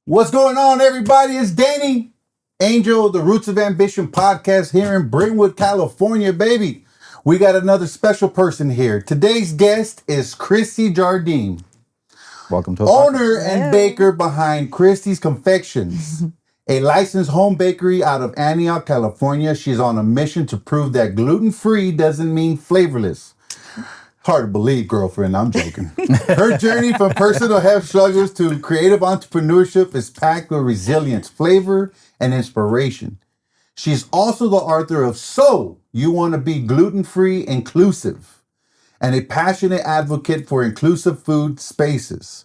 What's going on, everybody? It's Danny, Angel, the Roots of Ambition podcast here in Brentwood, California, baby. We got another special person here. Today's guest is Kristy J. Welcome to the owner podcast. and baker behind Kristy's Confections, a licensed home bakery out of Antioch, California. She's on a mission to prove that gluten-free doesn't mean flavorless. Hard to believe, girlfriend. I'm joking. Her journey from personal health struggles to creative entrepreneurship is packed with resilience, flavor, and inspiration. She's also the author of So You Want to Be Gluten-Free Inclusive, and a passionate advocate for inclusive food spaces.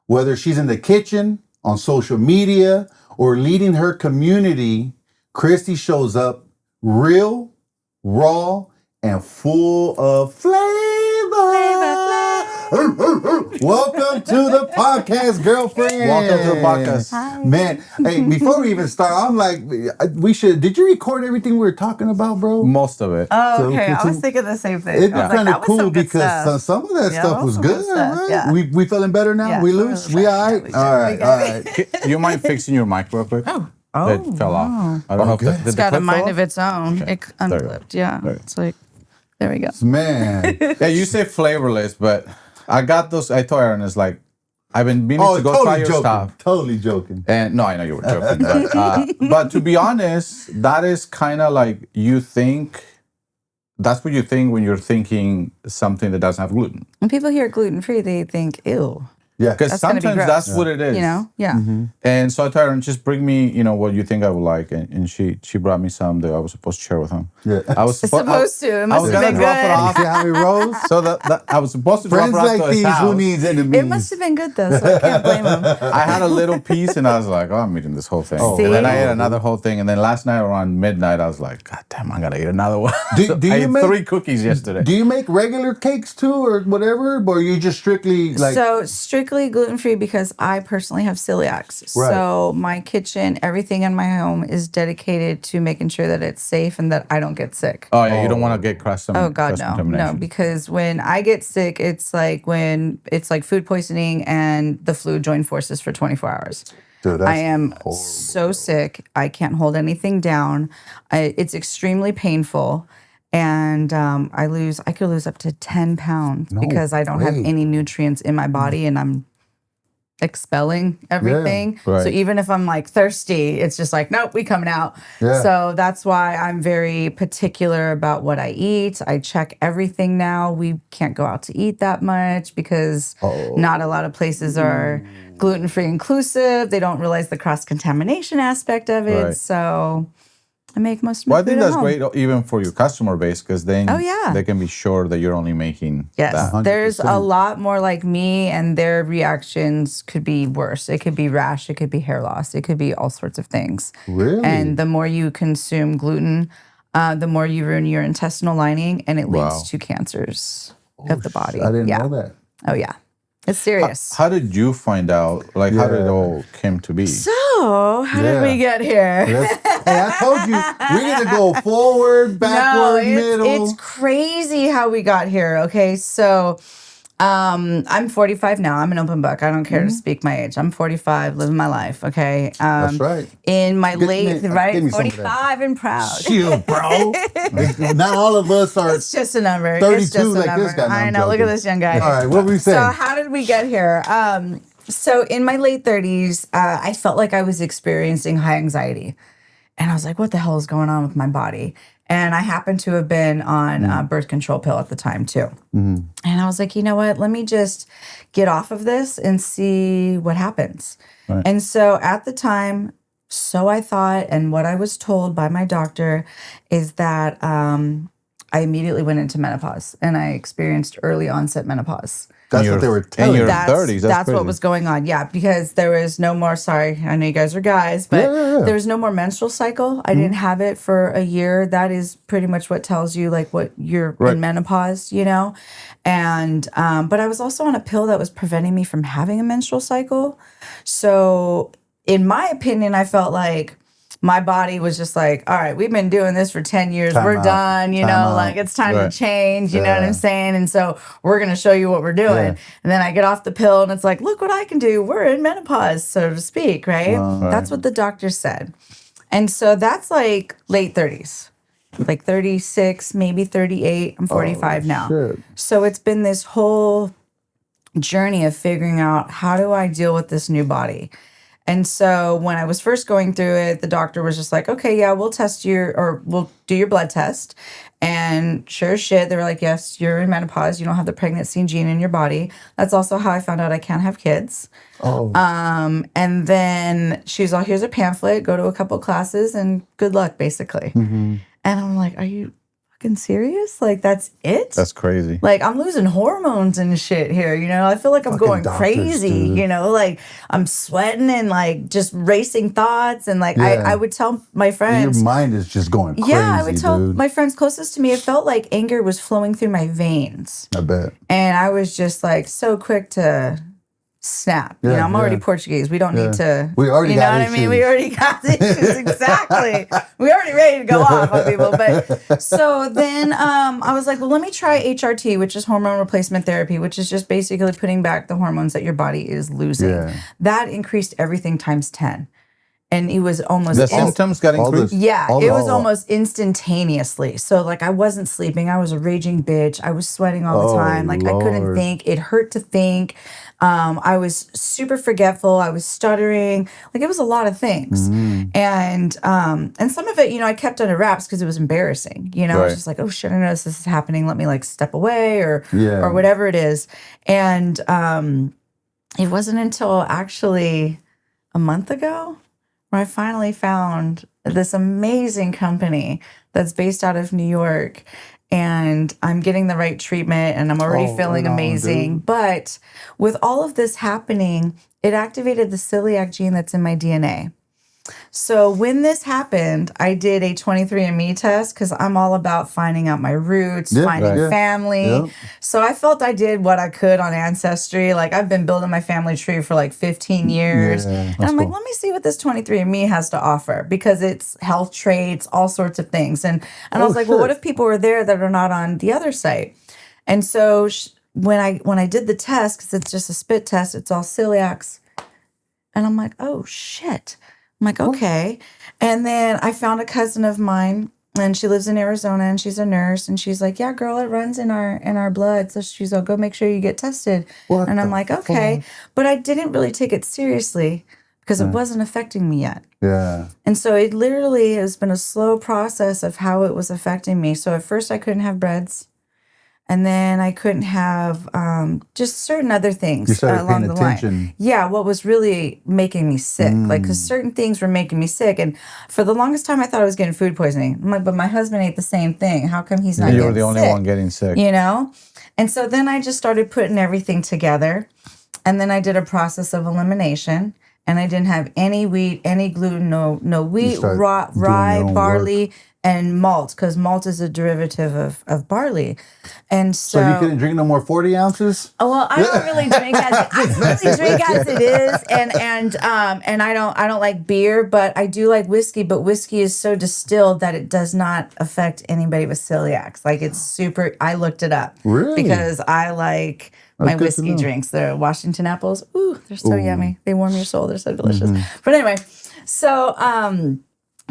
Whether she's in the kitchen, on social media, or leading her community, Kristy shows up real, raw, and full of flavor. Welcome to the podcast, girlfriend. Welcome to the podcast. Hi. Man, hey, before we even start, I'm like, did you record everything we were talking about, bro? Most of it. Oh, So okay. I was to- thinking the same thing. It'd be I was like, kind of that was cool some good because stuff. some of that Yeah, stuff that was was some good, good stuff, right? yeah. We feeling better now? Yeah, we we're loose? really We better. all Yeah, right? we All should. right, We all good. right. You mind fixing your mic real quick? Oh, It fell off. I don't know if Okay. did it's the got a clip mind fall of its own. Okay. It There you go. unclipped. Yeah. There you go. It's like, there we go. Man. off? Yeah, you say flavorless, but I got those. I told Aaron, it's like, I've been meaning Oh, to go try totally your joking. stuff. Totally joking. And no, I know you were joking. But to be honest, that is kind of like you think, that's what you think when you're thinking something that doesn't have gluten. When people hear gluten free, they think, ew. Yeah. Because That's gonna be sometimes gross. that's what it is. You know? Yeah. And so I told her, just bring me, what you think I would like. And she brought me some that I was supposed to share with him. Yeah. I was It's supposed to. It I must was have gonna been drop it good. off. See how it rolls? So that I was supposed to drop Friends it off like to his these, house. who needs enemies? It must have been good though, so I can't blame them. I had a little piece and I was like, oh, I'm eating this whole thing. Oh, and then I See? ate another whole thing. And then last night around midnight, I was like, God damn, I gotta eat another one. Do So you I ate make- 3 cookies yesterday. Do you make regular cakes too or whatever? Or you just strictly like... So strictly gluten free because I personally have celiacs. Right. So my kitchen, everything in my home is dedicated to making sure that it's safe and that I don't get sick. Oh, yeah, you don't want to get cross Oh God, no, contamination. because when I get sick, it's like food poisoning and the flu join forces for 24 hours. Dude, that's I am horrible. so sick. I can't hold anything down. It's extremely painful. And I could lose up to 10 pounds because I don't have way. any nutrients in my body and I'm expelling everything. right. So even if I'm like thirsty, it's just like, nope, we coming out. Yeah. So that's why I'm very particular about what I eat. I check everything now. We can't go out to eat that much because not a lot of places are gluten-free inclusive. They don't realize the cross-contamination aspect of it. Right. So I make most of my Well, I food think at that's home. great even for your customer base because then Oh, yeah. they can be sure that you're only making Yes, that. there's a 100%. lot more like me, and their reactions could be worse. It could be rash, it could be hair loss, it could be all sorts of things. Really? And the more you consume gluten, the more you ruin your intestinal lining, and it leads Wow. to cancers of the body. I didn't yeah. know that. Oh yeah, it's serious. How did you find out? Like, how did it Yeah. all came to be? So how did Yeah. we get here? Hey, I told you, we're going to go forward, backward, middle. It's crazy how we got here. Okay, so I'm 45 now. I'm an open book. I don't care to speak my age. I'm 45, living my life. Okay, That's right. In my Give me- late, give right, me some of that. 45 and proud. Shoot, bro. Not all of us are... It's just a number. 32 It's just a like number. this guy. No, I I'm know. Look at joking. this young guy. All right, what were we saying? So how did we get here? So in my late 30s, I felt like I was experiencing high anxiety. And I was like, what the hell is going on with my body? And I happened to have been on a birth control pill at the time too. And I was like, you know what? Let me just get off of this and see what happens. Right. And so at the time, so I thought, and what I was told by my doctor is that I immediately went into menopause and I experienced early onset menopause. That's what they were telling in you. your 30s. That's crazy. what was going on. Yeah, because there was no more. Sorry, I know you guys are guys, but Yeah. there was no more menstrual cycle. I didn't have it for a year. That is pretty much what tells you like what you're Right. in menopause, you know. And but I was also on a pill that was preventing me from having a menstrual cycle. So, in my opinion, I felt like my body was just like, all right, we've been doing this for 10 years. We're out. done, you Time know, out. like it's time Right. to change, you know what Yeah. I'm saying? And so we're going to show you what we're doing. Yeah. And then I get off the pill and it's like, look what I can do. We're in menopause, so to speak, right? Right. That's what the doctor said. And so that's like late 30s, like 36, maybe 38. I'm 45 now. Shit. So it's been this whole journey of figuring out, how do I deal with this new body? And so when I was first going through it, the doctor was just like, okay, yeah, we'll we'll do your blood test. And sure as shit, they were like, yes, you're in menopause. You don't have the pregnancy gene in your body. That's also how I found out I can't have kids. Oh. And then she's all, here's a pamphlet, go to a couple classes and good luck, basically. Mm-hmm. And I'm like, are you fucking serious? Like, that's it? That's crazy. Like, I'm losing hormones and shit here, you know? I feel like I'm Fucking going doctors, crazy, dude. you know? Like, I'm sweating and, like, just racing thoughts. And, like, Yeah. I would tell my Your friends. mind is just going crazy, Yeah, I would tell dude. my friends closest to me, it felt like anger was flowing through my veins. I bet. And I was just, like, so quick to snap. You Yeah, know, I'm already yeah. Portuguese. We don't need to. We already you know got what I mean? issues. We already got the issues. Exactly. We already ready to go off on people. But so then I was like, well, let me try HRT, which is hormone replacement therapy, which is just basically putting back the hormones that your body is losing. Yeah. That increased everything times 10. And it was almost The symptoms got all increased. this- yeah, all it the- was almost instantaneously. So like I wasn't sleeping. I was a raging bitch. I was sweating all the Oh, time. Like I couldn't Lord. think. It hurt to think. I was super forgetful. I was stuttering. Like it was a lot of things. Mm. And some of it, you know, I kept under wraps because it was embarrassing. You know, I was Right. just like, oh shit, I noticed this is happening. Let me like step away or Yeah. whatever it is. And it wasn't until actually a month ago where I finally found this amazing company that's based out of New York, and I'm getting the right treatment and I'm already Oh, feeling right on, amazing. dude. But with all of this happening, it activated the celiac gene that's in my DNA. So when this happened, I did a 23andMe test because I'm all about finding out my roots, Yeah, finding right. Yeah. family. Yeah. So I felt I did what I could on Ancestry. Like I've been building my family tree for like 15 years. Yeah, and that's I'm like, cool. let me see what this 23andMe has to offer because it's health traits, all sorts of things. And I was like, well, what shit. if people are there that are not on the other site? And so when I did the test, because it's just a spit test, it's all celiacs. And I'm like, oh shit. I'm like, okay. And then I found a cousin of mine and she lives in Arizona and she's a nurse. And she's like, yeah, girl, it runs in our blood. So she's like, go make sure you get tested. What and I'm the like, okay. fuck? But I didn't really take it seriously because it wasn't affecting me yet. Yeah. And so it literally has been a slow process of how it was affecting me. So at first I couldn't have breads. And then I couldn't have just certain other things You started along paying the line. attention. Yeah, what was really making me sick. Like, because certain things were making me sick. And for the longest time, I thought I was getting food poisoning. I'm like, but my husband ate the same thing. How come he's not You getting were the only sick? one getting sick. You know? And so then I just started putting everything together. And then I did a process of elimination. And I didn't have any wheat, any gluten, no wheat, start rye, doing your own barley, and malt, because malt is a derivative of barley. And So you couldn't drink no more 40 ounces? Oh, well, I don't really drink as it is, and I don't like beer, but I do like whiskey. But whiskey is so distilled that it does not affect anybody with celiacs. Like it's super. I looked it up Really? because I like my good to whiskey know. drinks. The Washington apples. Ooh, they're so yummy. They warm your soul. They're so delicious. Mm-hmm. But anyway, so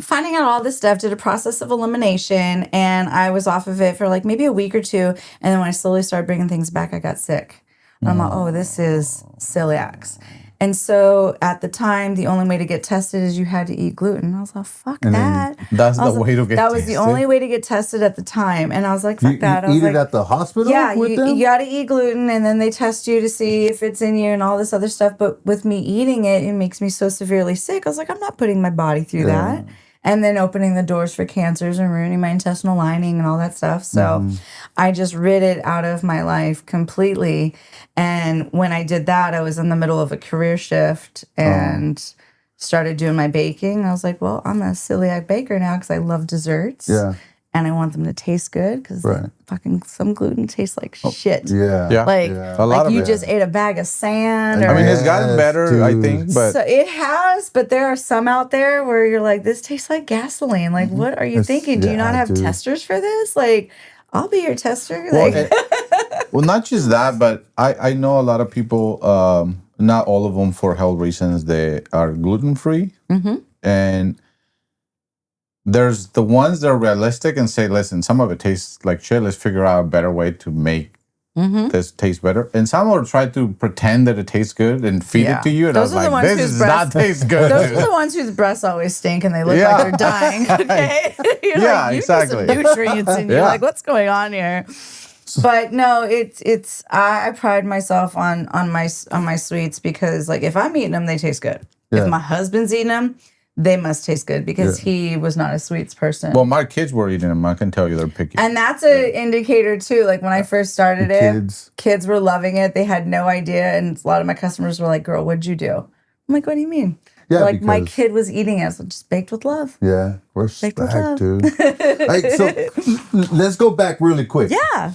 finding out all this stuff, did a process of elimination, and I was off of it for like maybe a week or two. And then when I slowly started bringing things back, I got sick. And I'm like, oh, this is celiacs. And so at the time, the only way to get tested is you had to eat gluten. I was like, fuck that. That's I was the like, way to get That was the tested. only way to get tested at the time. And I was like, fuck You that. I was eat like, it at the hospital yeah, with them? you got to eat gluten, and then they test you to see if it's in you and all this other stuff. But with me eating it, it makes me so severely sick. I was like, I'm not putting my body through that. And then opening the doors for cancers and ruining my intestinal lining and all that stuff. So I just rid it out of my life completely. And when I did that, I was in the middle of a career shift and started doing my baking. I was like, well, I'm a celiac baker now because I love desserts. Yeah. and I want them to taste good because Right. fucking some gluten tastes like shit. Yeah. Yeah. Like, A lot like of you it. just ate a bag of sand. Or, I mean, it's gotten Yes, better, I dude. think, but so it has, but there are some out there where you're like, this tastes like gasoline. Like, what are you It's- thinking? Do you not yeah, have dude. testers for this? Like, I'll be your tester. well, Like, well, not just that, but I know a lot of people. Not all of them for health reasons. They are gluten free, and there's the ones that are realistic and say, listen, some of it tastes like shit. Let's figure out a better way to make this taste better. And some will try to pretend that it tastes good and feed Yeah. it to you. And Those I are the was ones like, this whose does not taste good. those are the ones whose breasts always stink and they look Yeah. like they're dying. Okay, you're Yeah, like, you exactly. need some nutrients, and you're Yeah. like, what's going on here? But no, it's I pride myself on my sweets because like if I'm eating them, they taste good. Yeah. If my husband's eating them, they must taste good because he was not a sweets person. Well, my kids were eating them. I can tell you they're picky. And that's an indicator too. Like when I first started kids were loving it. They had no idea. And a lot of my customers were like, girl, what'd you do? I'm like, what do you mean? Yeah, They're like, my because- kid was eating it. So just baked with love. Yeah. Baked with Respect, love. dude. Like, so let's go back really quick. Yeah.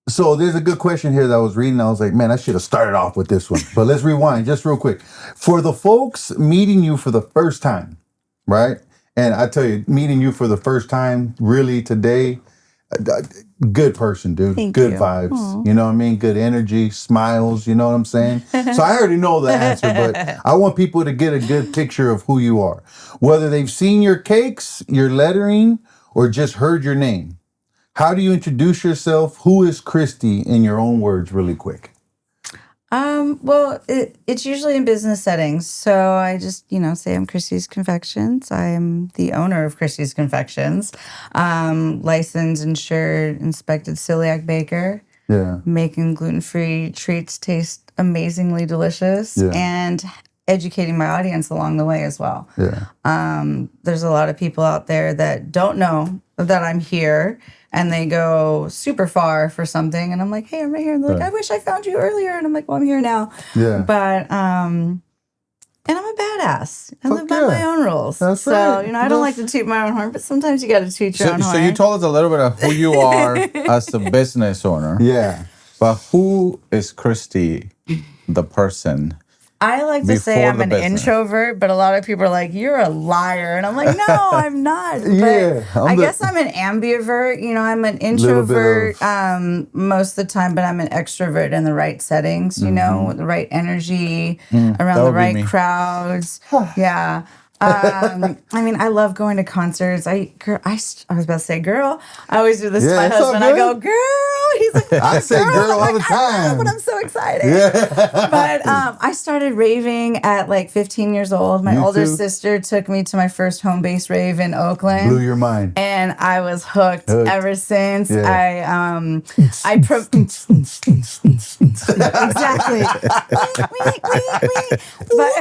So there's a good question here that I was reading. I was like, man, I should have started off with this one. But let's rewind just real quick. For the folks meeting you for the first time, right? And I tell you, meeting you for the first time, really today, good person, dude. Thank good you. vibes. You know what I mean? Good energy, smiles. You know what I'm saying? So I already know the answer, but I want people to get a good picture of who you are. Whether they've seen your cakes, your lettering, or just heard your name. How do you introduce yourself? Who is Kristy in your own words, really quick? Well, it's usually in business settings. So I just, say I'm Kristy's Confections. I am the owner of Kristy's Confections. Licensed, insured, inspected celiac baker. Yeah. Making gluten-free treats taste amazingly delicious. Yeah. And educating my audience along the way as well. Yeah. There's a lot of people out there that don't know that I'm here and they go super far for something. And I'm like, hey, I'm right here. And they're like, I wish I found you earlier. And I'm like, well, I'm here now. Yeah. But, and I'm a badass. I live by yeah. my own rules. That's so, right. I don't like to toot my own horn, but sometimes you got to toot your own horn. So you told us a little bit of who you are as a business owner. Yeah. But who is Kristy, the person? I like to say before I'm the an business? introvert, but a lot of people are like, you're a liar. And I'm like, no, I'm not. But Yeah, I guess I'm an ambivert. I'm an introvert most of the time, but I'm an extrovert in the right settings, with the right energy, around that the would be right me. crowds. Yeah. I love going to concerts. I was about to say, girl. I always do this to Yeah, my it's all husband. I go, good. girl. He's like, I say girl I'm all the like, "Ah," time. but I'm so excited. Yeah. But I started raving at like 15 years old. My You older too? sister took me to my first home base rave in Oakland. Blew your mind. And I was hooked ever since. Yeah. Exactly. but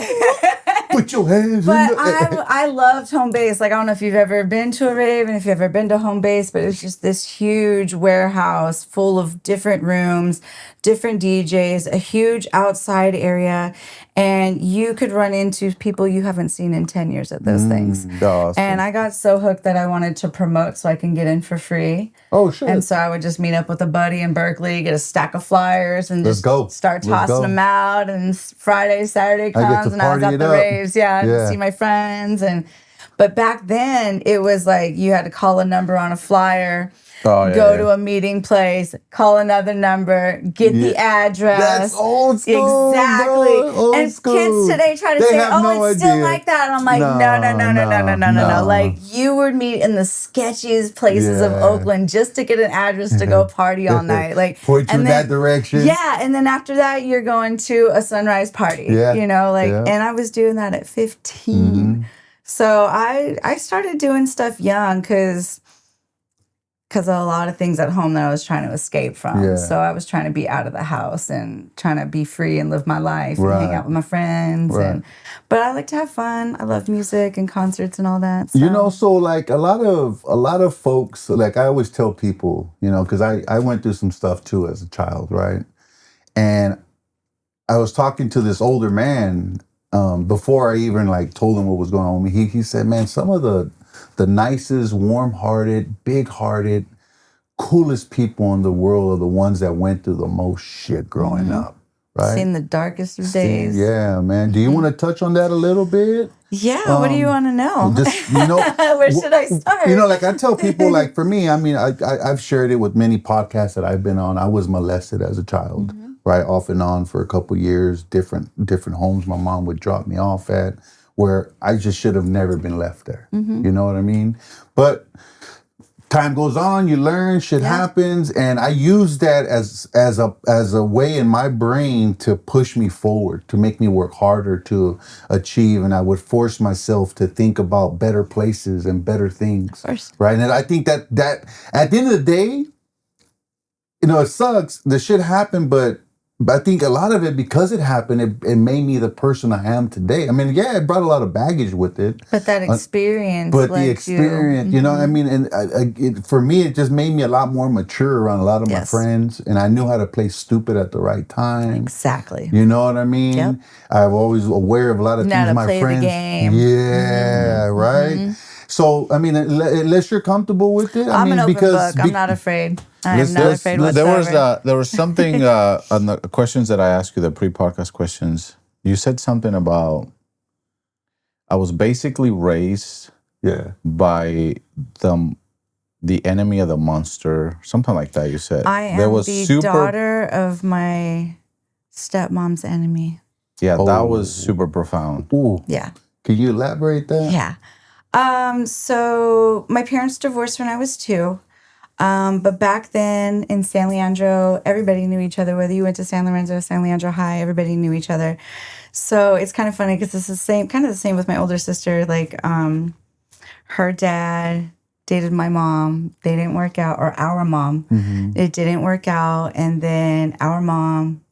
Put your hands but in the I loved home base. Like, I don't know if you've ever been to a rave and if you've ever been to home base, but it's just this huge warehouse full of different rooms, different DJs, a huge outside area. And you could run into people you haven't seen in 10 years at those things. Awesome. And I got so hooked that I wanted to promote so I can get in for free. Oh, shit. And so I would just meet up with a buddy in Berkeley, get a stack of flyers, and Let's just go. start Let's tossing go. them out. And Friday, Saturday I get comes, to and I was party at it the up. raves. Yeah, Yeah. to see my friends. But back then, it was like you had to call a number on a flyer. Oh, yeah, Go yeah. to a meeting place, call another number, get the address. That's old school. Exactly. Bro. Old and school. kids today try to They say, have no it's still idea. like that. And I'm like, no. Like, you would meet in the sketchiest places of Yeah. Oakland just to get an address to go party all night. Like, Point you and in that direction. Yeah, and then after that, you're going to a sunrise party. Yeah. And I was doing that at 15. So I started doing stuff young because of a lot of things at home that I was trying to escape from. Yeah. So I was trying to be out of the house and trying to be free and live my life and hang Right. out with my friends. Right. But I like to have fun. I love music and concerts and all that. So. So like a lot of folks, like I always tell people, because I went through some stuff too as a child, right? And I was talking to this older man before I even like told him what was going on with me. He said, man, some of the the nicest, warm-hearted, big-hearted, coolest people in the world are the ones that went through the most shit growing up, right? Seen the darkest of days. Yeah, man. Do you want to touch on that a little bit? Yeah, what do you want to know? Just, Where should I start? Like I tell people, like for me, I mean, I've shared it with many podcasts that I've been on. I was molested as a child, right? Off and on for a couple years, different homes my mom would drop me off at, where I just should have never been left there. You know what I mean? But time goes on, you learn, shit happens, and I use that as a way in my brain to push me forward, to make me work harder to achieve, and I would force myself to think about better places and better things. Of course. Right? And I think that at the end of the day, it sucks. The shit happened, but I think a lot of it, because it happened, it made me the person I am today. I mean, yeah, it brought a lot of baggage with it. But that experience, But the experience, you know what I mean? And for me, it just made me a lot more mature around a lot of my friends. And I knew how to play stupid at the right time. Exactly. You know what I mean? Yep. I'm always aware of a lot of things my play friends. The game. Yeah, right? So, I mean, unless you're comfortable with it, I'm an open book. I'm not afraid. I'm not afraid whatsoever. There was something on the questions that I asked you, the pre-podcast questions. You said something about I was basically raised by the enemy of the monster, something like that. You said I am the daughter of my stepmom's enemy. Yeah, that was super profound. Ooh. Yeah. Can you elaborate that? Yeah. So my parents divorced when I was 2. But back then in San Leandro, everybody knew each other. Whether you went to San Lorenzo, San Leandro High, everybody knew each other. So it's kind of funny because this is kind of the same with my older sister. Like, her dad dated my mom. They didn't work out, or our mom. It didn't work out. And then our mom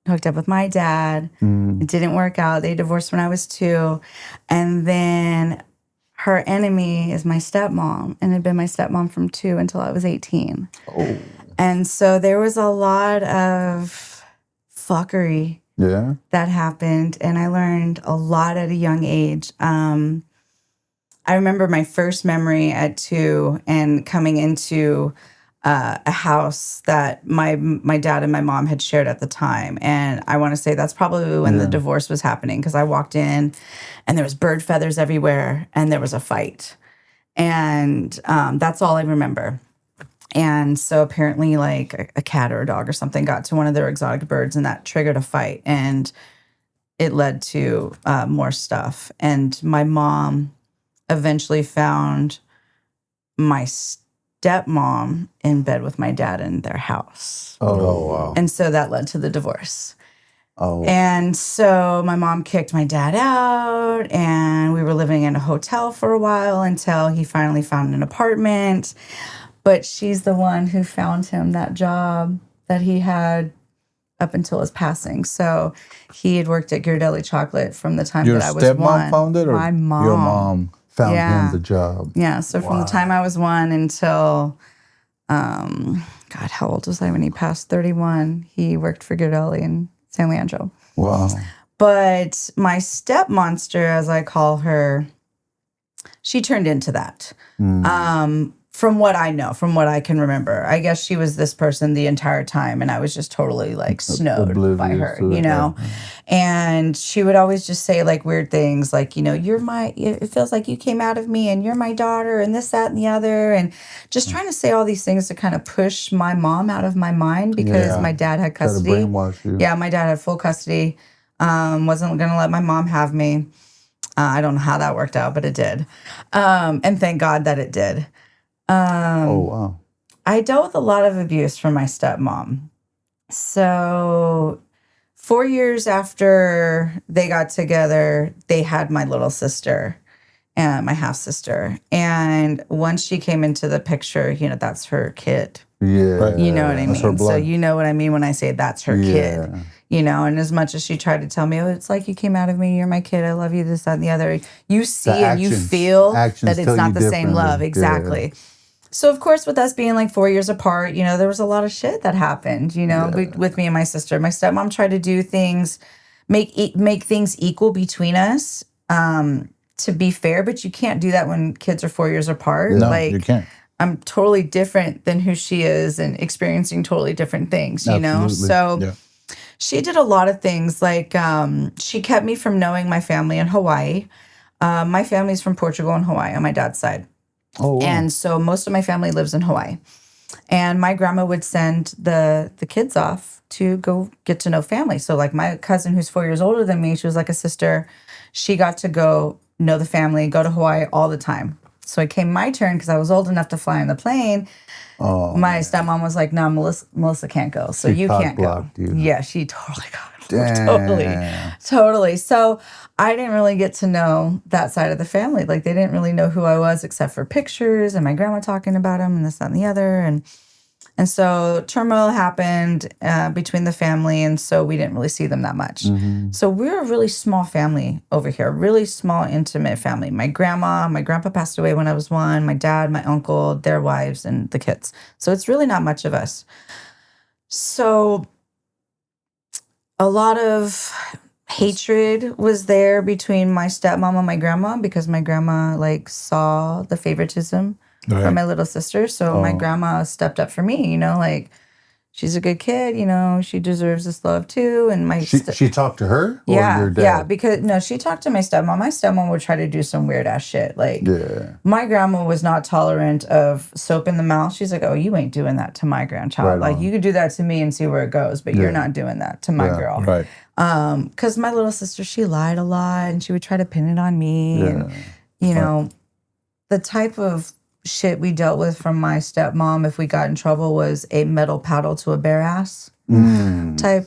hooked up with my dad. It didn't work out. They divorced when I was 2. And then her enemy is my stepmom, and had been my stepmom from 2 until I was 18. Oh. And so there was a lot of fuckery that happened, and I learned a lot at a young age. I remember my first memory at 2 and coming into a house that my dad and my mom had shared at the time. And I want to say that's probably when the divorce was happening, because I walked in and there was bird feathers everywhere and there was a fight. And that's all I remember. And so apparently like a cat or a dog or something got to one of their exotic birds, and that triggered a fight. And it led to more stuff. And my mom eventually found my stepmom in bed with my dad in their house. Oh, wow. And so that led to the divorce. Oh. And so my mom kicked my dad out, and we were living in a hotel for a while until he finally found an apartment. But she's the one who found him that job that he had up until his passing. So he had worked at Ghirardelli Chocolate from the time that I was 1. Your stepmom found it, or my mom? Your mom found him the job. Yeah, so from the time I was 1 until, God, how old was I when he passed? 31. He worked for Ghirardelli in San Leandro. Wow. But my stepmonster, as I call her, she turned into that. From what I know, from what I can remember. I guess she was this person the entire time, and I was just totally like snowed by her, you know? And she would always just say like weird things like, it feels like you came out of me and you're my daughter and this, that, and the other. And just trying to say all these things to kind of push my mom out of my mind, because my dad had custody. Try to brainwash you. Yeah, my dad had full custody. Wasn't going to let my mom have me. I don't know how that worked out, but it did. And thank God that it did. Oh, wow. I dealt with a lot of abuse from my stepmom. So 4 years after they got together, they had my little sister and my half sister. And once she came into the picture, that's her kid. Yeah. You know what I That's her mean? So blood. you know what I mean when I say that's her kid. And as much as she tried to tell me, it's like you came out of me, you're my kid, I love you, this, that, and the other. You see and you feel that it's not the same love. Exactly. Yeah. So, of course, with us being like 4 years apart, there was a lot of shit that happened, with me and my sister. My stepmom tried to do things, make things equal between us, to be fair, but you can't do that when kids are 4 years apart. No, Like, you can't. I'm totally different than who she is and experiencing totally different things, you know? Absolutely. So Yeah. she did a lot of things. Like, she kept me from knowing my family in Hawaii. My family's from Portugal and Hawaii on my dad's side. Oh, wow. And so most of my family lives in Hawaii. And my grandma would send the kids off to go get to know family. So like my cousin who's 4 years older than me, she was like a sister. She got to go know the family, go to Hawaii all the time. So it came my turn because I was old enough to fly on the plane. Oh, My stepmom was like, no, Melissa can't go. So She you can't go. cock-blocked you. Yeah, she totally got Damn. Totally. So I didn't really get to know that side of the family. Like they didn't really know who I was except for pictures and my grandma talking about him and this, that, and the other. And so turmoil happened between the family, and so we didn't really see them that much. So we're a really small family over here, really small, intimate family. My grandpa passed away when I was 1, my dad, my uncle, their wives, and the kids. So it's really not much of us. So a lot of hatred was there between my stepmom and my grandma because my grandma like saw the favoritism from my little sister. So my grandma stepped up for me, you know, like she's a good kid, you know, she deserves this love too. And my She talked to her or yeah, your dad? yeah, because no, she talked to my stepmom. My stepmom would try to do some weird ass shit. Like my grandma was not tolerant of soap in the mouth. She's like, oh, you ain't doing that to my grandchild. Right like on. you could do that to me and see where it goes, but you're not doing that to my girl. Right. Because my little sister, she lied a lot and she would try to pin it on me. And, you know, the type of shit we dealt with from my stepmom if we got in trouble was a metal paddle to a bare ass type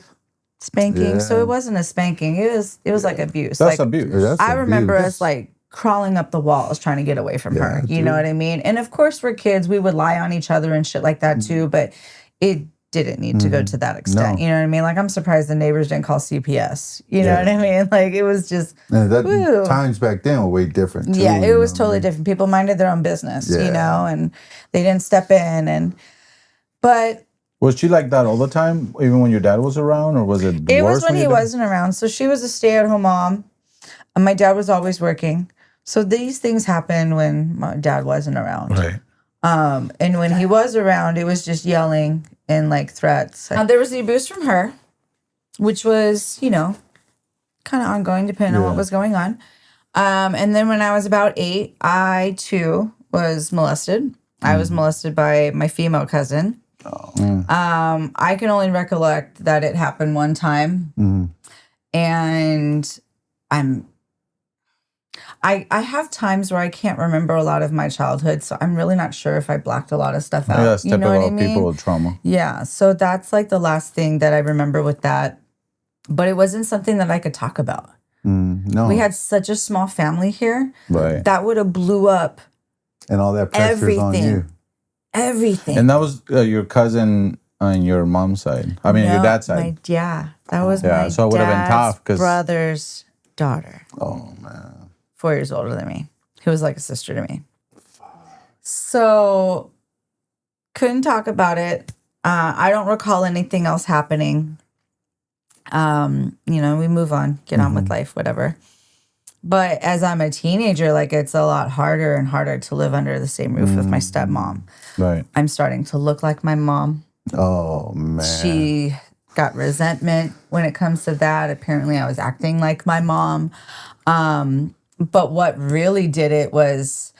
spanking. So it wasn't a spanking. It was like abuse. That's like, abuse. That's I remember abuse. us like crawling up the walls trying to get away from her. You know what I mean? And of course we're kids. We would lie on each other and shit like that too. But it didn't need to go to that extent. No. You know what I mean? Like I'm surprised the neighbors didn't call CPS. You know what I mean? Like it was just And that woo. times back then were way different. Too, Yeah, it you was know? totally different. People minded their own business, you Yeah. know, and they didn't step in. But Was she like that all the time, even when your dad was around, or was it it worse was when he your dad- wasn't around. So she was a stay-at-home mom, and my dad was always working. So these things happened when my dad wasn't around. Right. And when he was around, it was just yelling and like threats. There was the abuse from her, which was, you know, kind of ongoing depending on what was going on. And then when I was about 8, I too was molested. I was molested by my female cousin. I can only recollect that it happened one time. And I have times where I can't remember a lot of my childhood, so I'm really not sure if I blacked a lot of stuff out. Yeah, that's you know typical what I mean? people with trauma. Yeah, so that's like the last thing that I remember with that. But it wasn't something that I could talk about. No. We had such a small family here. Right. That would have blew up and all that pressure's on everything. you. Everything. And that was your cousin on your mom's side. I mean, your dad's side. That was my so it would have been dad's tough 'cause- brother's daughter. Oh, man. 4 years older than me, who was like a sister to me. So couldn't talk about it. I don't recall anything else happening. You know, we move on, get on with life, whatever. But as I'm a teenager, like it's a lot harder and harder to live under the same roof with my stepmom. Right. I'm starting to look like my mom. Oh, man. She got resentment when it comes to that. Apparently I was acting like my mom. But what really did it was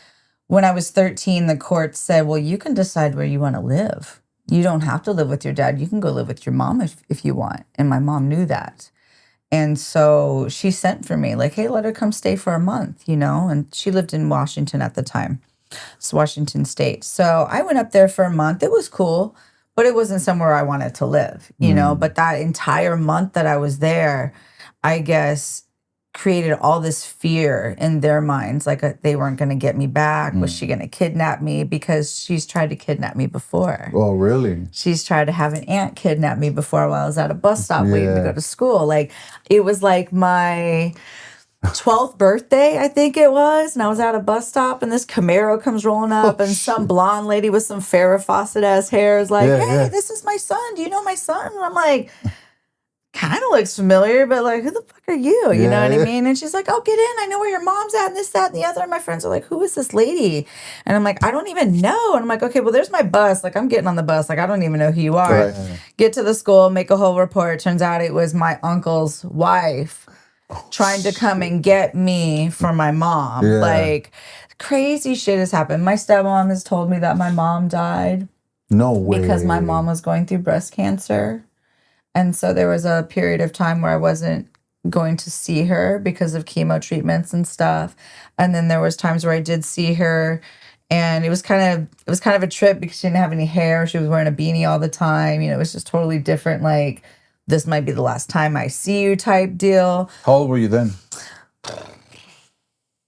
when I was 13, the court said, well, you can decide where you want to live. You don't have to live with your dad. You can go live with your mom if you want. And my mom knew that. And so she sent for me like, hey, let her come stay for a month, you know? And she lived in Washington at the time. It's Washington State. So I went up there for a month. It was cool, but it wasn't somewhere I wanted to live, you know? But that entire month that I was there, I guess created all this fear in their minds. Like they weren't going to get me back. Was she going to kidnap me? Because she's tried to kidnap me before. Oh, really? She's tried to have an aunt kidnap me before while I was at a bus stop waiting to go to school. Like it was like my 12th birthday, I think it was. And I was at a bus stop and this Camaro comes rolling up and some blonde lady with some Farrah Fawcett ass hair is like, hey, this is my son. Do you know my son? And I'm like, kind of looks familiar, but like, who the fuck are you? You know what I mean? And she's like, oh, get in. I know where your mom's at and this, that, and the other. And my friends are like, who is this lady? And I'm like, I don't even know. And I'm like, okay, well, there's my bus. Like, I'm getting on the bus. Like, I don't even know who you are. Right. Get to the school, make a whole report. Turns out it was my uncle's wife trying to come and get me for my mom. Yeah. Like, crazy shit has happened. My stepmom has told me that my mom died No way. because my mom was going through breast cancer. And so there was a period of time where I wasn't going to see her because of chemo treatments and stuff. And then there was times where I did see her, and it was kind of a trip because she didn't have any hair. She was wearing a beanie all the time. You know, it was just totally different. Like, this might be the last time I see you type deal. How old were you then?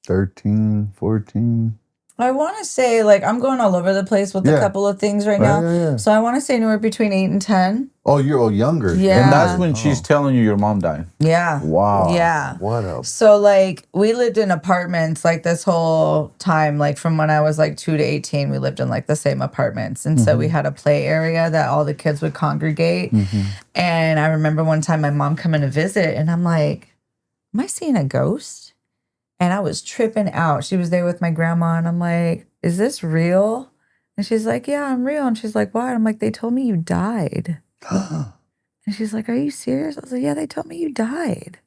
13, 14. I want to say, like, I'm going all over the place with a couple of things right now. Yeah. So I want to say anywhere between 8 and 10. Oh, you're younger. Yeah. And that's when she's telling you your mom died. Yeah. Wow. Yeah. What up? So, like, we lived in apartments, like, this whole time, like, from when I was, like, 2 to 18, we lived in, like, the same apartments. And so we had a play area that all the kids would congregate. And I remember one time my mom coming to visit, and I'm like, am I seeing a ghost? And I was tripping out. She was there with my grandma, and I'm like, is this real? And she's like, yeah, I'm real. And she's like, why? I'm like, they told me you died. And she's like, are you serious? I was like, yeah, they told me you died.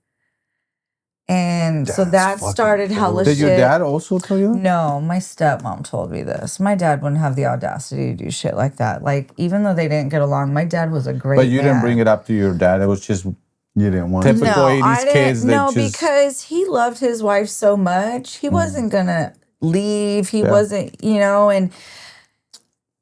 And so that started hella shit. Did your dad also tell you that? No, my stepmom told me this. My dad wouldn't have the audacity to do shit like that. Like, even though they didn't get along, my dad was a great But you man. didn't bring it up to your dad. It was just You didn't want typical to. 80s kids. No, that just, because he loved his wife so much. He wasn't going to leave. He wasn't, you know, and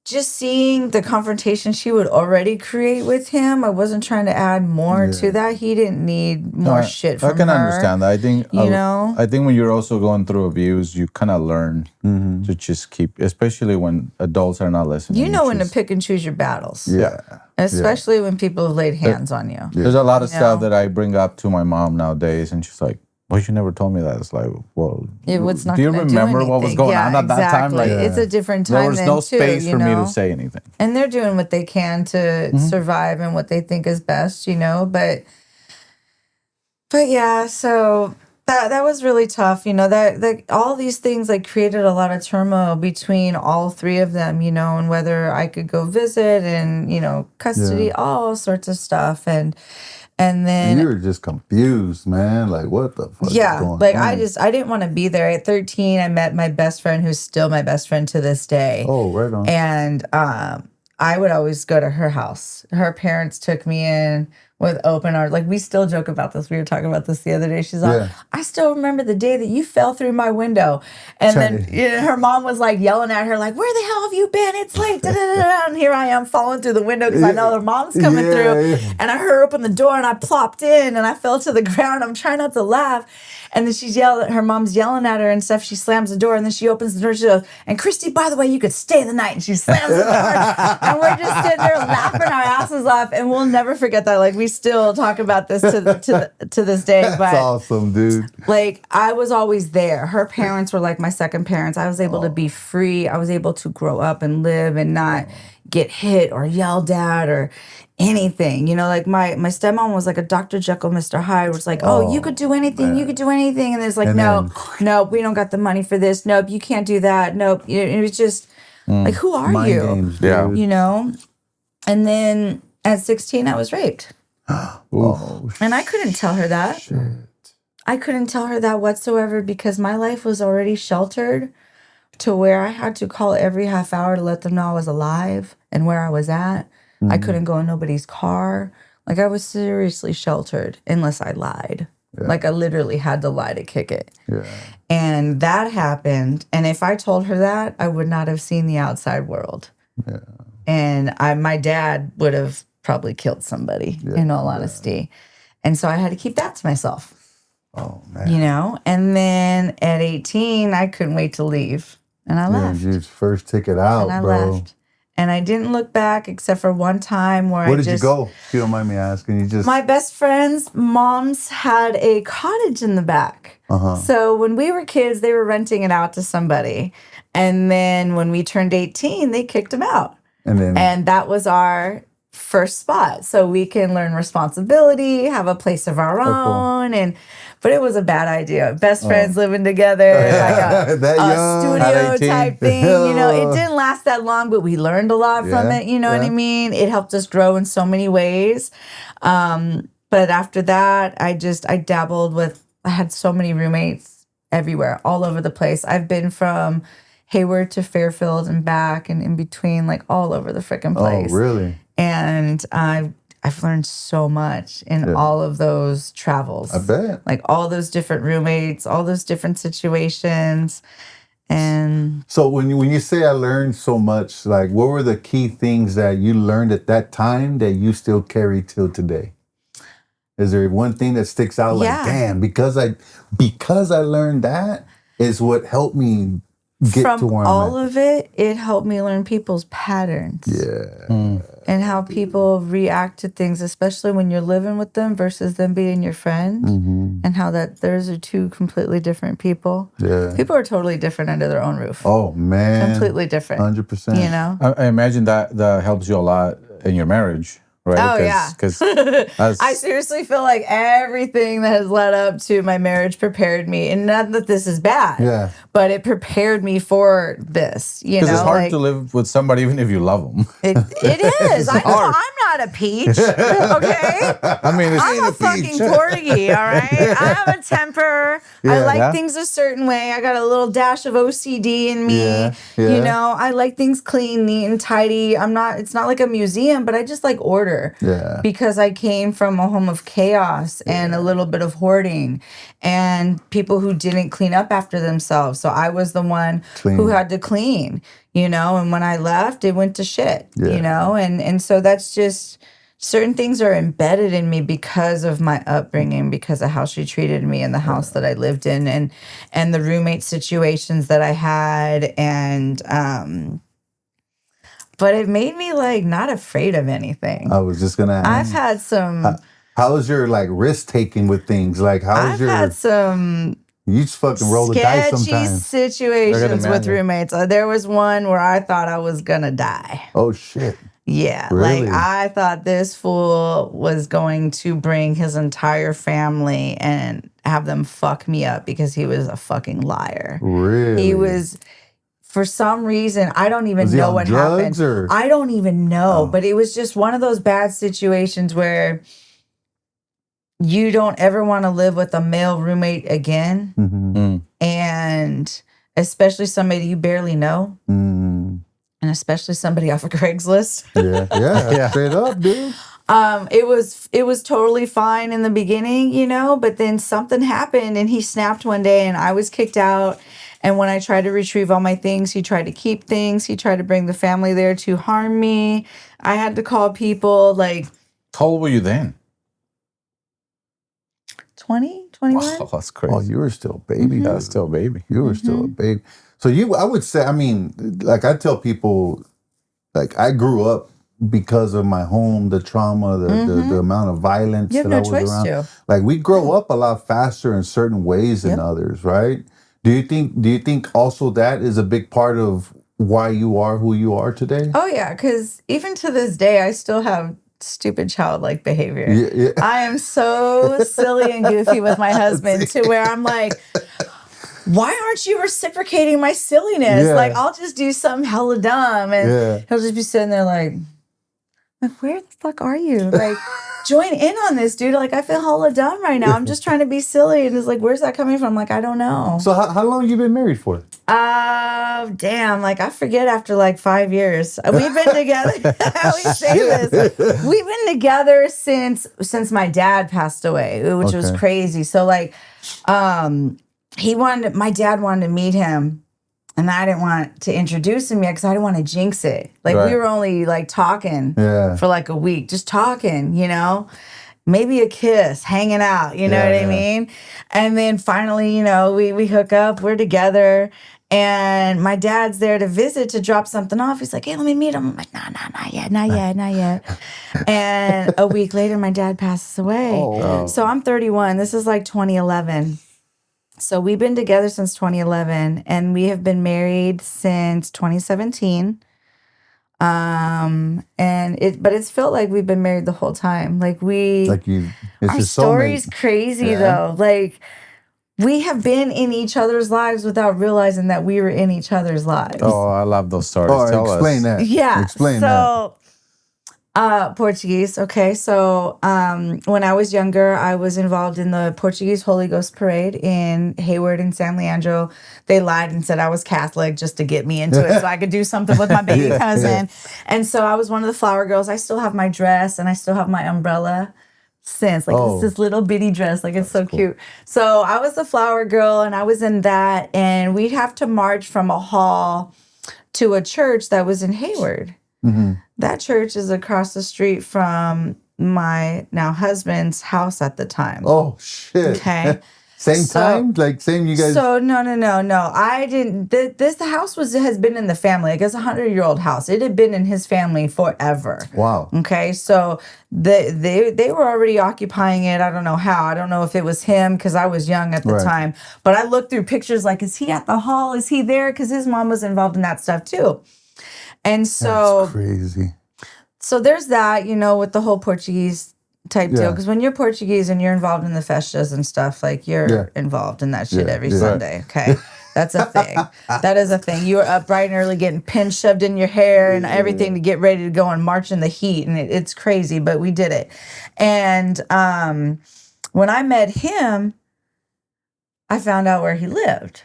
just seeing the confrontation she would already create with him, I wasn't trying to add more to that. He didn't need more shit from her. I can understand that. I think, you know? I think when you're also going through abuse, you kind of learn to just keep, especially when adults are not listening. You know when to pick and choose your battles. Yeah. Especially when people have laid hands on you. There's a lot of stuff that I bring up to my mom nowadays, and she's like, well, you never told me that. It's like, well, It's not do you gonna remember what was going on at that time? Like, it's a different time. there was then no too, space you for me know? to say anything. And they're doing what they can to survive and what they think is best, you know. But yeah, so that was really tough, you know. That all these things like created a lot of turmoil between all three of them, you know, and whether I could go visit and, you know, custody, all sorts of stuff, and then you were just confused, man. Like, what the fuck? yeah, is going like on? I didn't want to be there. At 13, I met my best friend, who's still my best friend to this day. Oh, right on. And I would always go to her house. Her parents took me in with open arms. Like, we still joke about this. We were talking about this the other day. She's like, I still remember the day that you fell through my window. And then her mom was like yelling at her, like, where the hell have you been? It's late. Da, da, da, da. And here I am falling through the window because I know her mom's coming through. Yeah. And I heard her open the door and I plopped in and I fell to the ground. I'm trying not to laugh. And then her mom's yelling at her and stuff. She slams the door and then she opens the door. She goes, and Kristy, by the way, you could stay the night. And she slams the door. And we're just sitting there laughing our asses off. And we'll never forget that. Like, we still talk about this to this day. That's but awesome, dude. like, I was always there. Her parents were like my second parents. I was able to be free. I was able to grow up and live and not get hit or yelled at or anything. You know, like my stepmom was like a Dr. Jekyll, Mr. Hyde, was like, oh, you could do anything, you could do anything. And there's like, nope, we don't got the money for this. Nope, you can't do that. Nope. It was just like, who are Mind you? games, Yeah. dude. You know? And then at 16, I was raped. Oh, And I couldn't tell her that. shit. I couldn't tell her that whatsoever because my life was already sheltered to where I had to call every half hour to let them know I was alive and where I was at. I couldn't go in nobody's car. Like, I was seriously sheltered unless I lied. Like, I literally had to lie to kick it. Yeah. And that happened. And if I told her that, I would not have seen the outside world. Yeah. And my dad would have probably killed somebody, in all honesty. And so I had to keep that to myself. Oh, man. You know? And then at 18, I couldn't wait to leave. And I left. Your first ticket out, And I bro. left. And I didn't look back except for one time where Where did you go? If you don't mind me asking. You just... My best friend's moms had a cottage in the back. So when we were kids, they were renting it out to somebody. And then when we turned 18, they kicked them out. And then... And that was our first spot so we can learn responsibility, have a place of our own. But it was a bad idea. Best friends living together, like That young, studio at 18. type thing. You know, it didn't last that long, but we learned a lot from it. You know what I mean? It helped us grow in so many ways. But after that, I dabbled with, I had so many roommates everywhere, all over the place. I've been from Hayward to Fairfield and back and in between, like all over the freaking place. Oh, really? And I've learned so much in all of those travels. I bet. Like all those different roommates, all those different situations. And so when you say I learned so much, like what were the key things that you learned at that time that you still carry till today? Is there one thing that sticks out like, damn, because I learned that is what helped me get from to where I'm all at. of it, it helped me learn people's patterns. Yeah. And how people react to things, especially when you're living with them versus them being your friend. Mm-hmm. And how that those are two completely different people. Yeah. People are totally different under their own roof. Oh, man. Completely different. 100%. You know? I imagine that helps you a lot in your marriage, right? Oh, yeah. Because I seriously feel like everything that has led up to my marriage prepared me. And not that this is bad, but it prepared me for this. You know, because it's hard like, to live with somebody even if you love them. It is. I know I'm not a peach, okay? I mean, it's I'm a fucking porgy, all right? I have a temper. I like things a certain way. I got a little dash of OCD in me. You know, I like things clean, neat, and tidy. It's not like a museum, but I just like order. Yeah. Because I came from a home of chaos and a little bit of hoarding and people who didn't clean up after themselves. So I was the one who had to clean, you know, and when I left, it went to shit, you know, and so that's just certain things are embedded in me because of my upbringing, because of how she treated me in the house that I lived in and the roommate situations that I had. And, but it made me like not afraid of anything. I was just gonna ask. I've had some. How was your like risk taking with things? Like I've had some. You just fucking roll the dice sometimes. Sketchy situations with roommates. There was one where I thought I was gonna die. Oh shit. Yeah, really? Like I thought this fool was going to bring his entire family and have them fuck me up because he was a fucking liar. Really? He was. For some reason, I don't even know what happened. I don't even know, but it was just one of those bad situations where you don't ever want to live with a male roommate again. Mm-hmm. And especially somebody you barely know. Mm. And especially somebody off of Craigslist. Yeah. Straight up, dude. It was totally fine in the beginning, you know, but then something happened and he snapped one day and I was kicked out. And when I tried to retrieve all my things, he tried to keep things. He tried to bring the family there to harm me. I had to call people like. How old were you then? 20, 21? Wow, that's crazy. Oh, you were still a baby. That's still a baby. You were still a baby. So I would say, I mean, like I tell people, like I grew up because of my home, the trauma, the amount of violence that I was around. Like we grow up a lot faster in certain ways than others, right? Do you think also that is a big part of why you are who you are today? Oh yeah, because even to this day, I still have stupid childlike behavior. Yeah. I am so silly and goofy with my husband to where I'm like, why aren't you reciprocating my silliness? Yeah. Like I'll just do something hella dumb and he'll just be sitting there like, where the fuck are you? Like, join in on this, dude. Like, I feel hella dumb right now. I'm just trying to be silly. And it's like, where's that coming from? Like, I don't know. So how long you been married for? Damn. Like, I forget after like 5 years. We've been together. I always say this. We've been together since my dad passed away, which was crazy. So like, my dad wanted to meet him. And I didn't want to introduce him yet because I didn't want to jinx it. Like we were only like talking for like a week, just talking, you know, maybe a kiss, hanging out, you know what I mean? And then finally, you know, we hook up, we're together, and my dad's there to visit to drop something off. He's like, hey, let me meet him. I'm like, nah, not yet. And a week later, my dad passes away. Oh. So I'm 31. This is like 2011. So we've been together since 2011, and we have been married since 2017. But it's felt like we've been married the whole time. Like it's our your story's soulmate. crazy Yeah. though. Like we have been in each other's lives without realizing that we were in each other's lives. Oh, I love those stories. Oh, Tell explain us. that. Yeah. Explain that. Portuguese. Okay. So, when I was younger, I was involved in the Portuguese Holy Ghost Parade in Hayward and San Leandro. They lied and said I was Catholic just to get me into it so I could do something with my baby cousin. And so I was one of the flower girls. I still have my dress and I still have my umbrella since. Like it's this little bitty dress. Like it's so cool. Cute. So I was the flower girl and I was in that. And we'd have to march from a hall to a church that was in Hayward. Mm-hmm. That church is across the street from my now husband's house at the time. Oh shit. Okay. Same time? Like same you guys? So no. I didn't. The house has been in the family. Like it's a 100-year-old house. It had been in his family forever. Wow. Okay. So they were already occupying it. I don't know how. I don't know if it was him because I was young at the time. But I looked through pictures like, is he at the hall? Is he there? Because his mom was involved in that stuff too. And so that's crazy. So there's that, with the whole Portuguese type deal. Because when you're Portuguese and you're involved in the festas and stuff, like you're involved in that shit every Sunday. Okay. That's a thing. That is a thing. You were up bright and early getting pins shoved in your hair and everything to get ready to go and march in the heat. And it's crazy, but we did it. And when I met him, I found out where he lived.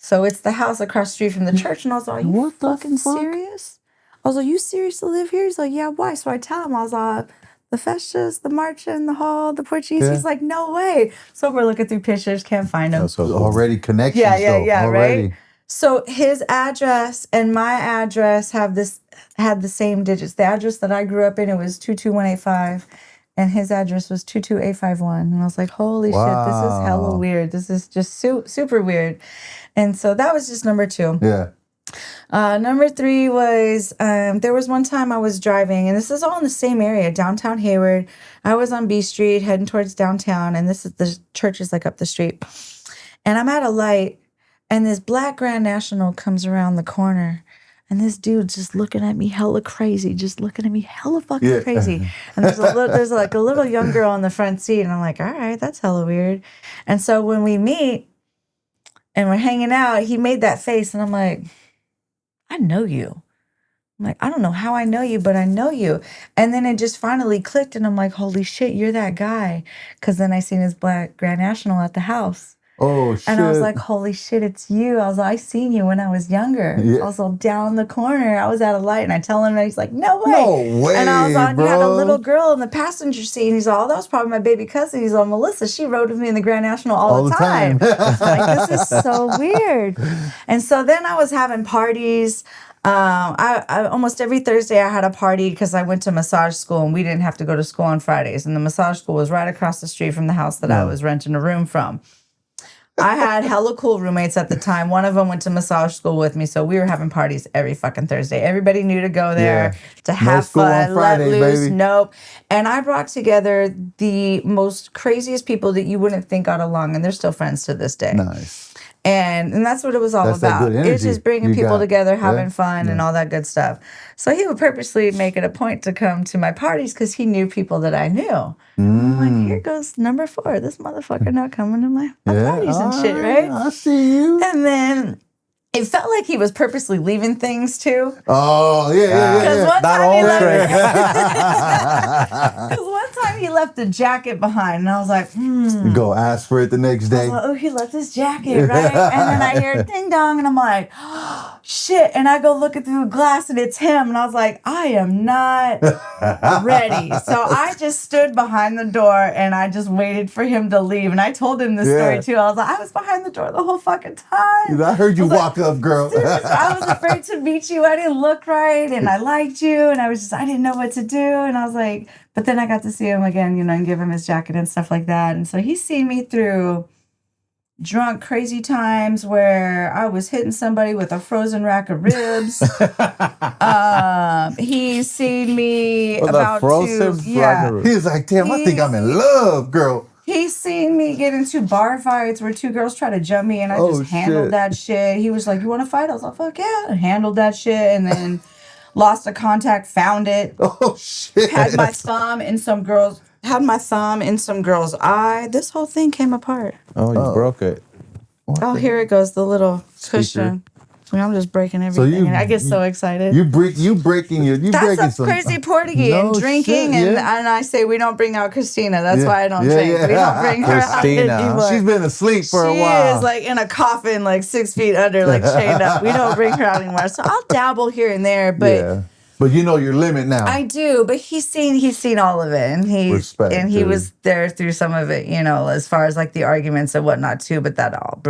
So it's the house across the street from the church. And I was like, are you fucking serious? I was like, you serious to live here? He's like, yeah, why? So I tell him, I was like, the festas, the marching, the hall, the Portuguese. Yeah. He's like, no way. So we're looking through pictures, can't find him. So already connections. Yeah, already. Right? So his address and my address had the same digits. The address that I grew up in, it was 22185. And his address was 22851. And I was like, holy shit, this is hella weird. This is just super weird. And so that was just number 2. Yeah. Number 3 was, there was one time I was driving, and this is all in the same area, downtown Hayward. I was on B Street heading towards downtown, and the church is like up the street. And I'm at a light, and this black Grand National comes around the corner. And this dude's just looking at me hella crazy, just looking at me hella fucking crazy. And there's like a little young girl in the front seat. And I'm like, all right, that's hella weird. And so when we meet and we're hanging out, he made that face. And I'm like, I know you. I'm like, I don't know how I know you, but I know you. And then it just finally clicked. And I'm like, holy shit, you're that guy. Because then I seen his black Grand National at the house. Oh, shit. And I was like, holy shit, it's you. I was like, I seen you when I was younger. Yeah. I was all down the corner. I was at a light and I tell him and he's like, no way. No way, and I was on, bro. You had a little girl in the passenger seat. And he's all, that was probably my baby cousin. He's all, Melissa, she rode with me in the Grand National all the time. Like, this is so weird. And so then I was having parties. I almost every Thursday I had a party because I went to massage school and we didn't have to go to school on Fridays. And the massage school was right across the street from the house that I was renting a room from. I had hella cool roommates at the time. One of them went to massage school with me, so we were having parties every fucking Thursday. Everybody knew to go there to have fun, Friday, let loose. Baby. Nope. And I brought together the most craziest people that you wouldn't think got along, and they're still friends to this day. Nice. And that's what it was all about. It's just bringing people together, having fun, and all that good stuff. So he would purposely make it a point to come to my parties because he knew people that I knew. I'm like, here goes number 4. This motherfucker not coming to my parties and shit, right? I see you. And then it felt like he was purposely leaving things too. Oh, yeah. Because one that time old trick. he left a jacket behind, and I was like, You go ask for it the next day. Like, oh, he left his jacket, right? And then I hear ding dong, and I'm like, oh, shit. And I go looking through the glass, and it's him. And I was like, I am not ready. So I just stood behind the door, and I just waited for him to leave. And I told him this story, too. I was like, I was behind the door the whole fucking time. I heard you walk up, girl. I was afraid to meet you. I didn't look right, and I liked you, and I didn't know what to do. And I was like, but then I got to see him again, and give him his jacket and stuff like that. And so he's seen me through drunk, crazy times where I was hitting somebody with a frozen rack of ribs. He's seen me about to... Yeah. He's like, damn, I think I'm in love, girl. He's seen me get into bar fights where 2 girls try to jump me, and I just handled that shit. He was like, you want to fight? I was like, fuck yeah. I handled that shit, and then... lost a contact, found it. Oh shit! Had my thumb in some girl's eye. This whole thing came apart. Oh, you broke it. Oh, here it goes, the little cushion. I'm just breaking So everything. I get so excited. You breaking That's some crazy Portuguese and drinking, shit, and I say we don't bring out Christina. That's why I don't drink. Yeah. We don't bring her Christina. out anymore. She's been asleep for a She while. is like in a coffin, like 6 feet under, like chained up. We don't bring her out anymore. So I'll dabble here and there, but yeah. But you know your limit now. I do. But he's seen all of it, and he was there through some of it. You know, as far as like the arguments and whatnot too. But that all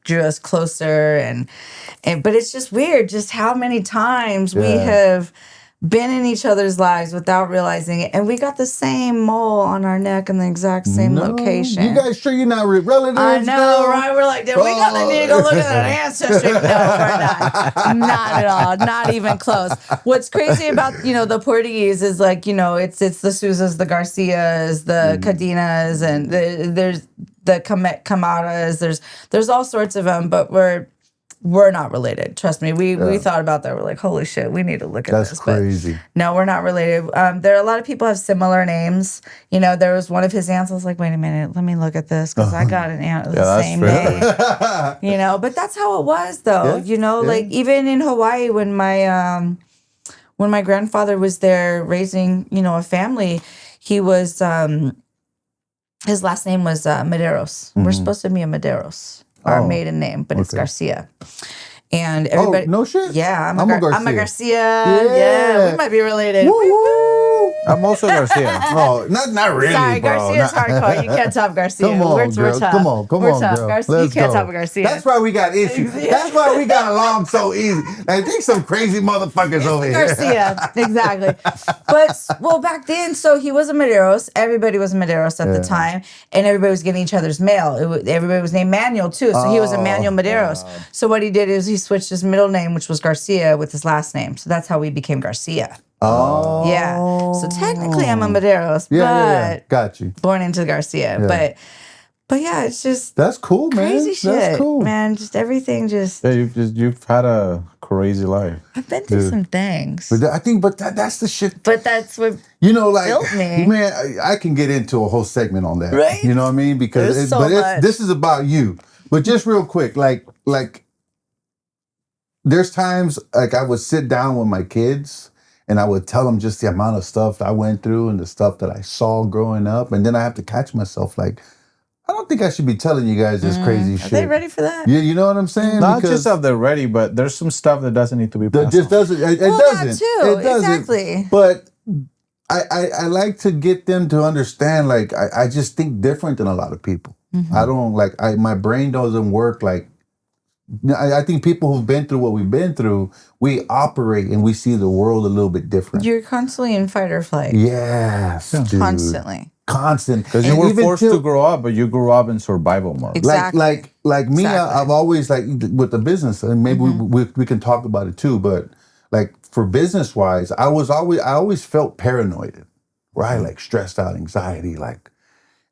drew us closer, and but it's just weird, just how many times we have been in each other's lives without realizing it, and we got the same mole on our neck in the exact same location. You guys sure you're not relatives? I know, right? We're like, we gotta need to go look at that ancestry. No, we're not at all, not even close. What's crazy about the Portuguese is like it's the Sousas, the Garcias, the Cadinas, and there's the Camadas. There's all sorts of them, but we're not related. Trust me. We thought about that. We're like, holy shit, we need to look at this. That's crazy. But no, we're not related. There are a lot of people have similar names. There was one of his aunts. I was like, wait a minute, let me look at this because I got an aunt with the same name. But that's how it was though. Like even in Hawaii when my grandfather was there raising, a family, he was his last name was Medeiros. We're supposed to be a Medeiros. Our maiden name, but it's Garcia. And everybody. Oh, no shit. Yeah, I'm a Garcia. Yeah. Yeah, we might be related. Woo-hoo. I'm also Garcia. Oh, not really. Sorry, bro. Garcia's hardcore. You can't top Garcia. Come on, we're girl. tough. Come on, we're tough. girl. Garcia, you can't top Garcia. That's why we got issues. That's why we got along so easy. I think some crazy motherfuckers over here. Garcia, exactly. But back then, so he was a Medeiros. Everybody was a Medeiros at the time, and everybody was getting each other's mail. Everybody was named Manuel too, so he was a Manuel Medeiros. Wow. So what he did is he switched his middle name, which was Garcia, with his last name. So that's how we became Garcia. Oh. Yeah. So technically I'm a Medeiros, but got you. Born into Garcia. Yeah. But yeah, it's just that's cool, man. Crazy shit. That's cool. Man, just everything just you've had a crazy life. I've been through some things. But I think that's the shit. But that's what built me. Man, I can get into a whole segment on that. Right? You know what I mean? Because this is about you. But just real quick, like there's times like I would sit down with my kids and I would tell them just the amount of stuff I went through and the stuff that I saw growing up. And then I have to catch myself like, I don't think I should be telling you guys this crazy shit. Are they ready for that? Yeah, you know what I'm saying? Not just that they're ready, but there's some stuff that doesn't need to be passed on. It doesn't. That too. It doesn't. Exactly. But I like to get them to understand, like, I just think different than a lot of people. Mm-hmm. I don't, my brain doesn't work like, I think people who've been through what we've been through, we operate and we see the world a little bit different. You're constantly in fight or flight. Yes, dude. Constantly. Constant. Because you were forced to grow up, but you grew up in survival mode. Exactly. Like me, I've always, like, with the business, and maybe we can talk about it too, but like for business wise, I always felt paranoid, right? Like stressed out, anxiety, like.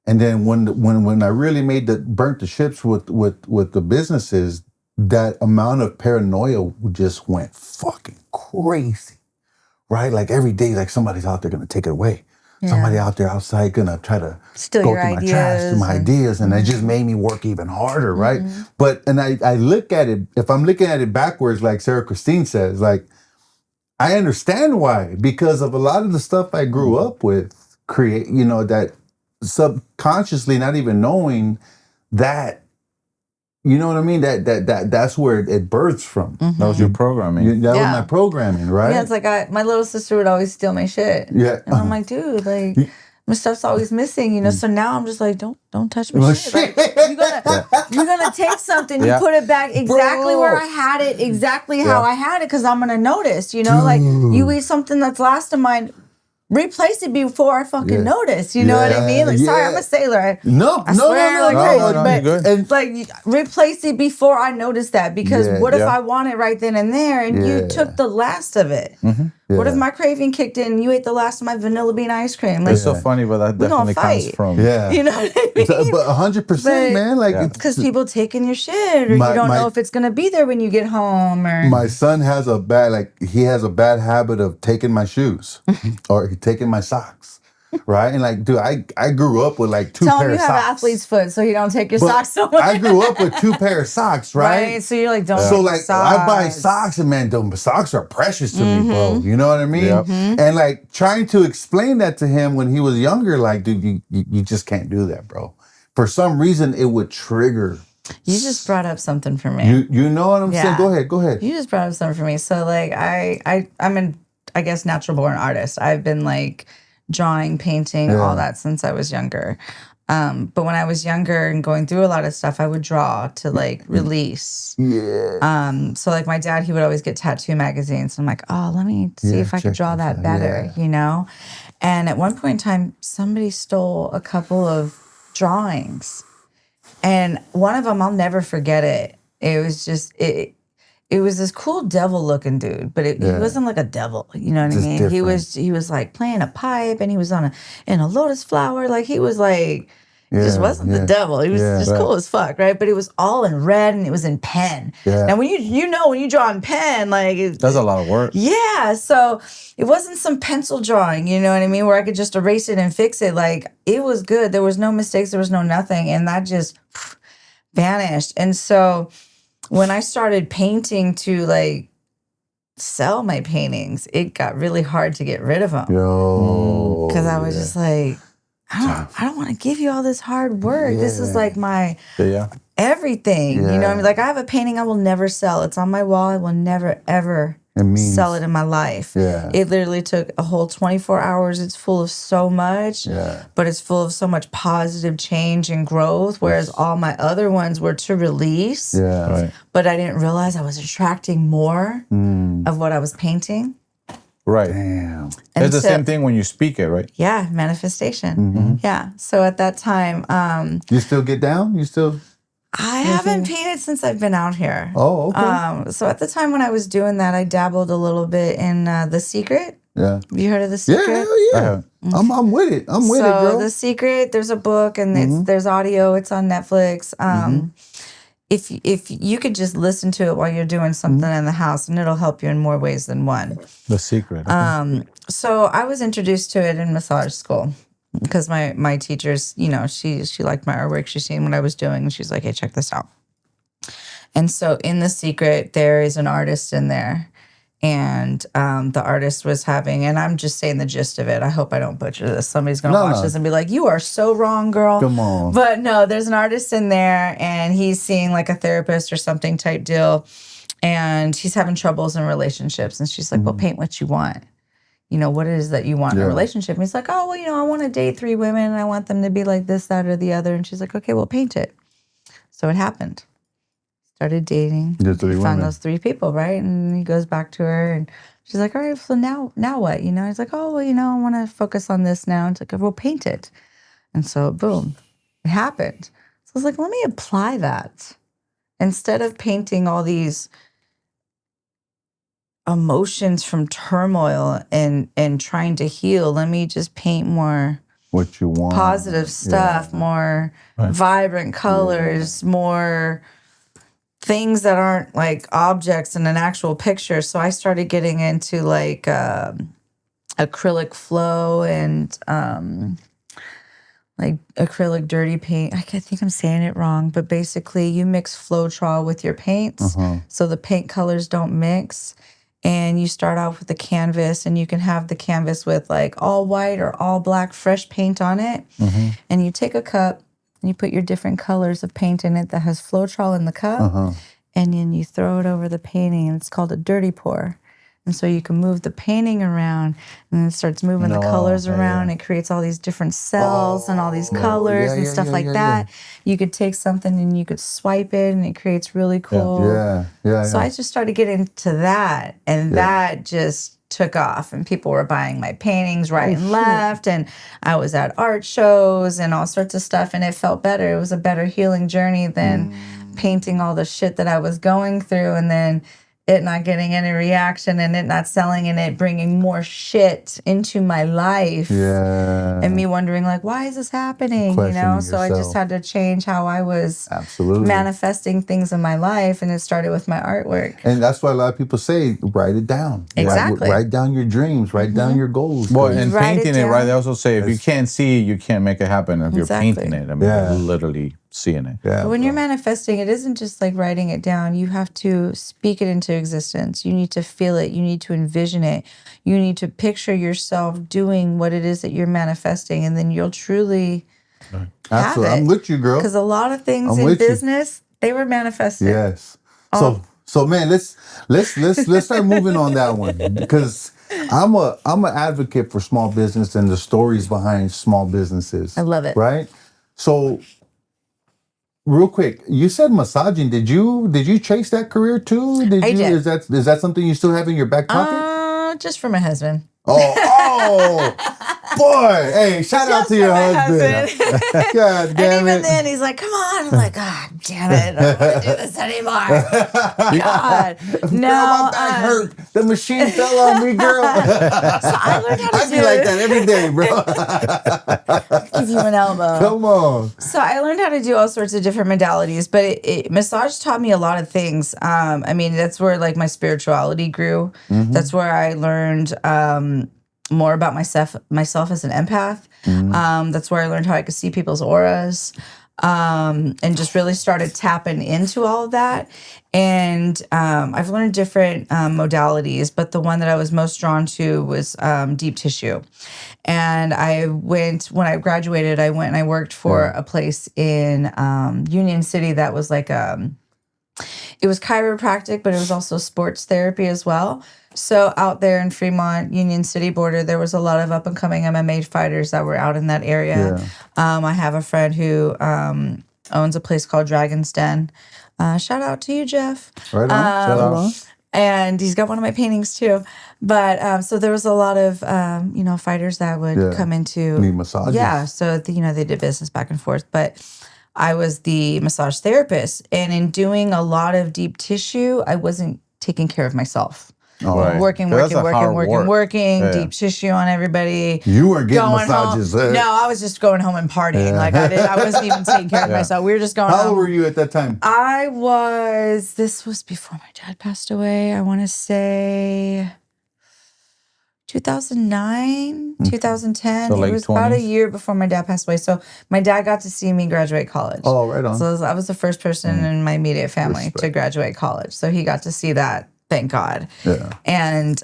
And then when I really burnt the ships with the businesses, that amount of paranoia just went fucking crazy, right? Like every day, like somebody's out there gonna take it away. Yeah. Somebody out there outside gonna try to steal go your through my trash, through my ideas, and it just made me work even harder, right? But I look at it, if I'm looking at it backwards, like Sarah Christine says, like I understand why, because of a lot of the stuff I grew up with, that subconsciously, not even knowing that. You know what I mean? That's where it births from. That was your programming. That was my programming, right? Yeah, it's like my little sister would always steal my shit. Yeah. And I'm like, dude, like my stuff's always missing, So now I'm just like, don't touch my shit. Like, you're gonna take something, you put it back exactly where I had it, exactly how I had it, because I'm gonna notice, Like you eat something that's last of mine. Replace it before I fucking notice. You know what I mean? Like, sorry, I'm a sailor. No, but like, replace it before I notice that, because what if I want it right then and there, and you took the last of it? What if Yeah. my craving kicked in and you ate the last of my vanilla bean ice cream? Like, It's so funny, but that we gonna definitely comes fight. from Yeah. you know what I mean? But 100%, man. Like, Yeah. Because people taking your shit, or My- you don't my- know if it's gonna be there when you get home, or my son has a bad habit of taking my shoes or taking my socks, right? And like, dude, I grew up with like two tell pair him of you have socks. athlete's foot, so you don't take your But socks somewhere. I grew up with two pair of socks, right? Right? So you're like, don't. So take like, your I buy socks. socks, and man, the socks are precious to me, bro. Mm-hmm. You know what I mean? Yep. And like trying to explain that to him when he was younger, like, dude, you just can't do that, bro. For some reason, it would trigger. You just brought up something for me. You know what I'm saying? Go ahead. You just brought up something for me. So like I'm an, I guess, natural born artist. I've been like drawing, painting, all that since I was younger. But when I was younger and going through a lot of stuff, I would draw to like release. Yeah. So like my dad, he would always get tattoo magazines. I'm like, oh, let me see if I could check draw this that out. better, Yeah. you know? And at one point in time, somebody stole a couple of drawings. And one of them, I'll never forget it. It was just, it was this cool devil looking dude, but he wasn't like a devil, you know what Just I mean? different. He was like playing a pipe, and he was in a lotus flower. Like he was like, he just wasn't the devil. He was just cool as fuck, right? But it was all in red, and it was in pen. Yeah. Now when when you draw in pen, like that's a lot of work. yeah, so it wasn't some pencil drawing, you know what I mean, where I could just erase it and fix it. Like it was good. There was no mistakes. There was no nothing, and that just vanished. And so when I started painting to like sell my paintings, it got really hard to get rid of them. Yo. Because I was just like, I don't want to give you all this hard work. This is like my everything. You know what I mean? Like I have a painting I will never sell. It's on my wall. I will never, ever sell it in my life. Yeah. It literally took a whole 24 hours. It's full of so much, but it's full of so much positive change and growth, whereas all my other ones were to release. Yeah. Right. But I didn't realize I was attracting more of what I was painting. Right. Damn. And It's the same thing when you speak it, right? Yeah, manifestation. Yeah. So at that time, You still get down? You still? I haven't painted since I've been out here. Oh, okay. So at the time when I was doing that, I dabbled a little bit in The Secret. Yeah. Have you heard of The Yeah, Secret? hell yeah. I'm with it. I'm with it, So girl. The Secret, there's a book and there's audio. It's on Netflix. If you could just listen to it while you're doing something in the house, and it'll help you in more ways than one. The secret. So I was introduced to it in massage school because my teachers, you know, she liked my artwork. She seen what I was doing, and she's like, "Hey, check this out." And so in The Secret, there is an artist in there. And the artist was having, and I'm just saying the gist of it. I hope I don't butcher this. Somebody's going to watch this and be like, you are so wrong, girl. Come on. But no, there's an artist in there, and he's seeing like a therapist or something type deal. And he's having troubles in relationships. And she's like, well, paint what you want. You know, what it is that you want in a relationship. And he's like, oh, well, you know, I want to date 3 women. And I want them to be like this, that, or the other. And she's like, okay, well, paint it. So it happened. Started dating. The 3 women. Found those 3 people, right? And he goes back to her, and she's like, all right, so now what? You know, he's like, oh, well, you know, I want to focus on this now. And it's like, well, paint it. And so, boom, it happened. So I was like, let me apply that. Instead of painting all these emotions from turmoil and trying to heal, let me just paint more What you want. positive stuff, more vibrant colors, more things that aren't like objects in an actual picture. So I started getting into like acrylic flow and like acrylic dirty paint. I think I'm saying it wrong, but basically you mix Floetrol with your paints so the paint colors don't mix. And you start off with a canvas, and you can have the canvas with like all white or all black fresh paint on it. And you take a cup and you put your different colors of paint in it that has Floetrol in the cup. And then you throw it over the painting, and it's called a dirty pour. And so you can move the painting around, and it starts moving the colors around. It creates all these different cells and all these colors and stuff like that. You could take something and you could swipe it, and it creates really cool. So I just started getting into that, and that just took off, and people were buying my paintings right and left, and I was at art shows and all sorts of stuff, and it felt better. It was a better healing journey than painting all the shit that I was going through. And then it not getting any reaction and it not selling and it bringing more shit into my life. Yeah. And me wondering like, why is this happening? Questioning So I just yourself. had to change how I was Absolutely. manifesting things in my life. And it started with my artwork. And that's why a lot of people say, write it down. Exactly. Write down your dreams. Write down your goals. Well, 'cause- and Write it painting it, right? down. They also say if you can't see, you can't make it happen. If you're Exactly. painting it, I mean, Yeah. you're literally seeing it. yeah, But when you're bro. manifesting, it isn't just like writing it down. You have to speak it into existence. You need to feel it. You need to envision it. You need to picture yourself doing what it is that you're manifesting, and then you'll truly have Absolutely. it. I'm with you, girl. Because a lot of things I'm in with you. business, they were manifested. Yes. So man, let's start moving on that one, because I'm an advocate for small business and the stories behind small businesses. I love it. Right? So real quick, you said massaging. Did you chase that career too? I did. Is that something you still have in your back pocket? Just for my husband. Oh, boy. Hey, shout out to your husband. God And damn even it. then, he's like, come on. I'm like, God damn it. I don't want to do this anymore. God. Girl, No. my back hurt. The machine fell on me, girl. So I learned how to I be like that every day, bro. give you an elbow. Come on. So I learned how to do all sorts of different modalities, but massage taught me a lot of things. I mean, that's where like my spirituality grew. Mm-hmm. That's where I learned more about myself as an empath. Mm-hmm. That's where I learned how I could see people's auras, and just really started tapping into all of that. And I've learned different modalities, but the one that I was most drawn to was deep tissue. And when I graduated, I went and I worked for a place in Union City that was like, it was chiropractic, but it was also sports therapy as well. So out there in Fremont, Union City border, there was a lot of up and coming MMA fighters that were out in that area. I have a friend who owns a place called Dragon's Den. Shout out to you, Jeff. Right on. Shout out. And he's got one of my paintings too. But so there was a lot of fighters that would come into Need massages. Yeah, so they did business back and forth. But I was the massage therapist, and in doing a lot of deep tissue, I wasn't taking care of myself. Right. Working, That's a hard work. Yeah. deep tissue on everybody. You weren't getting Going massages. home. No, I was just going home and partying. Like I wasn't even taking care of myself. We were just going How home. old were you at that time? This was before my dad passed away. I want to say 2009, 2010. So it late was about a 20s? year before my dad passed away. So my dad got to see me graduate college. Oh, right on. So I was the first person in my immediate family to graduate college. So he got to see that. Thank God. Yeah. And,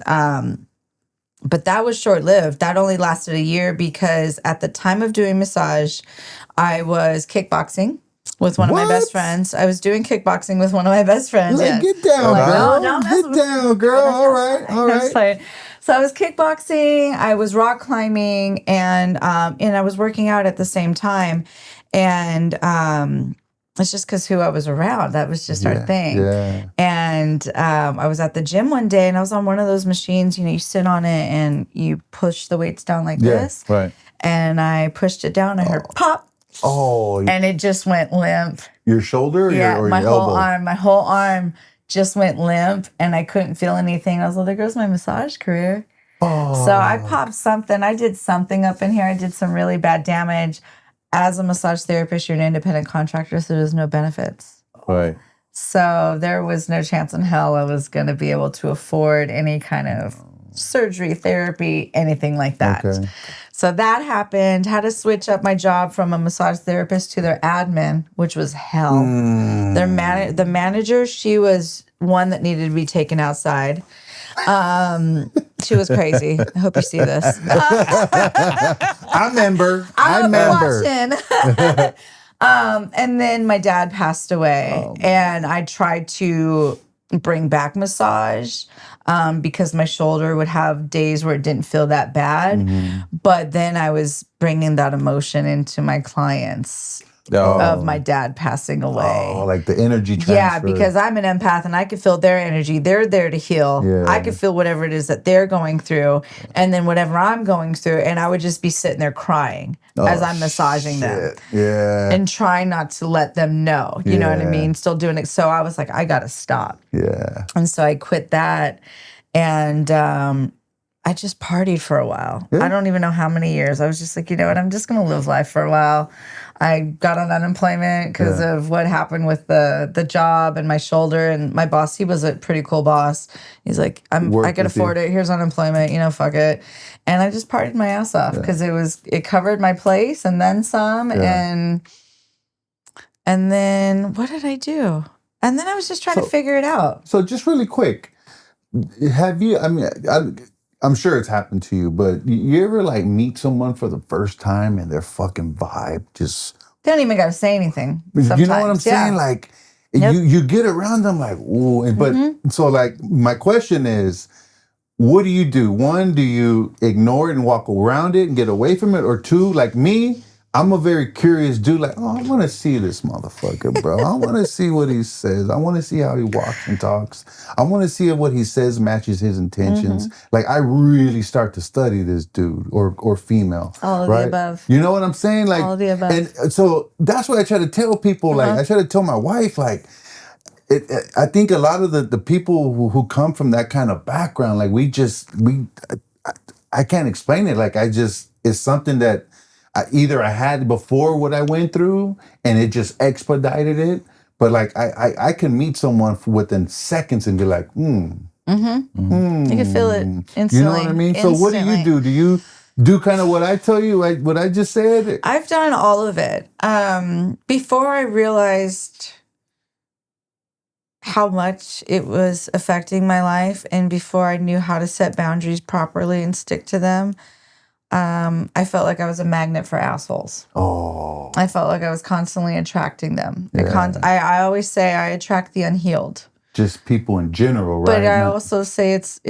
but that was short lived. That only lasted a year because at the time of doing massage, I was kickboxing with one of my best friends. I was doing kickboxing with one of my best friends. Like, get down, girl. no, Get down, girl. All right. All right. So I was kickboxing, I was rock climbing, and I was working out at the same time. And it's just because who I was around. That was just our thing. Yeah. And I was at the gym one day, and I was on one of those machines. You sit on it, and you push the weights down like this. Right. And I pushed it down. I heard pop. Oh. And it just went limp. Your shoulder or your my whole elbow? My whole arm just went limp, and I couldn't feel anything. I was like, there goes my massage career. Oh. So I popped something. I did something up in here. I did some really bad damage. As a massage therapist, you're an independent contractor, so there's no benefits. Right. So there was no chance in hell I was going to be able to afford any kind of surgery, therapy, anything like that. Okay. So that happened. Had to switch up my job from a massage therapist to their admin, which was hell. The manager, she was one that needed to be taken outside. She was crazy. I hope you see this. I remember. Watching. And then my dad passed away, and I tried to bring back massage because my shoulder would have days where it didn't feel that bad. But then I was bringing that emotion into my clients. of my dad passing away. Oh, like the energy transfer. Yeah, because I'm an empath and I could feel their energy. They're there to heal. Yeah. I could feel whatever it is that they're going through, and then whatever I'm going through, and I would just be sitting there crying as I'm massaging them. Yeah. And trying not to let them know. You know what I mean? Still doing it. So I was like, I gotta stop. Yeah. And so I quit that, and I just partied for a while. Yeah. I don't even know how many years. I was just like, you know what? I'm just gonna live life for a while. I got on unemployment because of what happened with the job and my shoulder. And my boss, he was a pretty cool boss. He's like, I could afford it. Here's unemployment. You know, fuck it. And I just partied my ass off because it covered my place and then some. And then what did I do? And then I was just trying to figure it out. So just really quick, have you? I mean, I'm sure it's happened to you, but you ever like meet someone for the first time and their fucking vibe just... They don't even got to say anything. Sometimes. You know what I'm saying? Like you get around them like, ooh. But so like my question is, what do you do? One, do you ignore it and walk around it and get away from it? Or two, like me, I'm a very curious dude. Like, oh, I want to see this motherfucker, bro. I want to see what he says. I want to see how he walks and talks. I want to see if what he says matches his intentions. Like, I really start to study this dude or female. All of the above. You know what I'm saying? Like, all of the above. And so that's what I try to tell people. Like, I try to tell my wife, like, I think a lot of the people who come from that kind of background, like, I can't explain it. Like, it's something that I had before what I went through, and it just expedited it. But like I can meet someone within seconds and be like, You can feel it instantly. You know what I mean? So what do you do? Do you do kind of what I tell you, like what I just said? I've done all of it. Before I realized how much it was affecting my life, and before I knew how to set boundaries properly and stick to them, I felt like I was a magnet for assholes. Oh. I felt like I was constantly attracting them. I always say I attract the unhealed. Just people in general, right? But I also say it's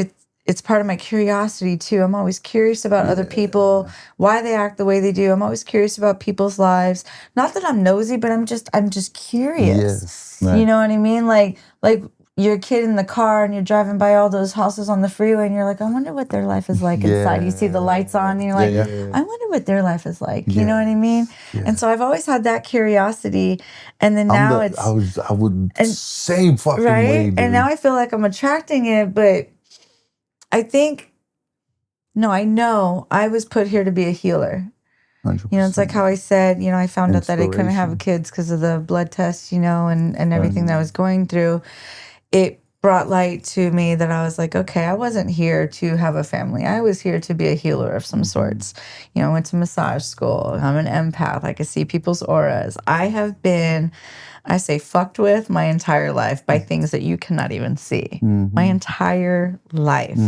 part of my curiosity too. I'm always curious about other people, why they act the way they do. I'm always curious about people's lives. Not that I'm nosy, but I'm just curious. Yes. Right. You know what I mean? Like you're a kid in the car and you're driving by all those houses on the freeway and you're like, I wonder what their life is like inside. You see the lights on and you're like, I wonder what their life is like. You know what I mean? Yeah. And so I've always had that curiosity. And then now I would same fucking way, dude. And now I feel like I'm attracting it, but I know I was put here to be a healer. 100%. You know, it's like how I said, you know, I found out that I couldn't have kids because of the blood tests, you know, and everything that I was going through. It brought light to me that I was like, okay, I wasn't here to have a family. I was here to be a healer of some sorts. You know, I went to massage school. I'm an empath. I can see people's auras. I have been, I say, fucked with my entire life by things that you cannot even see. My entire life.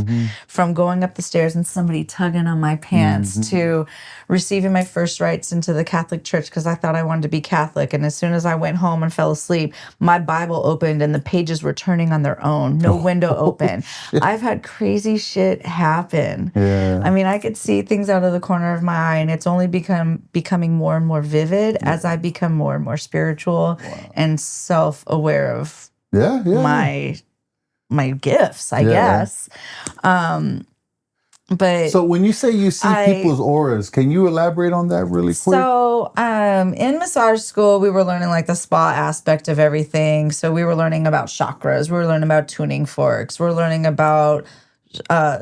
From going up the stairs and somebody tugging on my pants to receiving my first rites into the Catholic Church because I thought I wanted to be Catholic. And as soon as I went home and fell asleep, my Bible opened and the pages were turning on their own. No window open. I've had crazy shit happen. Yeah. I mean, I could see things out of the corner of my eye, and it's only becoming more and more vivid as I become more and more spiritual and self-aware of my gifts, I guess. But so when you say you see people's auras, can you elaborate on that really quick? So in massage school, we were learning like the spa aspect of everything. So we were learning about chakras. We were learning about tuning forks. We're learning about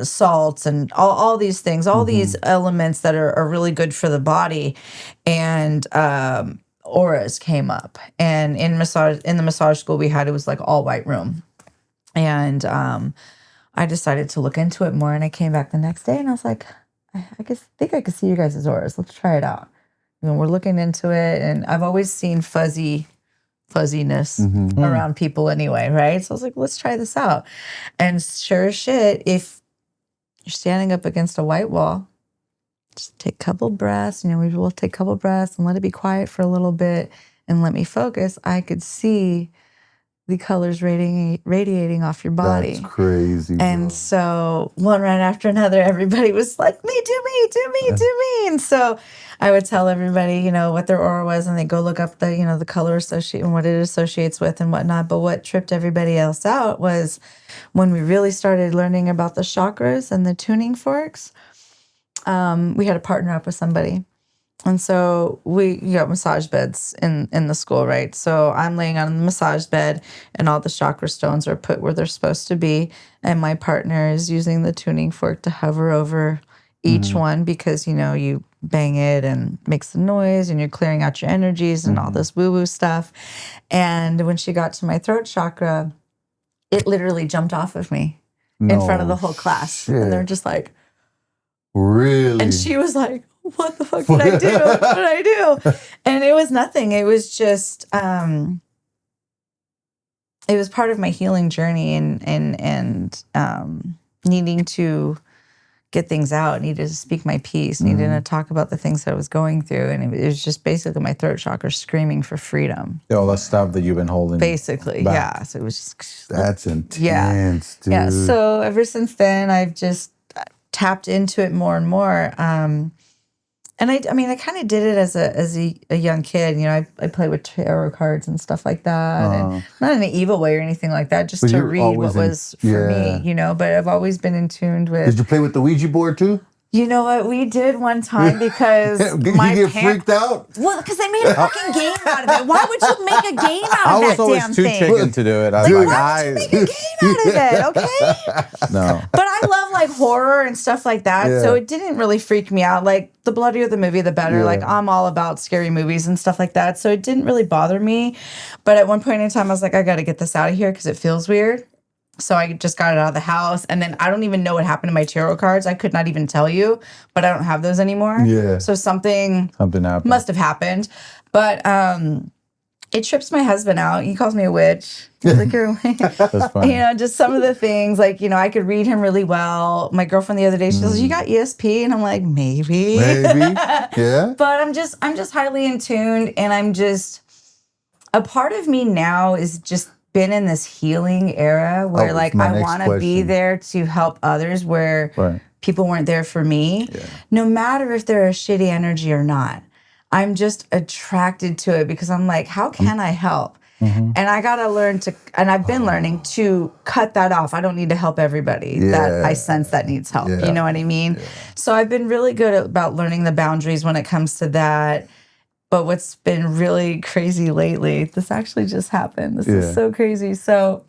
salts and all these things, all these elements that are really good for the body. And auras came up. And in the massage school we had, it was like all white room. And I decided to look into it more, and I came back the next day and I was like, I think I could see you guys' auras. Let's try it out. You know, we're looking into it, and I've always seen fuzziness around people anyway, right? So I was like, let's try this out. And sure as shit, if you're standing up against a white wall, just take a couple breaths, you know, we will take a couple breaths and let it be quiet for a little bit and let me focus. I could see the colors radiating off your body. That's crazy. And bro. so one right after another, everybody was like, me, do me, do me, do me. And so I would tell everybody, you know, what their aura was, and they go look up the, you know, the color associate and what it associates with and whatnot. But what tripped everybody else out was when we really started learning about the chakras and the tuning forks. We had to partner up with somebody. And so you got massage beds in the school, right? So I'm laying on the massage bed and all the chakra stones are put where they're supposed to be. And my partner is using the tuning fork to hover over each one because, you know, you bang it and makes the noise and you're clearing out your energies and all this woo-woo stuff. And when she got to my throat chakra, it literally jumped off of me in front of the whole class. Shit. And they're just like, really? and she was like, what the fuck did I do? What did I do? And it was nothing. It was just, it was part of my healing journey and needing to get things out, needed to speak my piece, needed to talk about the things that I was going through. And it was just basically my throat chakra screaming for freedom. All that stuff that you've been holding. Basically, back. Yeah. So it was just... That's intense, dude. Yeah. So ever since then, I've just tapped into it more and more. And I mean, I kind of did it as a young kid. You know, I played with tarot cards and stuff like that. And not in an evil way or anything like that, just to read what was for me, you know. But I've always been in tune with... Did you play with the Ouija board too? You know what? We did one time because Did you get freaked out? Well, because they made a fucking game out of it. Why would you make a game out of that damn thing? I was always too chicken to do it. I was why would you make a game out of it, okay? No. But I love like horror and stuff like that, so it didn't really freak me out. Like, the bloodier the movie, the better. Like, I'm all about scary movies and stuff like that, so it didn't really bother me. But at one point in time, I was like, I got to get this out of here because it feels weird. So I just got it out of the house. And then I don't even know what happened to my tarot cards. I could not even tell you, but I don't have those anymore. Yeah. So something happened. Must have happened. But it trips my husband out. He calls me a witch. He's like, you're a witch. That's funny. You know, just some of the things, like, you know, I could read him really well. My girlfriend the other day, she goes, you got ESP? And I'm like, maybe. Yeah. But I'm just highly in tune, and I'm just, a part of me now is just been in this healing era where like I want to be there to help others where people weren't there for me, no matter if they're a shitty energy or not. I'm just attracted to it because I'm like, how can I help? And I got to learn to, and I've been learning to cut that off. I don't need to help everybody that I sense that needs help. You know what I mean? So I've been really good about learning the boundaries when it comes to that. But what's been really crazy lately, this actually just happened. This is so crazy. So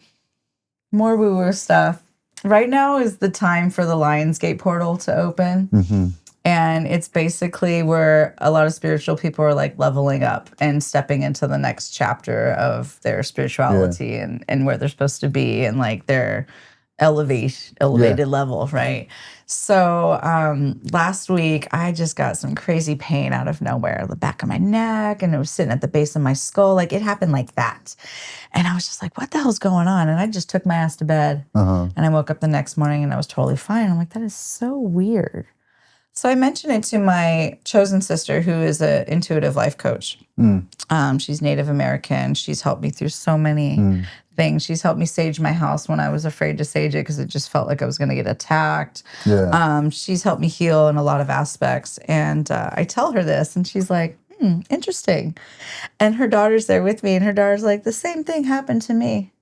more woo-woo stuff. Right now is the time for the Lionsgate portal to open. And it's basically where a lot of spiritual people are like leveling up and stepping into the next chapter of their spirituality and where they're supposed to be and like their elevated level, right? So last week, I just got some crazy pain out of nowhere, the back of my neck, and it was sitting at the base of my skull. Like, it happened like that. And I was just like, what the hell's going on? And I just took my ass to bed. And I woke up the next morning and I was totally fine. I'm like, that is so weird. So I mentioned it to my chosen sister, who is an intuitive life coach. She's Native American. She's helped me through so many things. She's helped me sage my house when I was afraid to sage it because it just felt like I was going to get attacked. She's helped me heal in a lot of aspects. And I tell her this, and she's like, interesting. And her daughter's there with me, and her daughter's like, the same thing happened to me.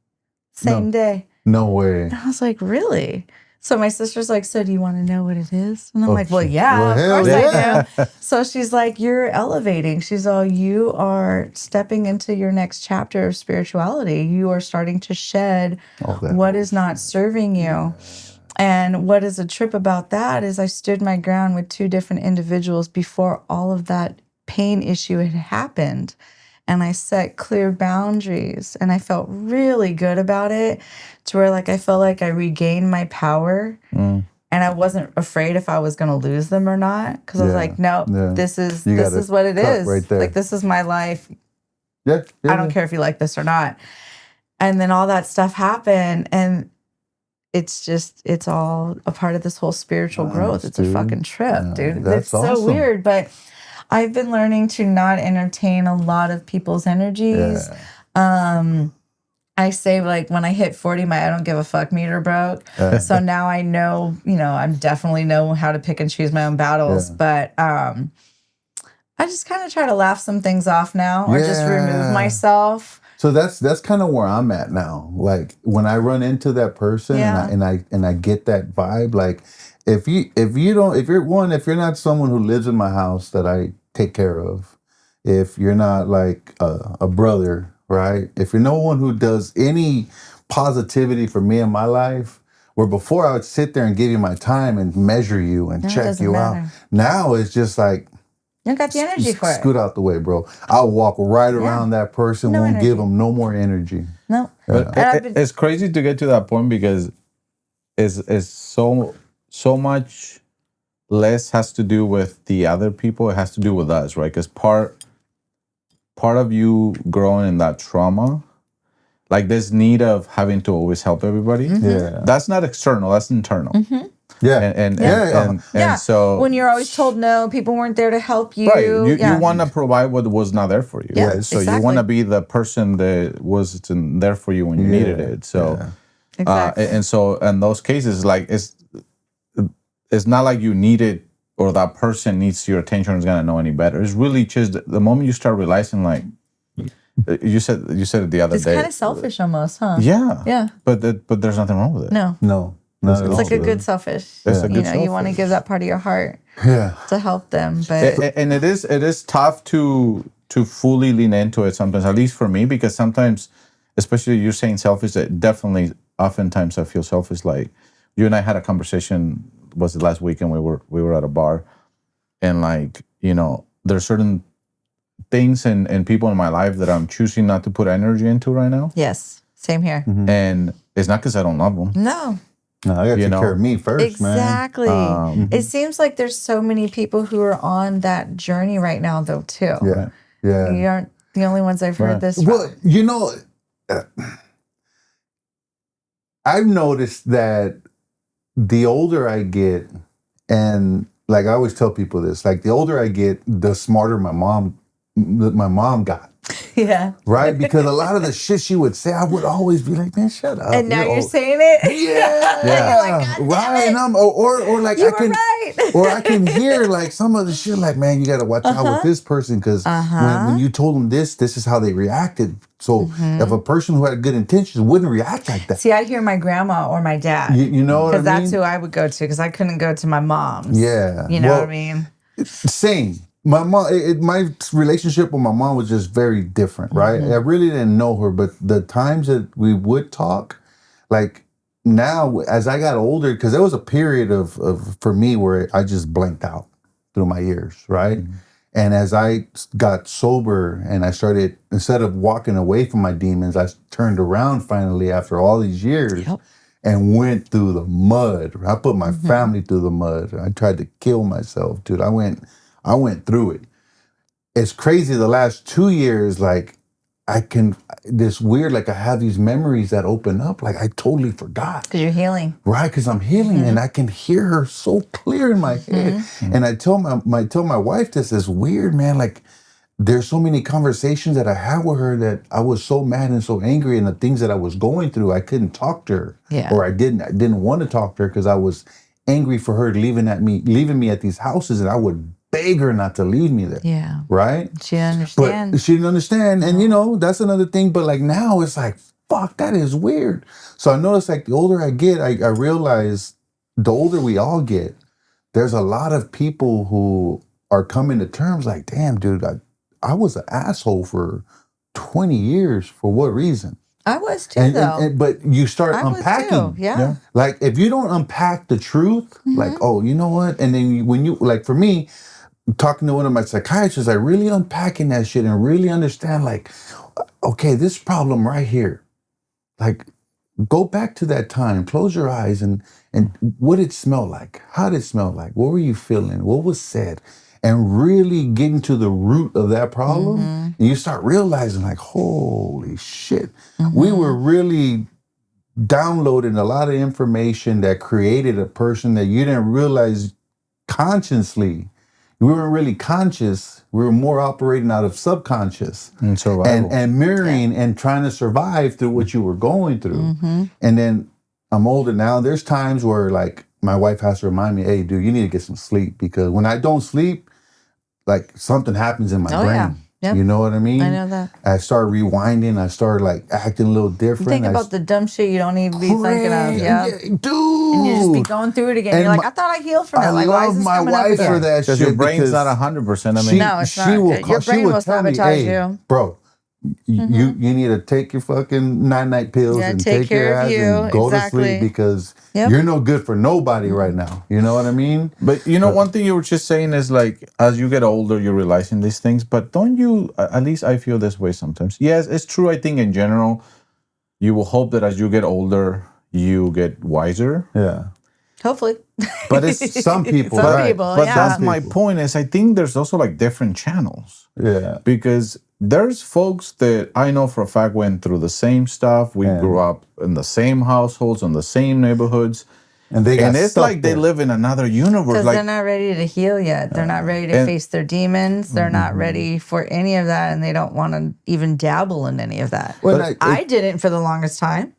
Same day. No way. And I was like, really? So my sister's like, so do you want to know what it is? And I'm like, well, yeah, of course I do. So she's like, you're elevating. She's all, you are stepping into your next chapter of spirituality. You are starting to shed what is not serving you. And what is a trip about that is I stood my ground with two different individuals before all of that pain issue had happened. And I set clear boundaries, and I felt really good about it, to where like I felt like I regained my power, and I wasn't afraid if I was going to lose them or not, because I was like, no, this is what it is. Right there. Like, this is my life. I don't care if you like this or not. And then all that stuff happened, and it's all a part of this whole spiritual growth. It's a fucking trip, dude. It's awesome. So weird, but I've been learning to not entertain a lot of people's energies. I say like when I hit 40, my I don't give a fuck meter broke. So now I know, I definitely know how to pick and choose my own battles. But I just kind of try to laugh some things off now or just remove myself. So that's kind of where I'm at now. Like when I run into that person and I get that vibe, like if you're not someone who lives in my house that I take care of, if you're not like a brother, right? If you're no one who does any positivity for me in my life, where before I would sit there and give you my time and measure you and check you out. Now it's just like, you don't got the energy for it. Scoot out the way, bro. I'll walk right around that person, won't give them no more energy. No. But it's crazy to get to that point because it's so much less has to do with the other people. It has to do with us, right? Because part of you growing in that trauma, like this need of having to always help everybody. That's not external, that's internal. And so when you're always told no, people weren't there to help you. Right. You want to provide what was not there for you. Yeah, so you want to be the person that wasn't there for you when you needed it. So and so in those cases, like it's not like you need it or that person needs your attention or is gonna know any better. It's really just the moment you start realizing, like you said it the other day. It's kind of selfish almost, huh? Yeah. But there's nothing wrong with it. No. It's like a good selfish. You want to give that part of your heart to help them. But and it is tough to fully lean into it sometimes, at least for me, because sometimes, especially you're saying selfish, it definitely oftentimes I feel selfish. Like you and I had a conversation, was it last weekend, we were at a bar, and like, there's certain things and people in my life that I'm choosing not to put energy into right now. Yes, same here. And it's not because I don't love them. No, I gotta take care of me first, man. Exactly. It seems like there's so many people who are on that journey right now, though, too. Yeah. You aren't the only ones I've heard this from. Well, I've noticed that the older I get, and like I always tell people this, like the older I get, the smarter my mom got. Yeah. Right? Because a lot of the shit she would say, I would always be like, man, shut up. And now you're saying it? Yeah. You're like, God right. damn it. And or like you I can right. or I can hear like some of the shit like, man, you gotta watch out with this person because when you told them this is how they reacted. So if a person who had good intentions wouldn't react like that. See, I hear my grandma or my dad. You know what I mean? Because that's who I would go to because I couldn't go to my mom's. Yeah. You know what I mean? Same. My mom, my relationship with my mom was just very different, right? I really didn't know her, but the times that we would talk, like now as I got older, because there was a period of for me where I just blanked out through my years, right? And as I got sober and I started, instead of walking away from my demons, I turned around finally after all these years and went through the mud. I put my family through the mud. I tried to kill myself, dude. I went through it. It's crazy. The last 2 years, like this weird, like I have these memories that open up. Like I totally forgot. Because you're healing. Right, because I'm healing and I can hear her so clear in my head. And I tell my wife this is weird, man. Like there's so many conversations that I had with her that I was so mad and so angry, and the things that I was going through, I couldn't talk to her. Or I didn't want to talk to her because I was angry for her leaving me at these houses, and I would beg her not to leave me there. Yeah. Right? She understands. But she didn't understand. And that's another thing. But like now it's like, fuck, that is weird. So I notice like the older I get, I realize the older we all get, there's a lot of people who are coming to terms like, damn, dude, I was an asshole for 20 years. For what reason? I was too, though. But you start unpacking. Yeah. Like if you don't unpack the truth, like, oh, you know what? And then when you, like for me, talking to one of my psychiatrists, I really unpacking that shit and really understand like, okay, this problem right here, like go back to that time, close your eyes and what did it smell like? How did it smell like? What were you feeling? What was said? And really getting to the root of that problem. And you start realizing like, holy shit, we were really downloading a lot of information that created a person that you didn't realize consciously we weren't really conscious. We were more operating out of subconscious And survival. and mirroring and trying to survive through what you were going through. And then I'm older now. There's times where like my wife has to remind me, hey, dude, you need to get some sleep, because when I don't sleep, like something happens in my brain. Yeah. Yep. You know what I mean? I know that. I start rewinding. I start like acting a little different. You think about the dumb shit you don't even be thinking of. Yeah. Dude. And you just be going through it again. And You're like, my- I thought I healed from I that. Like, why is love this my coming up wife again? for that shit. Because your brain's not 100%. I mean, No, it's not. Your brain will sabotage you. Bro, you need to take your fucking night pills Yeah, and take take your care of ass you. and go Exactly. to sleep, because Yep. you're no good for nobody right now. You know what I mean? But you know, one thing you were just saying is like, as you get older, you're realizing these things. But don't you, at least I feel this way sometimes. Yes, it's true. I think in general, you will hope that as you get older, you get wiser. Yeah. Hopefully. But it's Some people, Some right. people, But yeah. that's my point is I think there's also like different channels. Yeah. Because there's folks that I know for a fact went through the same stuff. We grew up in the same households, in the same neighborhoods. And they got And it's stuck like they there. live in another universe. Because Like they're not ready to heal yet. They're not ready to And- face their demons. They're not ready for any of that. And they don't want to even dabble in any of that. Well, I didn't for the longest time.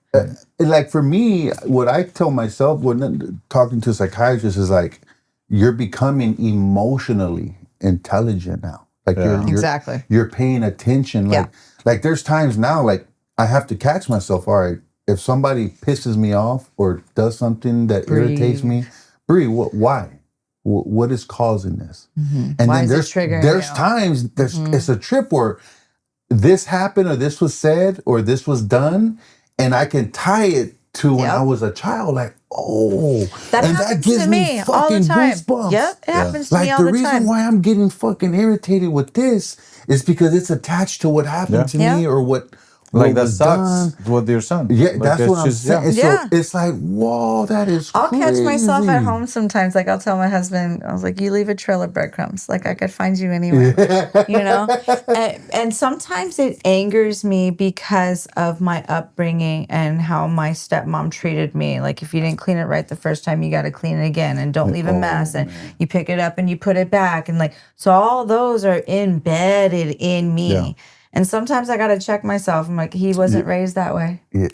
like for me, what I tell myself when talking to a psychiatrist is like, you're becoming emotionally intelligent now. Like you're Exactly. you're paying attention. Like like there's times now like I have to catch myself. All right, if somebody pisses me off or does something that irritates me, Bree, why? What is causing this? And Why then is it there's triggering there's you? times it's a trip where this happened or this was said or this was done, and I can tie it to when I was a child. Like, oh, That and happens to me all the fucking time. goosebumps. Yep, it happens to me Like all the the reason time. why I'm getting fucking irritated with this is because it's attached to what happened to me or what that was done. sucks with your son. Yeah, Like, that's it's what I'm just- saying. Yeah. So it's like, whoa, that is I'll catch myself at crazy. home sometimes. Like I'll tell my husband, I was like, you leave a trail of breadcrumbs. Like I could find you anywhere, you know? And sometimes it angers me because of my upbringing and how my stepmom treated me. Like if you didn't clean it right the first time, you got to clean it again and don't leave a mess. And you pick it up and you put it back. And like, so all those are embedded in me. Yeah. And sometimes I got to check myself. I'm like, he wasn't raised that way. Yeah.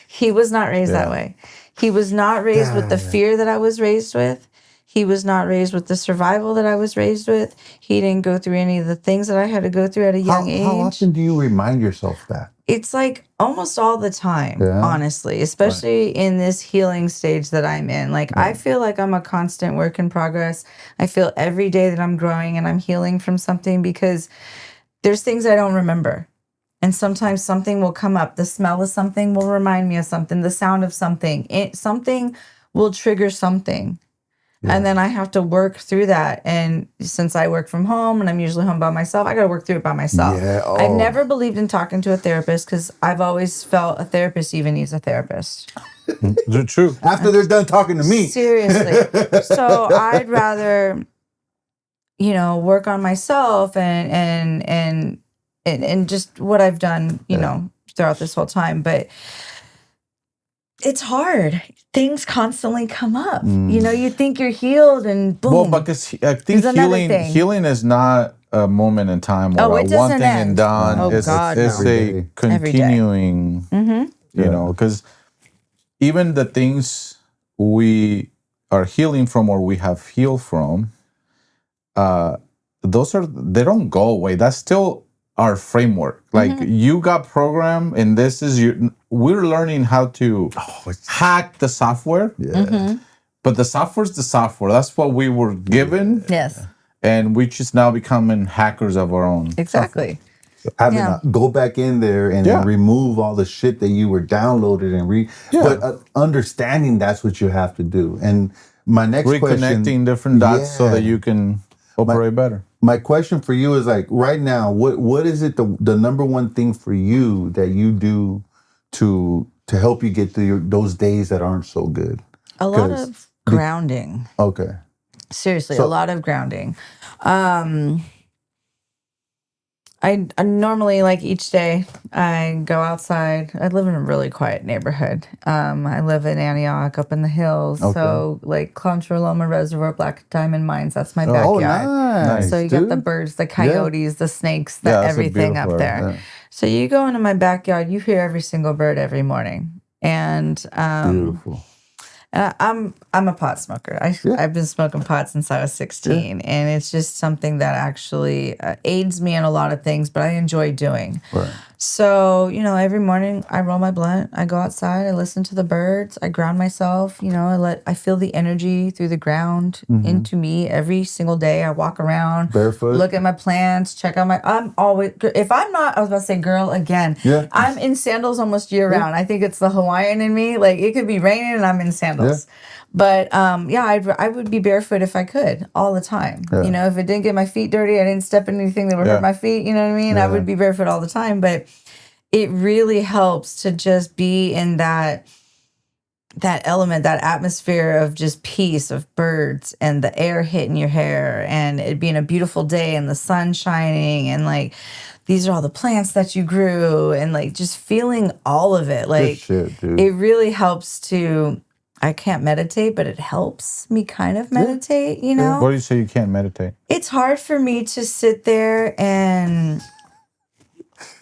He was not raised that way. He was not raised with the fear that I was raised with. He was not raised with the survival that I was raised with. He didn't go through any of the things that I had to go through at a young age. How often do you remind yourself that? It's like almost all the time, Yeah. honestly, especially in this healing stage that I'm in. Like, I feel like I'm a constant work in progress. I feel every day that I'm growing and I'm healing from something because there's things I don't remember. And sometimes something will come up. The smell of something will remind me of something. The sound of something. Something will trigger something. And then I have to work through that. And since I work from home and I'm usually home by myself, I got to work through it by myself. Yeah, I've never believed in talking to a therapist because I've always felt a therapist even needs a therapist. It's true. After they're done talking to me. Seriously. So I'd rather, work on myself and just what I've done, throughout this whole time. But it's hard. Things constantly come up. You think you're healed and boom. Well, because I think There's another thing. healing is not a moment in time or Oh, a it one doesn't thing and end. done. Oh, it's God, it's no. a Every day. continuing, because even the things we are healing from or we have healed from, they don't go away. That's still our framework. Like you got programmed and this is we're learning how to hack the software. Yeah. But the software's the software. That's what we were given. Yes, And we just now becoming hackers of our own. exactly. Having Yeah. to go back in there and Yeah. remove all the shit that you were downloaded and but understanding that's what you have to do. And my next Reconnecting question, different dots so that Yeah. you can operate better. my question for you is like right now, what is it the number one thing for you that you do to help you get through those days that aren't so good? A lot of grounding. Okay. Seriously, So- a lot of grounding. I normally, like, each day I go outside. I live in a really quiet neighborhood. I live in Antioch up in the hills. Okay. So like Contra Loma Reservoir, Black Diamond Mines, that's my Oh, backyard. nice. So you got the dude. birds, the coyotes, the snakes, Yeah, the that's a everything up beautiful there. area. Yeah. So you go into my backyard, you hear every single bird every morning. And Beautiful. I'm a pot smoker. I've been smoking pot since I was 16, and it's just something that actually aids me in a lot of things, but I enjoy doing. Right. So, every morning I roll my blunt, I go outside, I listen to the birds, I ground myself, I feel the energy through the ground into me every single day. I walk around, Barefoot? look at my plants, check out I'm always, if I'm not, I was about to say girl again, Yeah. I'm in sandals almost year round. I think it's the Hawaiian in me. Like, it could be raining and I'm in sandals. But I would be barefoot if I could all the time. Yeah. If it didn't get my feet dirty, I didn't step in anything that would hurt my feet, you know what I mean? I would be barefoot all the time. But it really helps to just be in that element, that atmosphere of just peace, of birds and the air hitting your hair and it being a beautiful day and the sun shining and like these are all the plants that you grew and like just feeling all of it. Like, shit, dude. it really helps to, I can't meditate, but it helps me kind of meditate, What do you say you can't meditate? It's hard for me to sit there and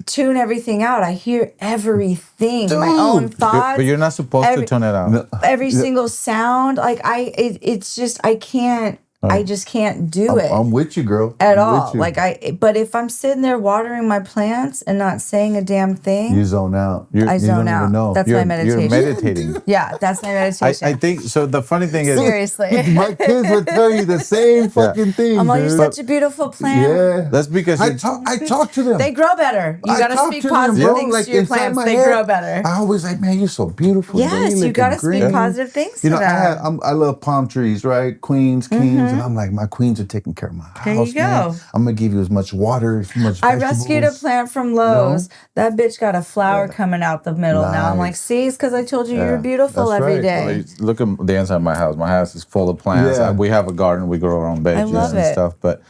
tune everything out. I hear everything, my own thoughts. But you're not supposed to tune it out. Every single sound. Like it's just I can't. I just can't do it. I'm with you, girl. At I'm all. with you. Like but if I'm sitting there watering my plants and not saying a damn thing, You zone out. I You zone don't out. even know. That's my meditation. You're meditating. Yeah, that's my meditation. I think so. The funny thing is, Seriously. My kids would tell you the same fucking thing, I'm like, dude. you're such a beautiful plant. Yeah. that's because I talk to them. They grow better. You I gotta talk speak to them, positive bro, things like to your inside plants. my They head. grow better. I always like, man, you're so beautiful. Yes, you gotta speak positive things to You know, them. I love palm trees, right? Queens, kings, and I'm like, my queens are taking care of my There you house, man. go. I'm gonna give you as much water, as much I vegetables. rescued a plant from Lowe's. That bitch got a flower coming out the middle. Now I'm like, Nice. see, it's because I told you you're Yeah, beautiful that's every right. day. Like, look at the inside of my house. My house is full of plants. Yeah. We have a garden. We grow our own veggies love and it. stuff. But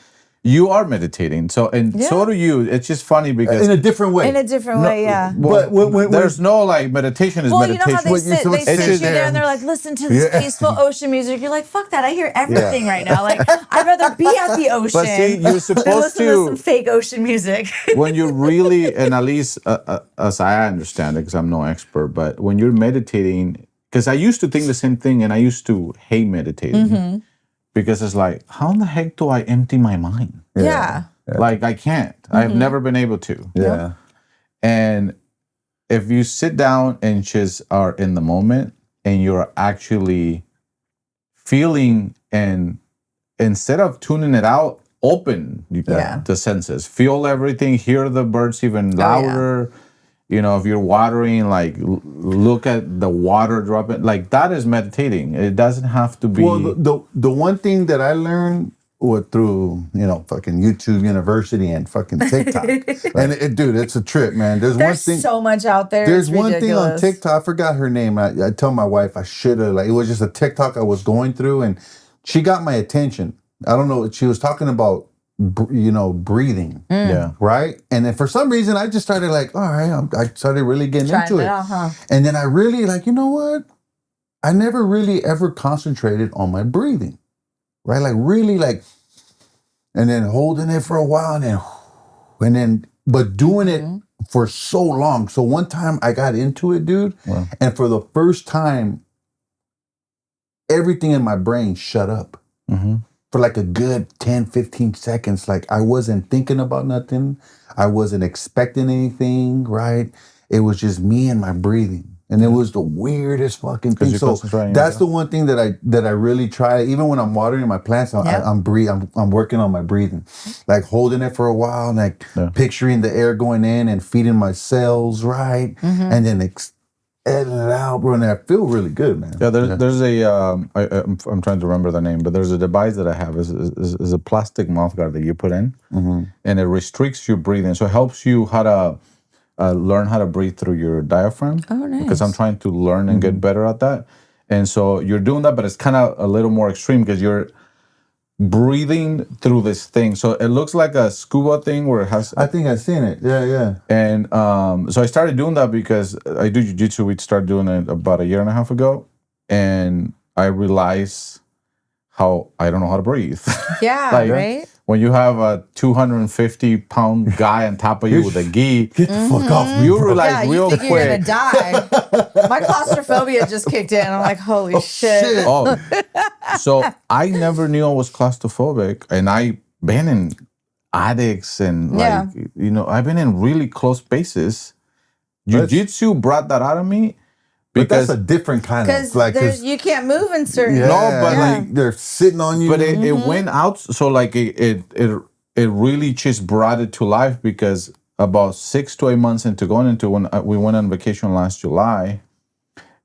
you are meditating. So do you. It's just funny because In a different way. In a different way, yeah. But when there's no like meditation is Well, you meditation. know how they What you- sit it's you there and they're like, listen to this peaceful ocean music. You're like, fuck that. I hear everything right now. Like, I'd rather be at the ocean But see, you're than supposed listen to some fake ocean music. when you really, and at least as I understand it, because I'm no expert, but when you're meditating, because I used to think the same thing, and I used to hate meditating because it's like, how in the heck do I empty my mind? Yeah. Like I can't. I've never been able to. Yeah. And if you sit down and just are in the moment, and you're actually feeling, and instead of tuning it out, open the senses, feel everything, hear the birds even louder. If you're watering, like look at the water dropping, like that is meditating. It doesn't have to be. Well, the one thing that I learned through fucking YouTube University and fucking TikTok, and dude, it's a trip, man. There's one thing. So much out there. There's it's one thing on ridiculous. TikTok. I forgot her name. I tell my wife I should have. Like, it was just a TikTok I was going through, and she got my attention. I don't know. She was talking about breathing. Yeah. Right. And then for some reason I just started like, all right, I started really getting Trying into it. out, huh? And then I really like, you know what? I never really ever concentrated on my breathing. Right? Like really like, and then holding it for a while and then but doing it for so long. So one time I got into it, dude, and for the first time, everything in my brain shut up. For like a good 10, 15 seconds. Like I wasn't thinking about nothing. I wasn't expecting anything, right? It was just me and my breathing. And it was the weirdest fucking thing. So that's the one thing that I really try. Even when I'm watering my plants, I'm working on my breathing. Like holding it for a while, like picturing the air going in and feeding my cells, right? And then editing it out, bro, and I feel really good, man. Yeah, there's a I'm trying to remember the name, but there's a device that I have is a plastic mouthguard that you put in, and it restricts your breathing, so it helps you how to learn how to breathe through your diaphragm. Oh, nice. Because I'm trying to learn and get better at that, and so you're doing that, but it's kind of a little more extreme because you're breathing through this thing. So it looks like a scuba thing where it has. I think I've seen it. Yeah. And so I started doing that because I do jiu-jitsu. We started doing it about a year and a half ago. And I realized how I don't know how to breathe. Yeah, Like, right? When you have a 250-pound guy on top of you with a gi, Get the fuck off me, you bro. realize You real think quick. you're gonna die. My claustrophobia just kicked in. I'm like, holy shit. Oh, so I never knew I was claustrophobic, and I been in attics and Yeah. I've been in really close spaces. Jiu-jitsu brought that out of me But because that's a different kind of Because like. you can't move in certain. Yeah, No, but like they're sitting on you. but it went out. So like it really just brought it to life because about 6 to 8 months into going into when we went on vacation last July,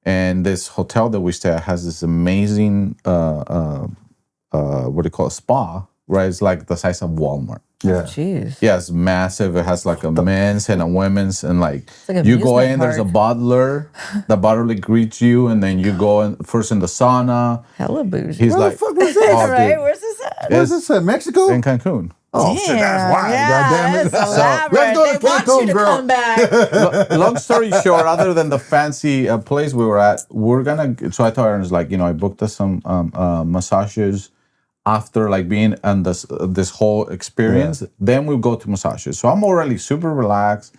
and this hotel that we stay at has this amazing what do you call it, spa, right? It's like the size of Walmart. yeah. Jeez. Yeah, it's massive. It has like a men's and a women's, and like, like an you go amusement in, there's a park. butler. The butler greets you, and then you go in first in the sauna. Hella bougie. He's Where like, the fuck was that? oh, right? dude, Where's this at? Where's this at? Mexico? in Cancun. Oh shit, that's why. God damn it. It's elaborate. Let's go to They want Cancun, you to girl. come back. Long story short, other than the fancy place we were at, so I told her, like, I booked us some massages after like being on this whole experience. Then we go to massages. So I'm already super relaxed.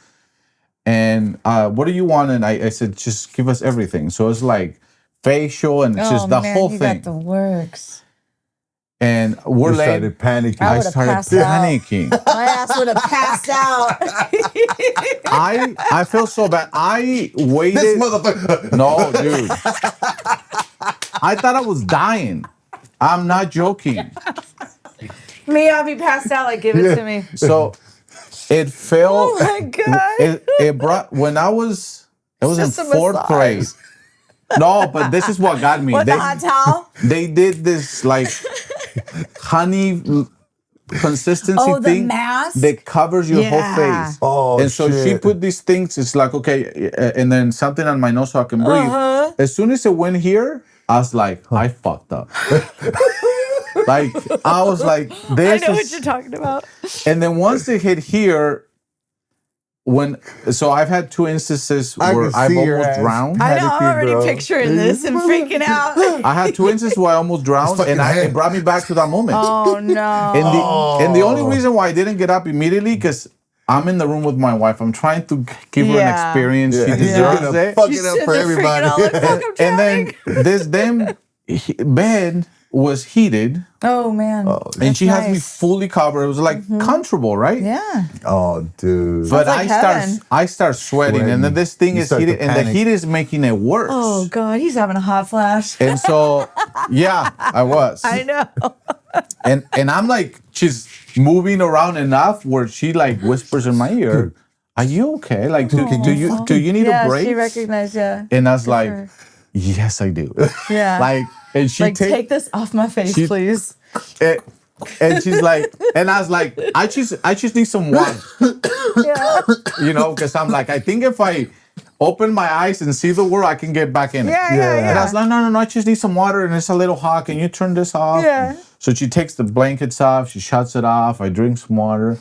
And what do you want? And I said, just give us everything. So it's like facial and it's just the whole you thing. got the works. And we're You laying. started panicking. I I would've started passed out. panicking. My ass would have passed out. I feel so bad. I waited. This motherfucker. No, dude. I thought I was dying. I'm not joking. Me, I'll be passed out. Like, give it to me. So it felt. Oh my god. It brought when I was. It was in just a 4th massage. grade. No, but this is what got me. What, the hot towel? They did this like honey consistency Oh, the thing mask? that covers your whole Yeah. face. Oh, And so she shit. put these things. It's like, okay, and then something on my nose so I can breathe. Uh-huh. As soon as it went here, I was like, I fucked up. Like I was like, this I know is. what you're talking about. And then once it hit here, so I've had 2 instances I where can I've see your almost ass. drowned. I know. I'm Panicking, already bro. picturing this and freaking out. I had 2 instances where I almost drowned, fucking and head. it brought me back to that moment. Oh no. And the only reason why I didn't get up immediately, because I'm in the room with my wife. I'm trying to give her an Yeah. experience. She You're deserves gonna it. fuck You it up sit for there freaking everybody. out like, fuck, I'm And then drowning. this damn bed was heated, Oh man. and she has me nice. fully covered. It was like comfortable, right? Yeah. Oh, dude. But like heaven. I start sweating, and then this thing You is start to heated, and the panic. heat is making it worse. Oh god, he's having a hot flash. And so, yeah, I was. I know. And I'm like, she's moving around enough where she like whispers in my ear, "Are you okay? Like, do you need Yeah, a break?" she recognized. Yeah. And I was like, sure. "Yes, I do." Yeah. Like, and she Like, take this off my face, she- please. and she's like, and I was like, I just need some water, Yeah. because I'm like, I think if I open my eyes and see the world, I can get back in it. Yeah. And I was like, no, I just need some water, and it's a little hot. Can you turn this off? Yeah. So she takes the blankets off, she shuts it off. I drink some water,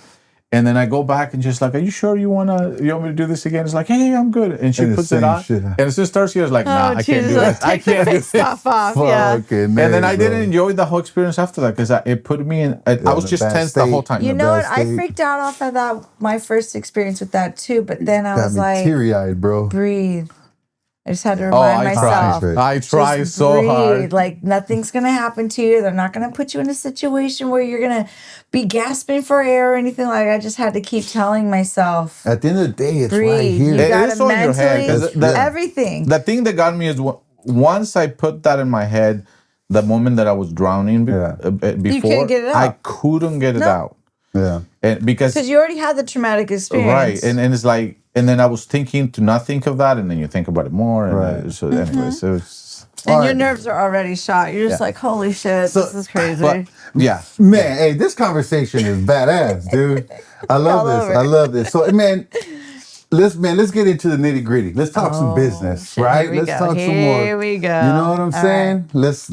and then I go back and just like, are you sure you want me to do this again? It's like, yeah, I'm good. And she And the puts it same on, shit. and as soon as it starts, she was like, nah, I can't Jesus, do like, this. I take the can't do face this. stuff off. Yeah. Fucking And then I A, didn't bro. enjoy the whole experience after that because it put me in. I was in a just bad tense the whole state. time. You In a know what? bad I state. freaked out off of that, my first experience with that too. But then I Got was me like, teary-eyed, bro. breathe. I just had to Oh, remind I myself. tried. I try Just so breathe. hard. Like nothing's gonna happen to you. They're not gonna put you in a situation where you're gonna be gasping for air or anything like that. I just had to keep telling myself, At the end of the day, it's breathe. right You here. It gotta is on your head, 'cause mentally the- everything. The thing that got me is once I put that in my head, the moment that I was drowning before, get it I out. couldn't get it No. out. Yeah. And because Because you already had the traumatic experience. right, and it's like, and then I was thinking to not think of that, and then you think about it more, and Right. so anyway, so it's, And your Alright. nerves are already shot. You're just Yeah. like, holy shit, So- this is crazy. but yeah, Man, hey, this conversation is badass, dude. I love All this. over. I love this. So, man, let's get into the nitty gritty. Let's talk some business, shit, right? here we Let's go. talk some more. Here we go. You know what I'm All saying? Let's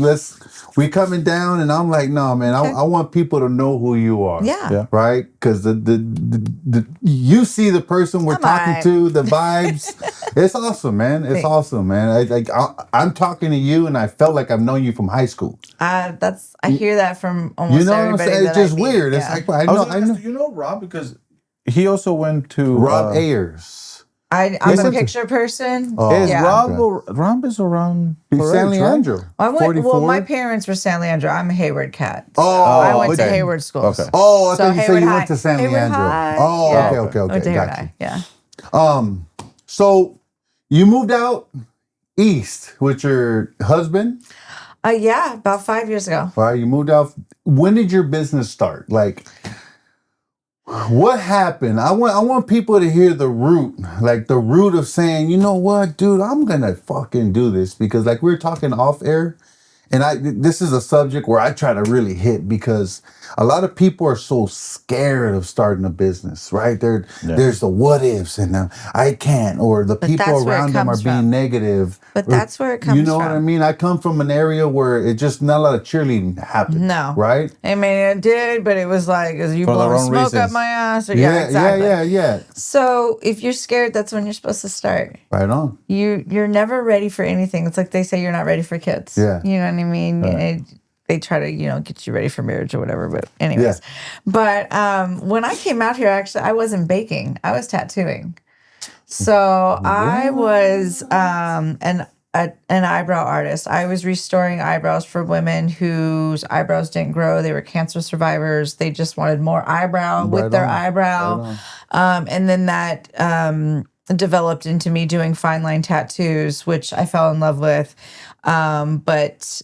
we coming down, and I'm like, no, man. I want people to know who you are. Yeah. Right? Because the you see the person we're talking to, the vibes. It's awesome, man. It's awesome, man. I'm talking to you, and I felt like I've known you from high school. I hear that from almost You know what I'm everybody. saying? That It's just I meet. weird. Yeah. It's like I know. Do you know Rob? Because he also went to Rob Ayers. I'm a picture person. Is Rob okay. Rob is around? He's San Leandro. Well, my parents were San Leandro. I'm a Hayward cat. So Oh, I went to okay. Hayward schools. Okay. Oh, I thought you said Hayward you High. went to San Hayward Leandro. High. Oh, Yeah. okay. Went to Hayward Got you. High. Yeah. So you moved out east with your husband? Yeah, about 5 years ago. All right, you moved out. When did your business start? Like, what happened? I want people to hear the root, like the root of saying, you know what, dude, I'm gonna fucking do this, because like we were talking off air, and this is a subject where I try to really hit, because a lot of people are so scared of starting a business, right? There's the what ifs and I can't, or the people around them are being negative. But that's where it comes from. You know what I mean? I come from an area where it just not a lot of cheerleading happened. No. Right? I mean, it did, but it was like, is you blowing smoke up my ass? Or, yeah, exactly. Yeah. So if you're scared, that's when you're supposed to start. Right on. You're never ready for anything. It's like they say you're not ready for kids. Yeah. You know what I mean? Right. They try to, get you ready for marriage or whatever. But anyways. But when I came out here, actually, I wasn't baking. I was tattooing. So I was an eyebrow artist. I was restoring eyebrows for women whose eyebrows didn't grow. They were cancer survivors. They just wanted more eyebrow with their eyebrow. And then that developed into me doing fine line tattoos, which I fell in love with. But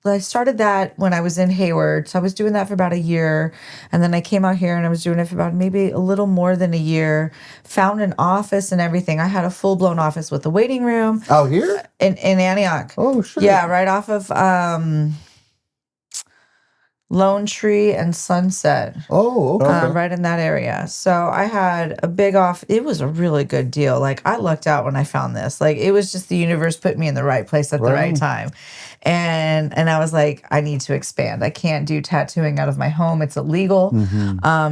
I started that when I was in Hayward. So I was doing that for about a year. And then I came out here and I was doing it for about maybe a little more than a year. Found an office and everything. I had a full-blown office with a waiting room. Out here? In Antioch. Oh, shit. Yeah, right off of Lone Tree and Sunset. Oh, okay. Right in that area. So I had a big it was a really good deal. Like, I lucked out when I found this. Like, it was just the universe put me in the right place at the right time. And I was like, I need to expand. I can't do tattooing out of my home. It's illegal.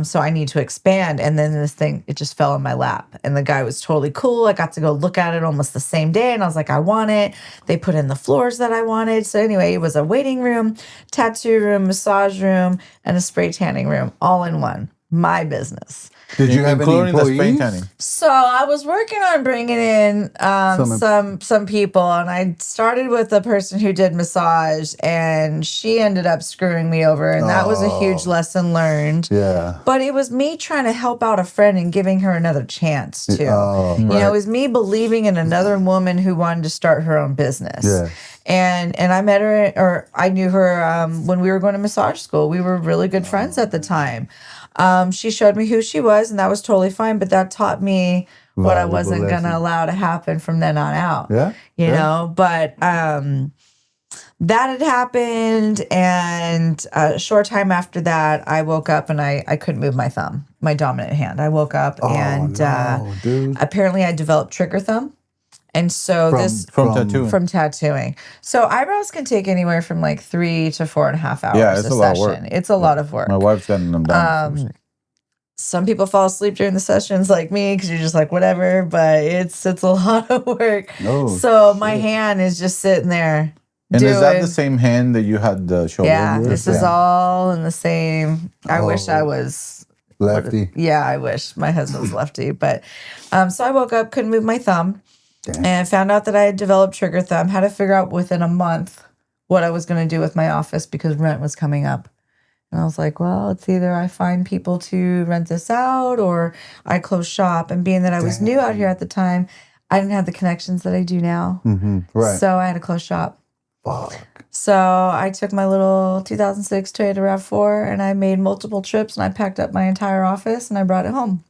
So I need to expand. And then this thing, it just fell in my lap. And the guy was totally cool. I got to go look at it almost the same day. And I was like, I want it. They put in the floors that I wanted. So anyway, it was a waiting room, tattoo room, massage room, and a spray tanning room all in one. My business. Did you have any including the spray employees? tanning? So I was working on bringing in some people, and I started with a person who did massage, and she ended up screwing me over, and that was a huge lesson learned. Yeah. But it was me trying to help out a friend and giving her another chance too. You know, it was me believing in another woman who wanted to start her own business. Yeah. And I met her, or I knew her when we were going to massage school. We were really good friends at the time. She showed me who she was, and that was totally fine. But that taught me what I wasn't going to allow to happen from then on out. Yeah. You know, but that had happened. And a short time after that, I woke up and I couldn't move my thumb, my dominant hand. I woke up and apparently I developed trigger thumb. And so from tattooing. So eyebrows can take anywhere from like 3 to 4.5 hours. Yeah, it's a lot of work. It's a lot of work. My wife's gotten them done. Some people fall asleep during the sessions like me because you're just like, whatever, but it's a lot of work. So my hand is just sitting there. And is that the same hand that you had the shoulder? Yeah, this is all in the same. I wish I was lefty. Yeah, I wish my husband was lefty. But so I woke up, couldn't move my thumb. And found out that I had developed trigger thumb. Had to figure out within a month what I was going to do with my office because rent was coming up. And I was like, well, it's either I find people to rent this out or I close shop. And being that I was new out here at the time, I didn't have the connections that I do now. Right. So I had to close shop. Fuck. So I took my little 2006 Toyota RAV4 and I made multiple trips and I packed up my entire office and I brought it home.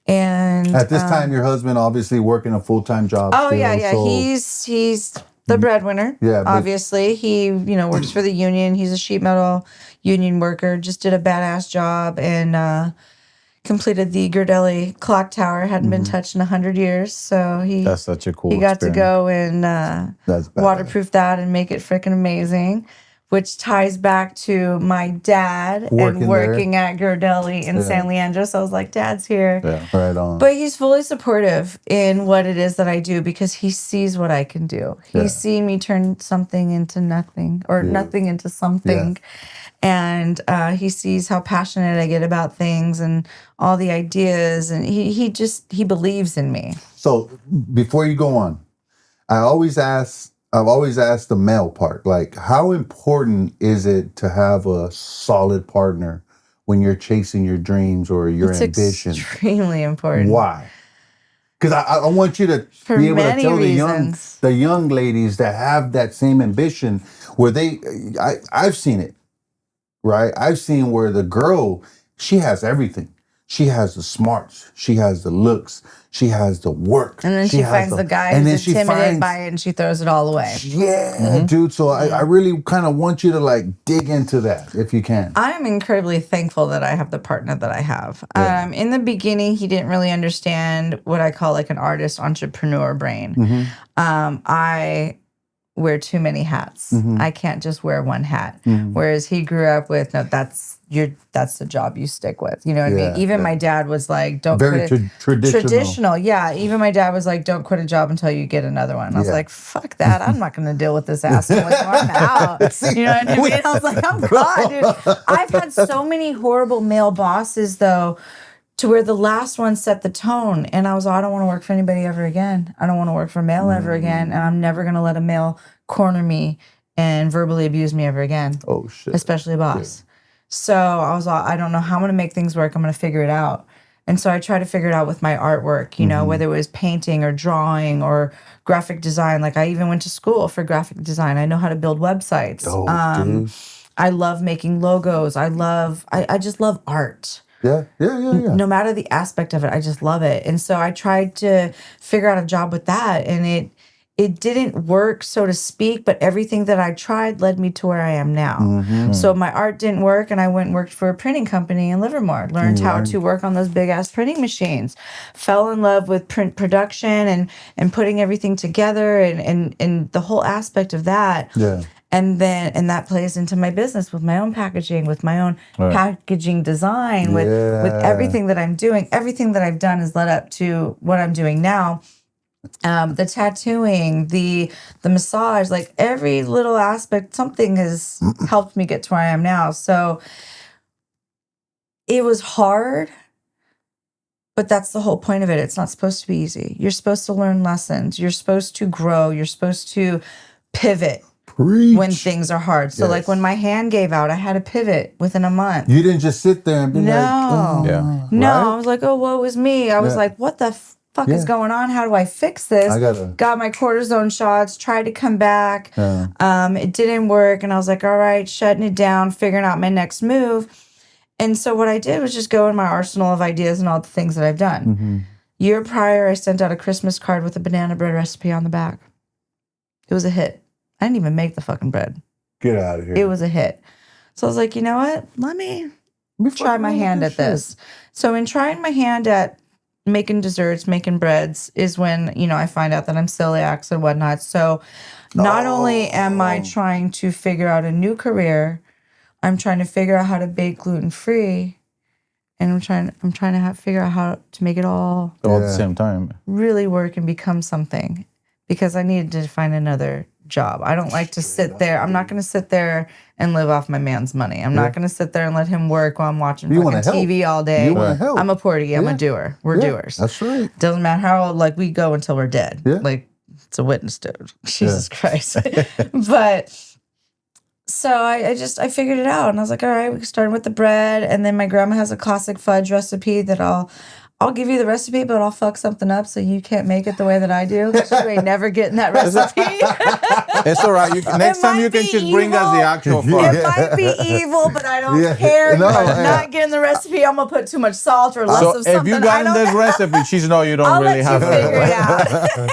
And at this time, your husband obviously working a full-time job. Oh still, yeah. so He's the breadwinner. Yeah, obviously he works for the union. He's a sheet metal union worker. Just did a badass job and completed the Girdelli clock tower. Hadn't been touched in 100 years, so That's such a cool he got to experience. go and That's badass. waterproof that and make it freaking amazing. Which ties back to my dad working at Girdelli in San Leandro. So I was like, Dad's here. Yeah. Right on. But he's fully supportive in what it is that I do because he sees what I can do. He's seen me turn something into nothing or nothing into something. And he sees how passionate I get about things and all the ideas. And he believes in me. So before you go on, I've always asked the male part, like, how important is it to have a solid partner when you're chasing your dreams or your ambition? Extremely important. Why? Because I want you to be able to tell the young ladies that have that same ambition where I've seen it, right? I've seen where the girl, she has everything. She has the smarts. She has the looks. She has the work. And then she finds the guy who's intimidated by it and she throws it all away. Yeah, dude. So I really kind of want you to like dig into that if you can. I'm incredibly thankful that I have the partner that I have. Yeah. In the beginning, he didn't really understand what I call like an artist entrepreneur brain. I wear too many hats. I can't just wear one hat. Whereas he grew up with, no, that's the job you stick with. You know what I mean? Even my dad was like, don't Very quit traditional. Yeah. Even my dad was like, don't quit a job until you get another one. I was like, fuck that. I'm not going to deal with this asshole anymore. I'm out. You know what I mean? I was like, I'm gone, dude. I've had so many horrible male bosses though, to where the last one set the tone. And I was like, I don't want to work for anybody ever again. I don't want to work for a male ever again. And I'm never going to let a male corner me and verbally abuse me ever again. Oh, shit. Especially a boss. So I was like, I don't know how I'm going to make things work. I'm going to figure it out. And so I tried to figure it out with my artwork, you know, whether it was painting or drawing or graphic design. Like I even went to school for graphic design. I know how to build websites. Dude. I love making logos. I just love art. Yeah. No matter the aspect of it, I just love it. And so I tried to figure out a job with that. And it didn't work, so to speak, but everything that I tried led me to where I am now. So my art didn't work, and I went and worked for a printing company in Livermore. Learned how to work on those big-ass printing machines. Fell in love with print production and putting everything together and the whole aspect of that. Yeah. And that plays into my business with my own packaging, with my own packaging design, with everything that I'm doing. Everything that I've done has led up to what I'm doing now. The tattooing, the massage, like every little aspect, something has helped me get to where I am now. So it was hard, but that's the whole point of it. It's not supposed to be easy. You're supposed to learn lessons. You're supposed to grow. You're supposed to pivot. Preach. When things are hard. So like when my hand gave out, I had to pivot within a month. You didn't just sit there and be No, right? I was like, oh, woe is me. I was like, what the fuck is going on? How do I fix this? Got my cortisone shots, tried to come back. It didn't work. And I was like, all right, shutting it down, figuring out my next move. And so what I did was just go in my arsenal of ideas and all the things that I've done. Year prior, I sent out a Christmas card with a banana bread recipe on the back. It was a hit. I didn't even make the fucking bread. Get out of here. It was a hit. So I was like, you know what? Let me try my hand at this. So in trying my hand at making desserts, making breads is when, you know, I find out that I'm celiac and whatnot. So not only am I trying to figure out a new career, I'm trying to figure out how to bake gluten-free. And I'm trying to figure out how to make it all at the same time. Really work and become something. Because I needed to find another job. I don't like to sit there. I'm not going to sit there and live off my man's money. I'm not going to sit there and let him work while I'm watching fucking TV all day. You want to help. I'm a porty. I'm a doer. We're doers. That's right. Doesn't matter how old, like we go until we're dead. Like it's a witness, dude. Jesus Christ. But so I figured it out and I was like, all right, we started with the bread. And then my grandma has a classic fudge recipe that I'll give you the recipe, but I'll fuck something up so you can't make it the way that I do. You ain't never getting that recipe. It's all right. Next time you can just bring us the actual fudge. It might be evil, but I don't care. No, I'm not getting the recipe. I'm going to put too much salt or less of something. So if you got this recipe, she's know you don't really have it.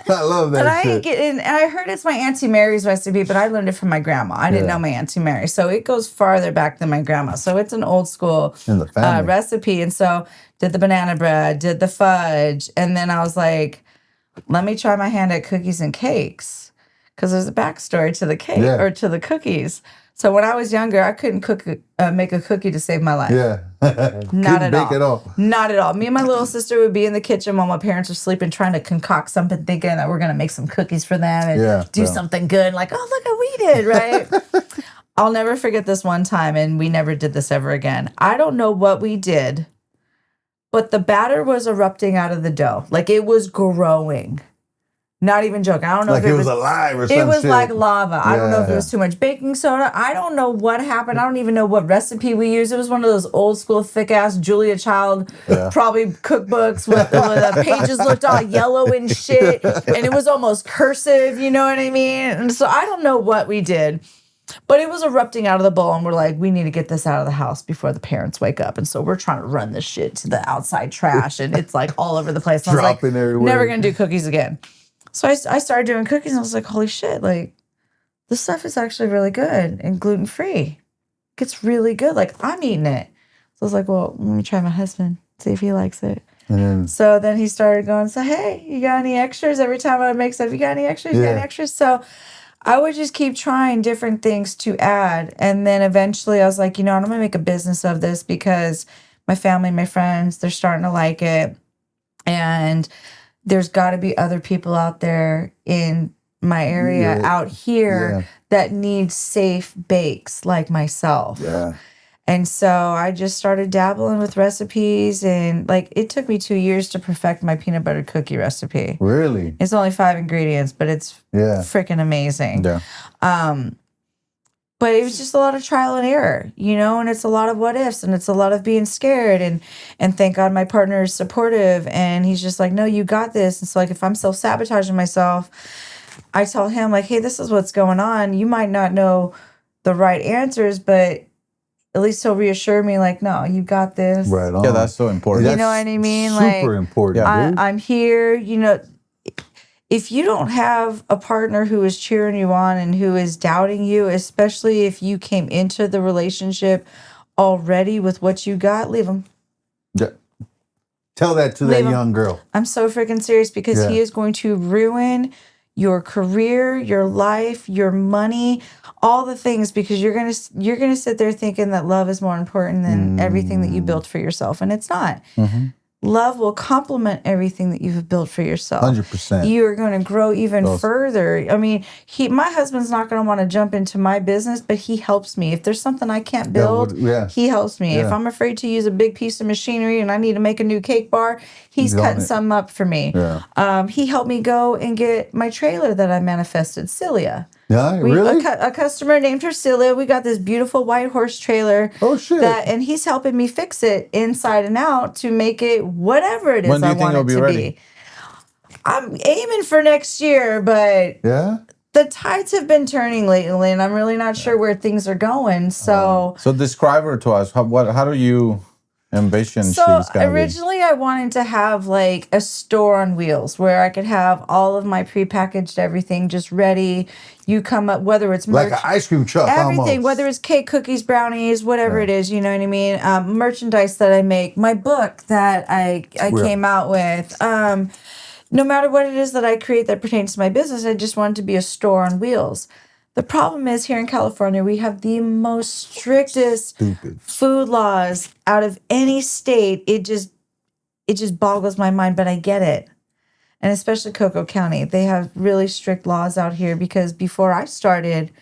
I love that shit. And I heard it's my Auntie Mary's recipe, but I learned it from my grandma. I didn't know my Auntie Mary. So it goes farther back than my grandma. So it's an old school In the family. recipe. And so did the banana bread, did the fudge. And then I was like, let me try my hand at cookies and cakes. Because there's a backstory to the cake or to the cookies. So when I was younger, I couldn't make a cookie to save my life. Yeah. Not at bake all. Not at all. Me and my little sister would be in the kitchen while my parents were sleeping, trying to concoct something, thinking that we're going to make some cookies for them and do something good. Like, oh, look what we did, right? I'll never forget this one time, and we never did this ever again. I don't know what we did, but the batter was erupting out of the dough. Like, it was growing. Not even joking. I don't know like if it was alive or something. It was like lava. I don't know if it was too much baking soda. I don't know what happened. I don't even know what recipe we used. It was one of those old school thick ass Julia Child probably cookbooks with the pages looked all yellow and shit. And it was almost cursive, you know what I mean? And so I don't know what we did. But it was erupting out of the bowl, and we're like, we need to get this out of the house before the parents wake up. And so we're trying to run this shit to the outside trash, and it's like all over the place. And I was like, everywhere. Never gonna do cookies again. So I started doing cookies, and I was like, holy shit, like, this stuff is actually really good and gluten-free. It's really good. Like, I'm eating it. So I was like, well, let me try my husband, see if he likes it. So then he started going, so, hey, you got any extras? Every time I would make stuff, you got any extras? You got any extras? So I would just keep trying different things to add. And then eventually I was like, you know, I'm going to make a business of this because my family, my friends, they're starting to like it. And there's got to be other people out there in my area out here that need safe bakes like myself. Yeah. And so I just started dabbling with recipes, and like it took me 2 years to perfect my peanut butter cookie recipe. Really? It's only 5 ingredients, but it's freaking amazing. Yeah. But it was just a lot of trial and error, you know, and it's a lot of what ifs, and it's a lot of being scared, and thank God my partner is supportive, and he's just like, no, you got this. And so like if I'm self-sabotaging myself, I tell him like, hey, this is what's going on. You might not know the right answers, but at least he'll reassure me like, no, you got this. Right on. Yeah, that's so important. You know what I mean? Super important. I'm here, you know. If you don't have a partner who is cheering you on and who is doubting you, especially if you came into the relationship already with what you got, leave him. Yeah. Tell that to that young girl. I'm so freaking serious because he is going to ruin your career, your life, your money, all the things, because you're gonna sit there thinking that love is more important than everything that you built for yourself, and it's not. Mm-hmm. Love will complement everything that you've built for yourself. 100%. You are going to grow even further. I mean, my husband's not going to want to jump into my business, but he helps me. If there's something I can't build, he helps me. If I'm afraid to use a big piece of machinery and I need to make a new cake bar, he's cutting something up for me. Yeah. He helped me go and get my trailer that I manifested, Celiac. Yeah, really? A customer named her Celiac. We got this beautiful white horse trailer. Oh, shit. And he's helping me fix it inside and out to make it whatever it is I want it to be. I'm aiming for next year, but the tides have been turning lately, and I'm really not sure where things are going. So describe her to us. How do you envision she's gonna originally I wanted to have like a store on wheels where I could have all of my prepackaged everything just ready. You come up, whether it's merch, like an ice cream truck, everything, almost. Whether it's cake, cookies, brownies, whatever it is, you know what I mean? Merchandise that I make, my book that I came out with. No matter what it is that I create that pertains to my business, I just want it to be a store on wheels. The problem is here in California, we have the most strictest food laws out of any state. It just boggles my mind, but I get it. And especially Cocoa County, they have really strict laws out here because before I started,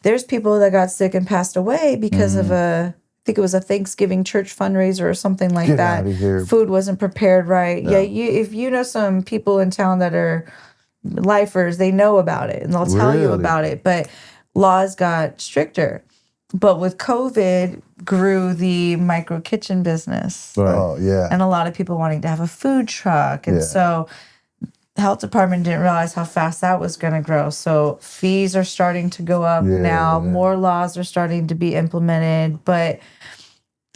there's people that got sick and passed away because of I think it was a Thanksgiving church fundraiser or something like that. Food wasn't prepared right. Yeah, if you know some people in town that are lifers, they know about it and they'll tell you about it. But laws got stricter. But with COVID, grew the micro kitchen business. Right. Oh, yeah. And a lot of people wanting to have a food truck. And so the health department didn't realize how fast that was going to grow. So fees are starting to go up now. More laws are starting to be implemented. But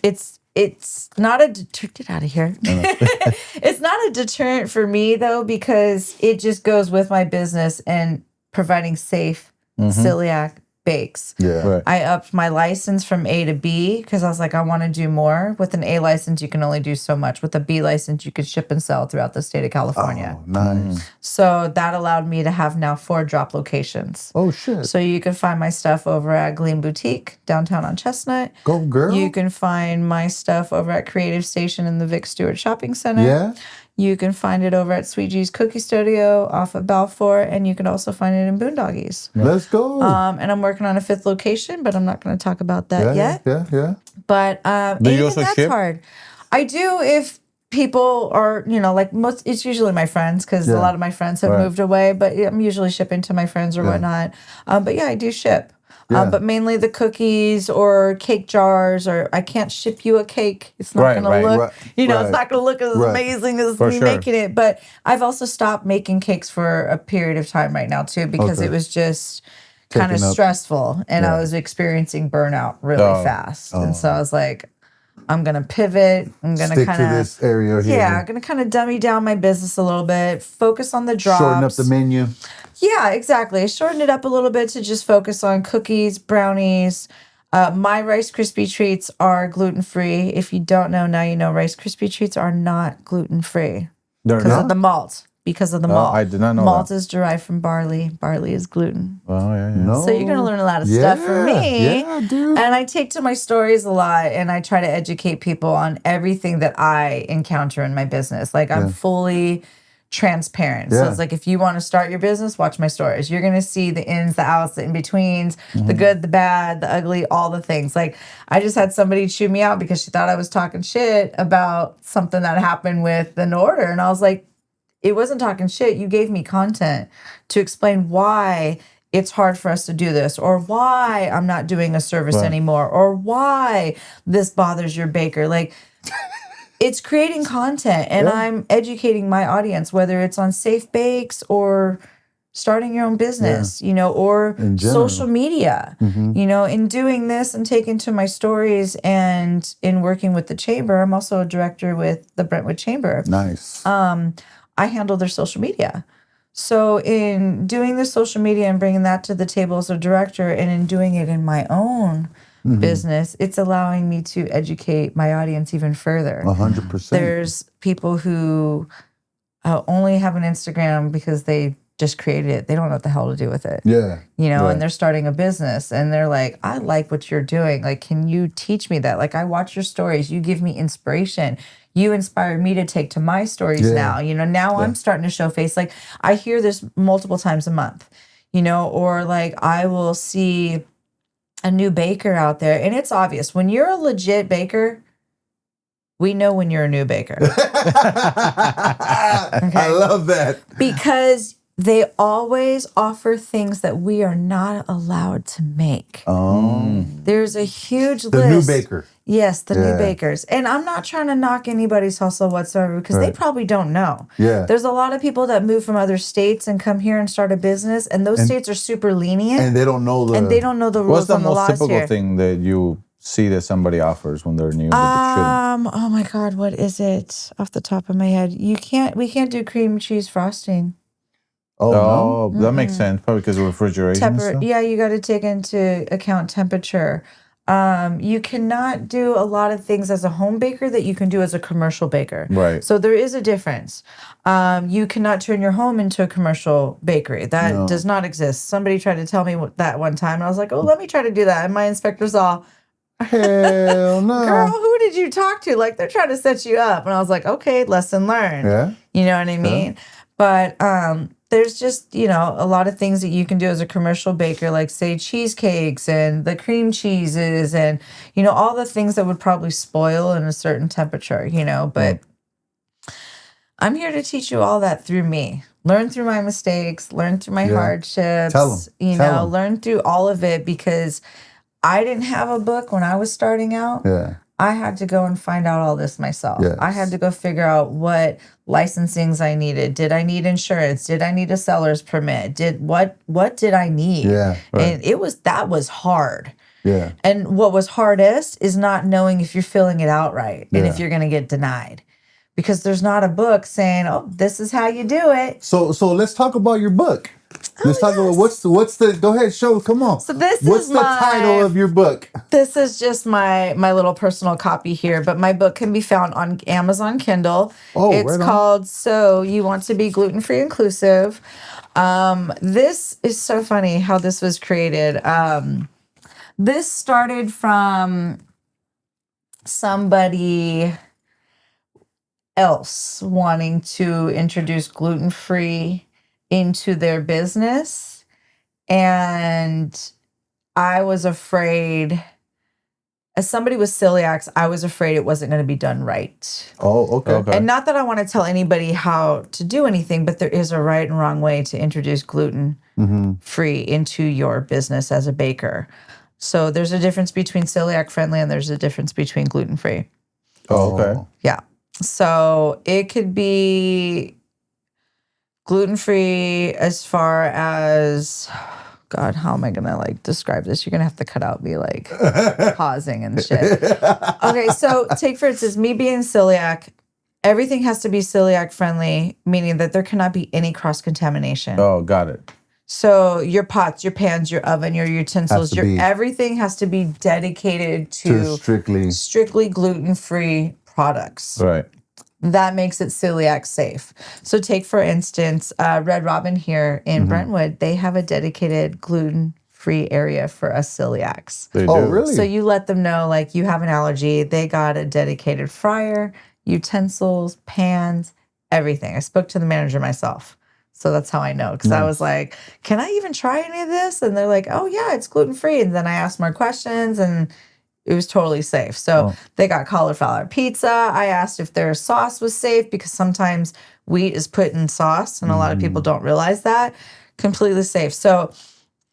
it's it's not a get out of here. It's not a deterrent for me though, because it just goes with my business and providing safe celiac bakes. Yeah. Right. I upped my license from A to B because I was like, I want to do more. With an A license, you can only do so much. With a B license, you can ship and sell throughout the state of California. Oh, nice. So that allowed me to have now 4 drop locations. Oh, shit. So you can find my stuff over at Gleam Boutique downtown on Chestnut. Go, girl. You can find my stuff over at Creative Station in the Vic Stewart Shopping Center. Yeah. You can find it over at Sweet G's Cookie Studio off of Balfour, and you can also find it in Boondoggies. Let's go. And I'm working on a 5th location, but I'm not going to talk about that yet. Yeah. But Do you even also that's ship? hard. I do if people are, like most. It's usually my friends because a lot of my friends have moved away. But I'm usually shipping to my friends or whatnot. But yeah, I do ship. Yeah. But mainly the cookies or cake jars, or I can't ship you a cake. It's not going to look, it's not going to look as amazing as me making it. But I've also stopped making cakes for a period of time right now too, because it was just kind of stressful, and I was experiencing burnout really fast. And so I was like, I'm going to pivot. I'm going to kind of this area here. Yeah, I'm going to kind of dummy down my business a little bit, focus on the drops. Shorten up the menu. Yeah, exactly. I shortened it up a little bit to just focus on cookies, brownies. My Rice Krispie treats are gluten-free. If you don't know, now you know Rice Krispie treats are not gluten-free. They're Because not? of the malt. Because of the malt. I did not know Malt that. is derived from barley. Barley is gluten. Oh, yeah. No. So you're going to learn a lot of stuff from me. Yeah, dude. And I take to my stories a lot, and I try to educate people on everything that I encounter in my business. Like I'm fully transparent. So it's like, if you want to start your business, watch my stories. You're going to see the ins, the outs, the in-betweens, the good, the bad, the ugly, all the things. Like I just had somebody chew me out because she thought I was talking shit about something that happened with an order. And I was like, it wasn't talking shit. You gave me content to explain why it's hard for us to do this, or why I'm not doing a service anymore, or why this bothers your baker. Like, it's creating content, and I'm educating my audience, whether it's on safe bakes or starting your own business, or social media, in doing this and taking to my stories and in working with the chamber. I'm also a director with the Brentwood Chamber. Nice. I handle their social media. So in doing the social media and bringing that to the table as a director, and in doing it in my own business, it's allowing me to educate my audience even further. 100%. There's people who only have an Instagram because they just created it. They don't know what the hell to do with it. Yeah. And they're starting a business, and they're like, I like what you're doing. Like, can you teach me that? Like, I watch your stories. You give me inspiration. You inspired me to take to my stories now. Now I'm starting to show face. Like, I hear this multiple times a month, or like I will see a new baker out there, and it's obvious. When you're a legit baker, we know when you're a new baker. I love that. Because they always offer things that we are not allowed to make. There's a huge list. The new baker. Yes, the new bakers. And I'm not trying to knock anybody's hustle whatsoever, because they probably don't know. Yeah. There's a lot of people that move from other states and come here and start a business, and those states are super lenient. And they don't know the rules What's the and the most laws typical here. thing that you see that somebody offers when they're new? But they shouldn't? Oh my God, what is it off the top of my head? We can't do cream cheese frosting. Oh, no. That makes sense. Probably because of refrigeration. And stuff. Yeah, you got to take into account temperature. You cannot do a lot of things as a home baker that you can do as a commercial baker. Right. So there is a difference. You cannot turn your home into a commercial bakery. That does not exist. Somebody tried to tell me that one time, and I was like, oh, let me try to do that. And my inspector saw, hell no. girl, who did you talk to? Like, they're trying to set you up. And I was like, okay, lesson learned. Yeah. You know what I mean? But there's just, a lot of things that you can do as a commercial baker, like say cheesecakes and the cream cheeses and, all the things that would probably spoil in a certain temperature, but I'm here to teach you all that through me. Learn through my mistakes, learn through my hardships, Tell 'em. Learn through all of it, because I didn't have a book when I was starting out. Yeah. I had to go and find out all this myself. Yes. I had to go figure out what licensings I needed. Did I need insurance? Did I need a seller's permit? What did I need? Yeah. And that was hard. Yeah. And what was hardest is not knowing if you're filling it out right and if you're going to get denied. Because there's not a book saying, "Oh, this is how you do it." So let's talk about your book. Let's talk about what's the go ahead, show. Come on. So this what's is the title of your book? This is just my little personal copy here, but my book can be found on Amazon Kindle. Oh, it's right on. called So You Want to Be Gluten-Free Inclusive. This is so funny how this was created. This started from somebody else wanting to introduce gluten-free into their business. And I was afraid, as somebody with celiac, I was afraid it wasn't going to be done right. Oh, okay. And not that I want to tell anybody how to do anything, but there is a right and wrong way to introduce gluten-free into your business as a baker. So there's a difference between celiac friendly and there's a difference between gluten-free. Oh, okay. Yeah. So it could be gluten-free as far as, God, how am I going to like describe this? You're going to have to cut out me like pausing and shit. Okay. So take for instance, me being celiac, everything has to be celiac friendly, meaning that there cannot be any cross-contamination. Oh, got it. So your pots, your pans, your oven, your utensils, everything has to be dedicated to strictly gluten-free products. Right. That makes it celiac safe. So take, for instance, Red Robin here in Brentwood. They have a dedicated gluten-free area for us celiacs. They do. Oh, really? So you let them know, like, you have an allergy. They got a dedicated fryer, utensils, pans, everything. I spoke to the manager myself. So that's how I know. Because I was like, can I even try any of this? And they're like, oh, yeah, it's gluten-free. And then I asked more questions and it was totally safe. So they got cauliflower pizza. I asked if their sauce was safe because sometimes wheat is put in sauce and a lot of people don't realize that. Completely safe. So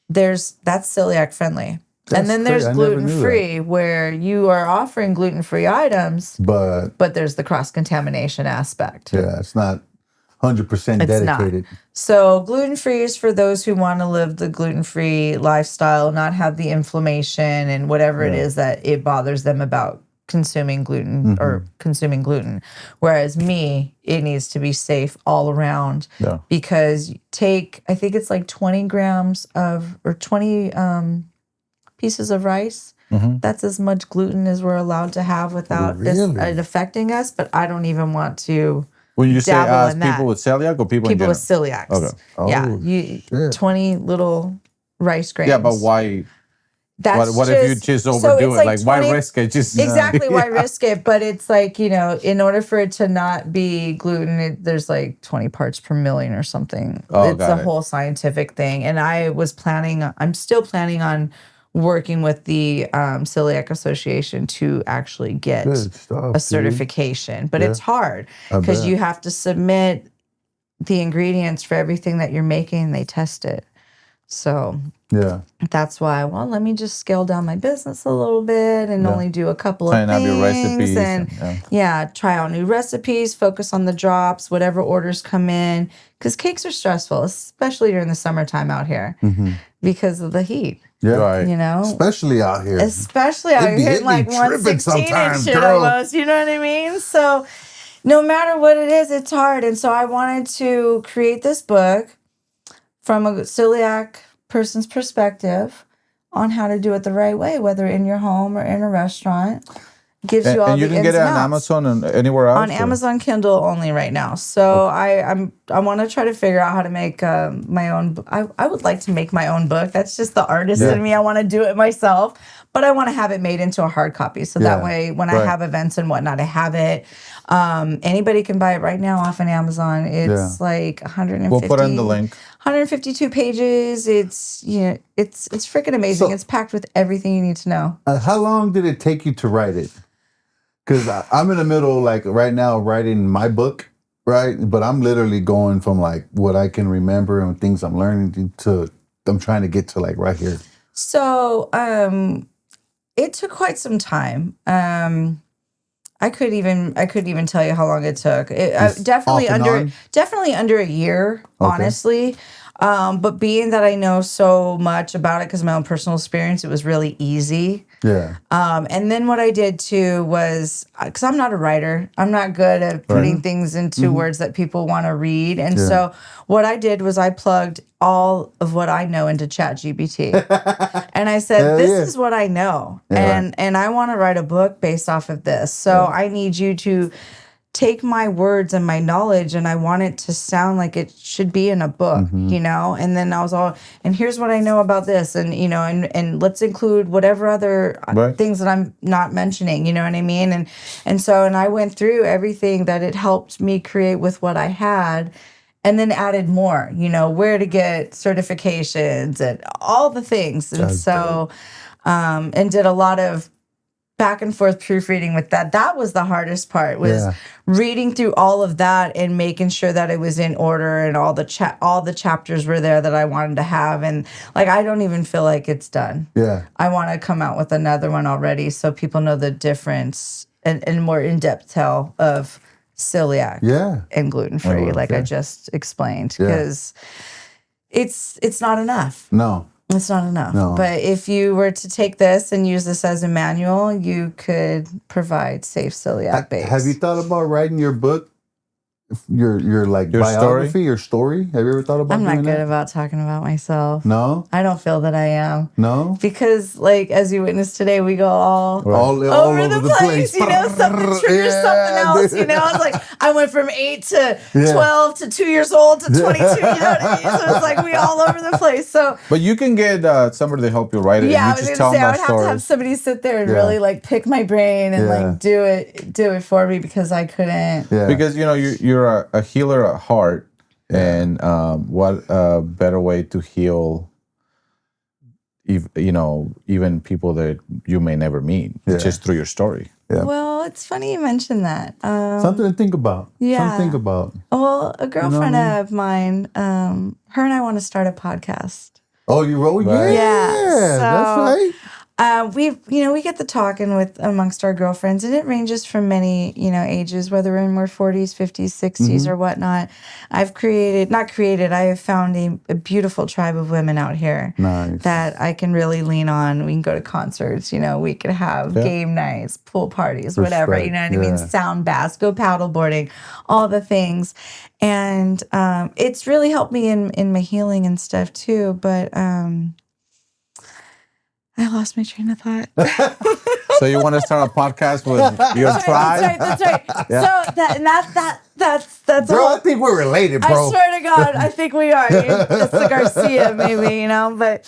that's celiac friendly. And then there's gluten-free where you are offering gluten-free items, but there's the cross-contamination aspect. Yeah, it's not 100% dedicated. So gluten-free is for those who want to live the gluten-free lifestyle, not have the inflammation and whatever it is that it bothers them about consuming gluten or consuming gluten. Whereas me, it needs to be safe all around because I think it's like 20 grams or 20 pieces of rice. That's as much gluten as we're allowed to have without it affecting us. But I don't even want to. When you say people with celiac or people in general? With celiacs. Okay. Yeah. 20 little rice grains. Yeah, but why? What if you just overdo it? Like why risk it? Exactly, why risk it? But it's like, in order for it to not be gluten, there's like 20 parts per million or something. It's a whole scientific thing. And I'm still planning on working with the Celiac Association to actually get a certification. But it's hard because you have to submit the ingredients for everything that you're making and they test it. So that's why, let me just scale down my business a little bit and only do a couple of things. Your recipes and try out new recipes, focus on the drops, whatever orders come in. Because cakes are stressful, especially during the summertime out here because of the heat. Yeah, right. Especially out here. Hitting like 116 and shit almost. You know what I mean? So no matter what it is, it's hard. And so I wanted to create this book from a celiac person's perspective on how to do it the right way, whether in your home or in a restaurant. Gives you all and you can get it on Amazon and anywhere else? On Amazon Kindle only right now. So I want to try to figure out how to make my own book. I would like to make my own book. That's just the artist in me. I want to do it myself, but I want to have it made into a hard copy. So that way, when I have events and whatnot, I have it. Anybody can buy it right now off on Amazon. It's like 150. We'll put in the link. 152 pages. It's freaking amazing. It's packed with everything you need to know. How long did it take you to write it? Because I'm in the middle, like right now, writing my book, right? But I'm literally going from like what I can remember and things I'm learning to I'm trying to get to like right here. So it took quite some time. I could even tell you how long it took. Definitely under a year, honestly. But being that I know so much about it because of my own personal experience, it was really easy. Yeah. And then what I did too was, because I'm not a writer, I'm not good at putting things into words that people want to read. And so what I did was I plugged all of what I know into ChatGPT. And I said, this is what I know. And I want to write a book based off of this. So I need you to take my words and my knowledge, and I want it to sound like it should be in a book, you know? And then I was all, and here's what I know about this, and, you know, and let's include whatever other things that I'm not mentioning, you know what I mean? And so I went through everything that it helped me create with what I had, and then added more, you know, where to get certifications and all the things. And and did a lot of back and forth proofreading with that. That was the hardest part, was reading through all of that and making sure that it was in order and all the chapters were there that I wanted to have. And like, I don't even feel like it's done. Yeah. I want to come out with another one already so people know the difference and more in-depth tell of celiac and gluten-free, like I just explained, because it's not enough. No. It's not enough. No. But if you were to take this and use this as a manual, you could provide safe celiac bakes. Have you thought about writing your book? Your biography, your story? Have you ever thought about I'm doing not good that? about talking about myself. No? I don't feel that I am. No? Because, like, as you witnessed today, we go all over the place. You know, something triggers something else. You know, I was like, I went from 8 to 12 to 2 years old to 22. You know what I mean? So it's like we all over the place. So, but you can get somebody to help you write it. Yeah, and you just tell them I would that have to have somebody sit there and really like pick my brain and like do it for me, because I couldn't. Yeah. Because you know you're a healer at heart, and what a better way to heal, even people that you may never meet, just through your story. Yeah. Well, it's funny you mentioned that. Something to think about. Yeah. Something to think about. Well, a girlfriend of mine, her and I want to start a podcast. Oh, you wrote? Right. Yeah, that's right. We get the talking with amongst our girlfriends, and it ranges from many, ages, whether we're in our 40s, 50s, 60s, or whatnot. I have found a beautiful tribe of women out here that I can really lean on. We can go to concerts, we could have game nights, pool parties, whatever, you know what I mean? Sound baths, go paddleboarding, all the things. And it's really helped me in my healing and stuff too. But I lost my train of thought. So you want to start a podcast with your tribe? That's right. Yeah. So that's bro, all. I think we're related, bro. I swear to God, I think we are. It's the Garcia, maybe, But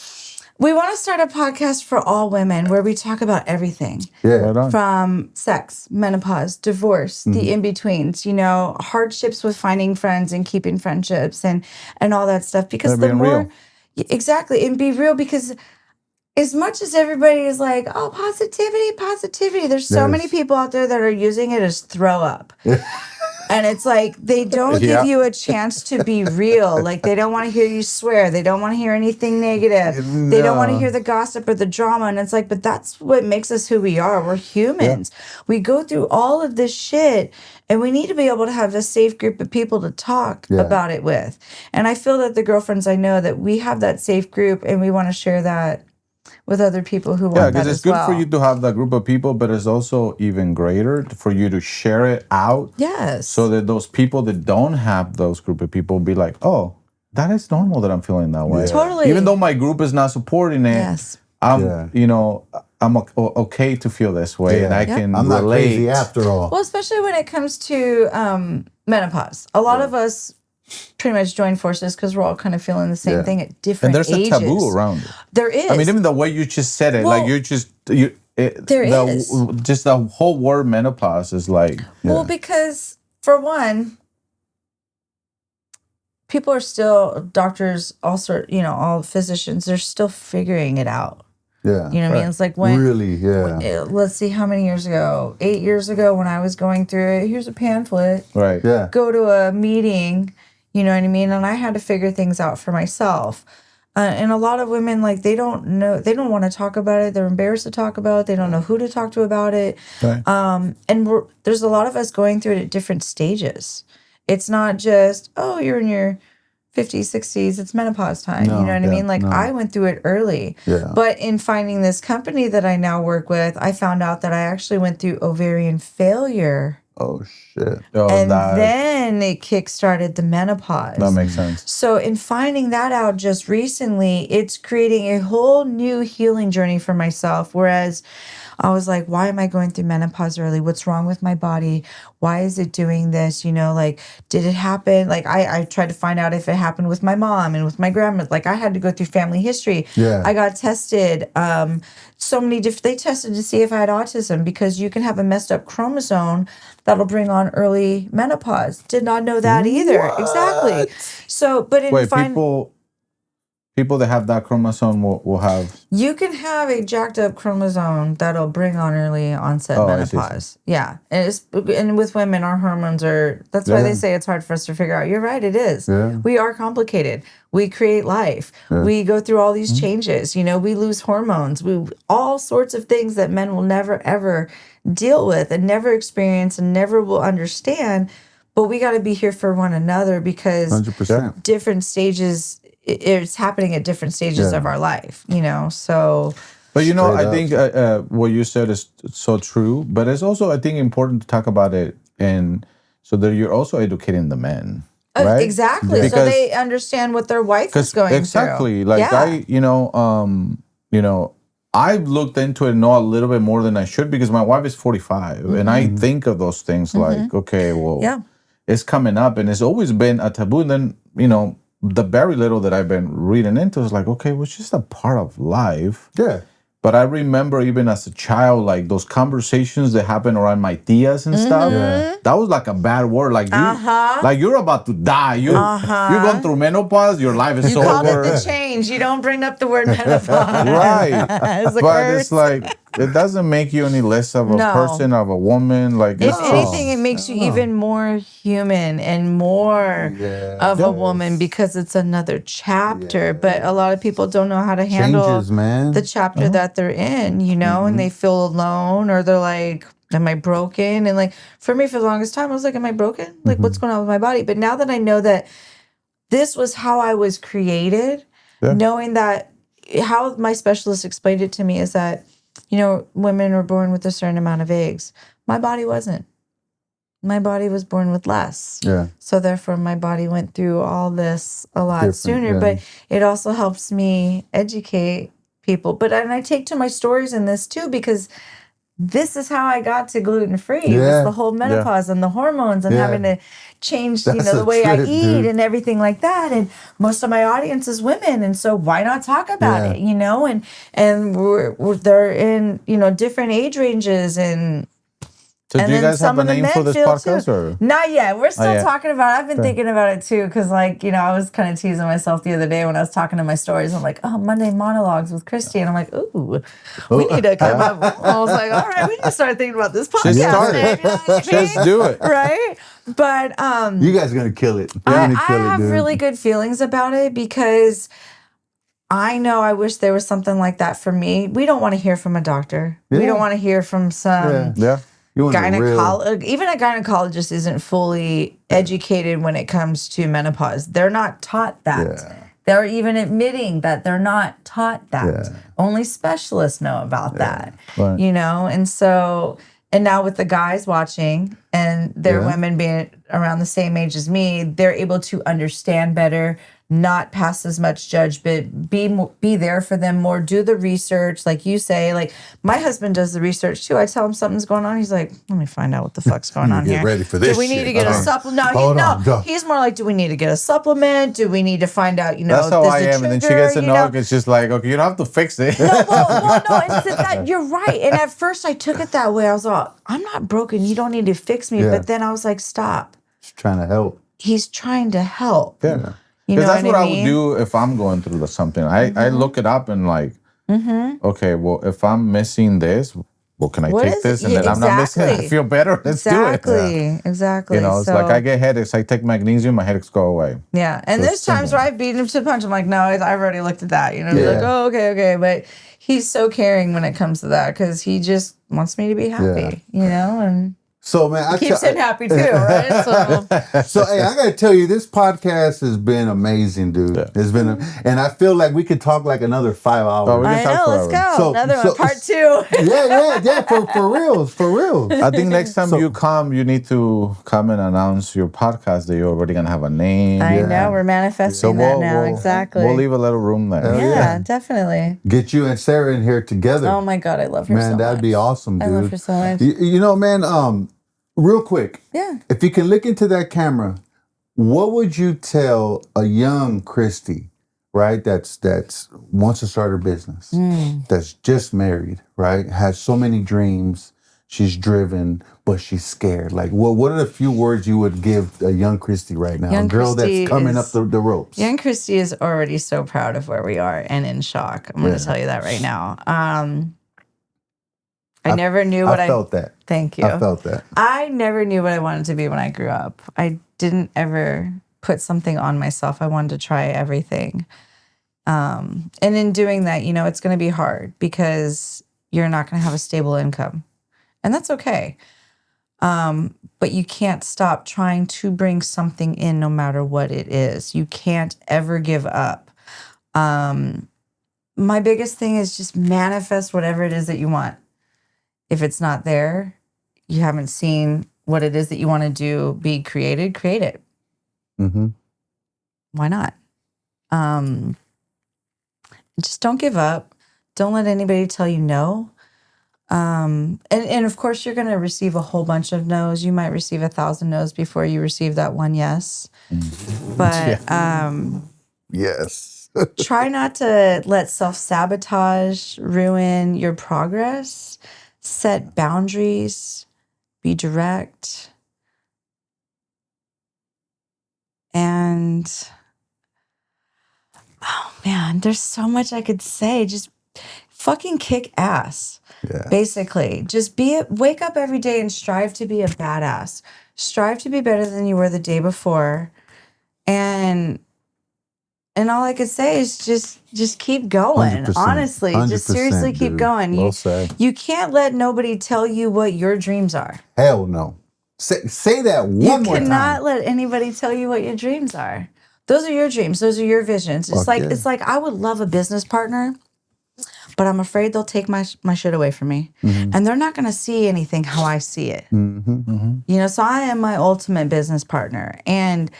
we want to start a podcast for all women where we talk about everything. Yeah. Right on. From sex, menopause, divorce, the in-betweens, hardships with finding friends and keeping friendships and all that stuff. Because the more... Real. Exactly. And be real, because... as much as everybody is like, oh, positivity, there's so many people out there that are using it as throw up. And it's like, they don't give you a chance to be real. Like, they don't want to hear you swear. They don't want to hear anything negative. No. They don't want to hear the gossip or the drama. And it's like, but that's what makes us who we are. We're humans. Yeah. We go through all of this shit, and we need to be able to have a safe group of people to talk about it with. And I feel that the girlfriends I know, that we have that safe group, and we want to share that with other people who want that as well. Yeah, because it's good for you to have that group of people, but it's also even greater for you to share it out. Yes. So that those people that don't have those group of people be like, oh, that is normal that I'm feeling that way. Yeah. Totally. Even though my group is not supporting it, I'm okay to feel this way, and I can I'm relate. Not crazy after all. Well, especially when it comes to menopause. A lot of us pretty much join forces because we're all kind of feeling the same thing at different ages. And there's a taboo around it. There is. I mean, even the way you just said it, like just the whole word menopause is like. Well, because for one, people are still, doctors, all physicians, they're still figuring it out. Yeah. You know what I mean? It's like when. Really, let's see, how many years ago? 8 years ago, when I was going through it, here's a pamphlet. Right. Yeah. Go to a meeting, you know what I mean? And I had to figure things out for myself. And a lot of women, like, they don't know, they don't want to talk about it. They're embarrassed to talk about it. They don't know who to talk to about it. Right. And there's a lot of us going through it at different stages. It's not just, oh, you're in your 50s, 60s, it's menopause time. No, You know what I yeah, mean? Like no. I went through it early. Yeah. But in finding this company that I now work with, I found out that I actually went through ovarian failure. Oh shit. Oh, And that then it kickstarted the menopause. that makes sense. So in finding that out just recently, it's creating a whole new healing journey for myself. Whereas I was like, why am I going through menopause early? What's wrong with my body? Why is it doing this? You know, like, did it happen? Like, I tried to find out if it happened with my mom and with my grandma. Like, I had to go through family history. Yeah. I got tested. So many different, they tested to see if I had autism because you can have a messed up chromosome that'll bring on early menopause. Did not know that either. What? Exactly. So, but in Wait, people that have that chromosome will have. you can have a jacked up chromosome that'll bring on early onset Oh, I see. menopause. Yeah. And with women, our hormones that's why Yeah. they say it's hard for us to figure out. You're right, it is. Yeah. We are complicated. We create life. Yeah. We go through all these changes. You know, we lose hormones. All sorts of things that men will never ever deal with and never experience and never will understand. But we got to be here for one another because 100%. different stages, it's happening at different stages Yeah. of our life, you know? So, But you know, Straight I think what you said is so true. But it's also, I think, important to talk about it, and so that you're also educating the men, right? exactly. So Because- they understand what their wife is going exactly, through. like Yeah. I've looked into it, know a little bit more than I should because my wife is 45, and I think of those things like, okay, well, Yeah. it's coming up, and it's always been a taboo. And then the very little that I've been reading into is like, okay, well, it's just a part of life. Yeah. But I remember even as a child, like those conversations that happen around my tias and stuff. Yeah. That was like a bad word. Like Uh-huh. like you're about to die. You're going through menopause. Your life is You over. called it the change. You don't bring up the word menopause. Right. It's a But curse. it's like it doesn't make you any less of a No. person, of a woman. Like If it's just- anything, it makes you even more human and more of a woman because it's another chapter. But a lot of people don't know how to handle Changes, man. the chapter that they're in, you know, and they feel alone or they're like, am I broken? And like for me, for the longest time, I was like, am I broken? Like, what's going on with my body? But now that I know that this was how I was created, knowing that how my specialist explained it to me is that, you know, women are born with a certain amount of eggs. My body wasn't. My body was born with less. Yeah. So therefore my body went through all this a lot Different, sooner. yeah. But it also helps me educate people. But and I take to my stories in this too, because this is how I got to gluten-free. It Yeah. was the whole menopause and the hormones and Yeah. having to change, That's the a way I trip, eat dude. and everything like that. And most of my audience is women. And so why not talk about Yeah. it, you know? And they're in, different age ranges and So do you then guys have some a of the name men for this feel podcast too. or? Not yet. We're still yeah. talking about it. I've been thinking about it too, because I was kind of teasing myself the other day when I was talking to my stories. I'm like, oh, Monday monologues with Kristy. And I'm like, ooh, we need to come up. I was like, all right, we need to start thinking about this podcast. Just start man. it. You know what I Just mean? do it. Right? But You guys are gonna kill it. You're I gonna kill have it, dude. really good feelings about it because I know I wish there was something like that for me. We don't want to hear from a doctor. We Yeah. don't want to hear from some Yeah. You want the real. even a gynecologist isn't fully educated when it comes to menopause. They're not taught that. Yeah. They're even admitting that they're not taught that. Yeah. Only specialists know about that. Right. And so and now with the guys watching and their Yeah. women being around the same age as me, they're able to understand better, not pass as much judgment, be there for them more, do the research, like you say. Like my husband does the research too. I tell him something's going on. He's like, let me find out what the fuck's going on Get here. ready for this Do we need shit. to get a Uh-huh. supplement? Hold on, go. He's more like, do we need to get a supplement? Do we need to find out, That's how this I is a am. And then she trigger, gets annoyed. It's just like, okay, you don't have to fix it. no, it's that you're right. And at first I took it that way. I was like, I'm not broken. You don't need to fix me. Yeah. But then I was like, stop. Just trying to help. He's trying to help. Yeah. You know Because that's what what I I would mean? do if I'm going through something. I look it up and like, okay, well, if I'm missing this, well, can I What take is this? it? And Yeah, then I'm not missing it. I exactly. feel better. Let's do it. Exactly. It's like I get headaches. I take magnesium, my headaches go away. Yeah. And So there's it's times simple. where I beat him to the punch. I'm like, no, I've already looked at that. He's Yeah. like, oh, okay. But he's so caring when it comes to that because he just wants me to be happy, and So man, I Keeps him happy too, right? So hey, I gotta tell you, this podcast has been amazing, dude. Yeah. It's been, and I feel like we could talk like another 5 hours. Oh, we can I talk know. Let's forever. go. So- Another so- one, part 2. Yeah, for real. I think next time So- you come, you need to come and announce your podcast that you're already gonna have a name. I Yeah. know. We're manifesting that now. Exactly. We'll leave a little room there. Hell yeah, yeah. definitely. Get you and Sarah in here together. Oh my God, I love her so Man, much. that'd be awesome, dude. I love her so much. You know, man, real quick, Yeah. if you can look into that camera, what would you tell a young Kristy, right? That's wants to start her business, that's just married, right? Has so many dreams, she's driven, but she's scared. Like, what are the few words you would give a young Kristy right now? Young a girl Kristy that's coming up is- the ropes. Young Kristy is already so proud of where we are and in shock. I'm going to tell you that right now. I never knew what I felt that. Thank you. I felt that. I never knew what I wanted to be when I grew up. I didn't ever put something on myself. I wanted to try everything. And in doing that, it's going to be hard because you're not going to have a stable income. And that's okay. But you can't stop trying to bring something in no matter what it is. You can't ever give up. My biggest thing is just manifest whatever it is that you want. If it's not there, you haven't seen what it is that you want to do be created, create it. Mm-hmm. Why not? Just don't give up. Don't let anybody tell you no. And of course, you're going to receive a whole bunch of no's. You might receive 1,000 no's before you receive that one yes. But Yes. try not to let self-sabotage ruin your progress. Set boundaries. Be direct. And, oh man, there's so much I could say. Just fucking kick ass. Yeah. Basically, just wake up every day and strive to be a badass. Strive to be better than you were the day before. And all I could say is just keep going. 100%, Honestly, just seriously 100%, keep dude. going. Well said. You can't let nobody tell you what your dreams are. Hell no. Say that one You more cannot time. let anybody tell you what your dreams are. Those are your dreams. Those are your visions. It's Fuck like yeah. it's like I would love a business partner, but I'm afraid they'll take my shit away from me, and they're not going to see anything how I see it. So I am my ultimate business partner, and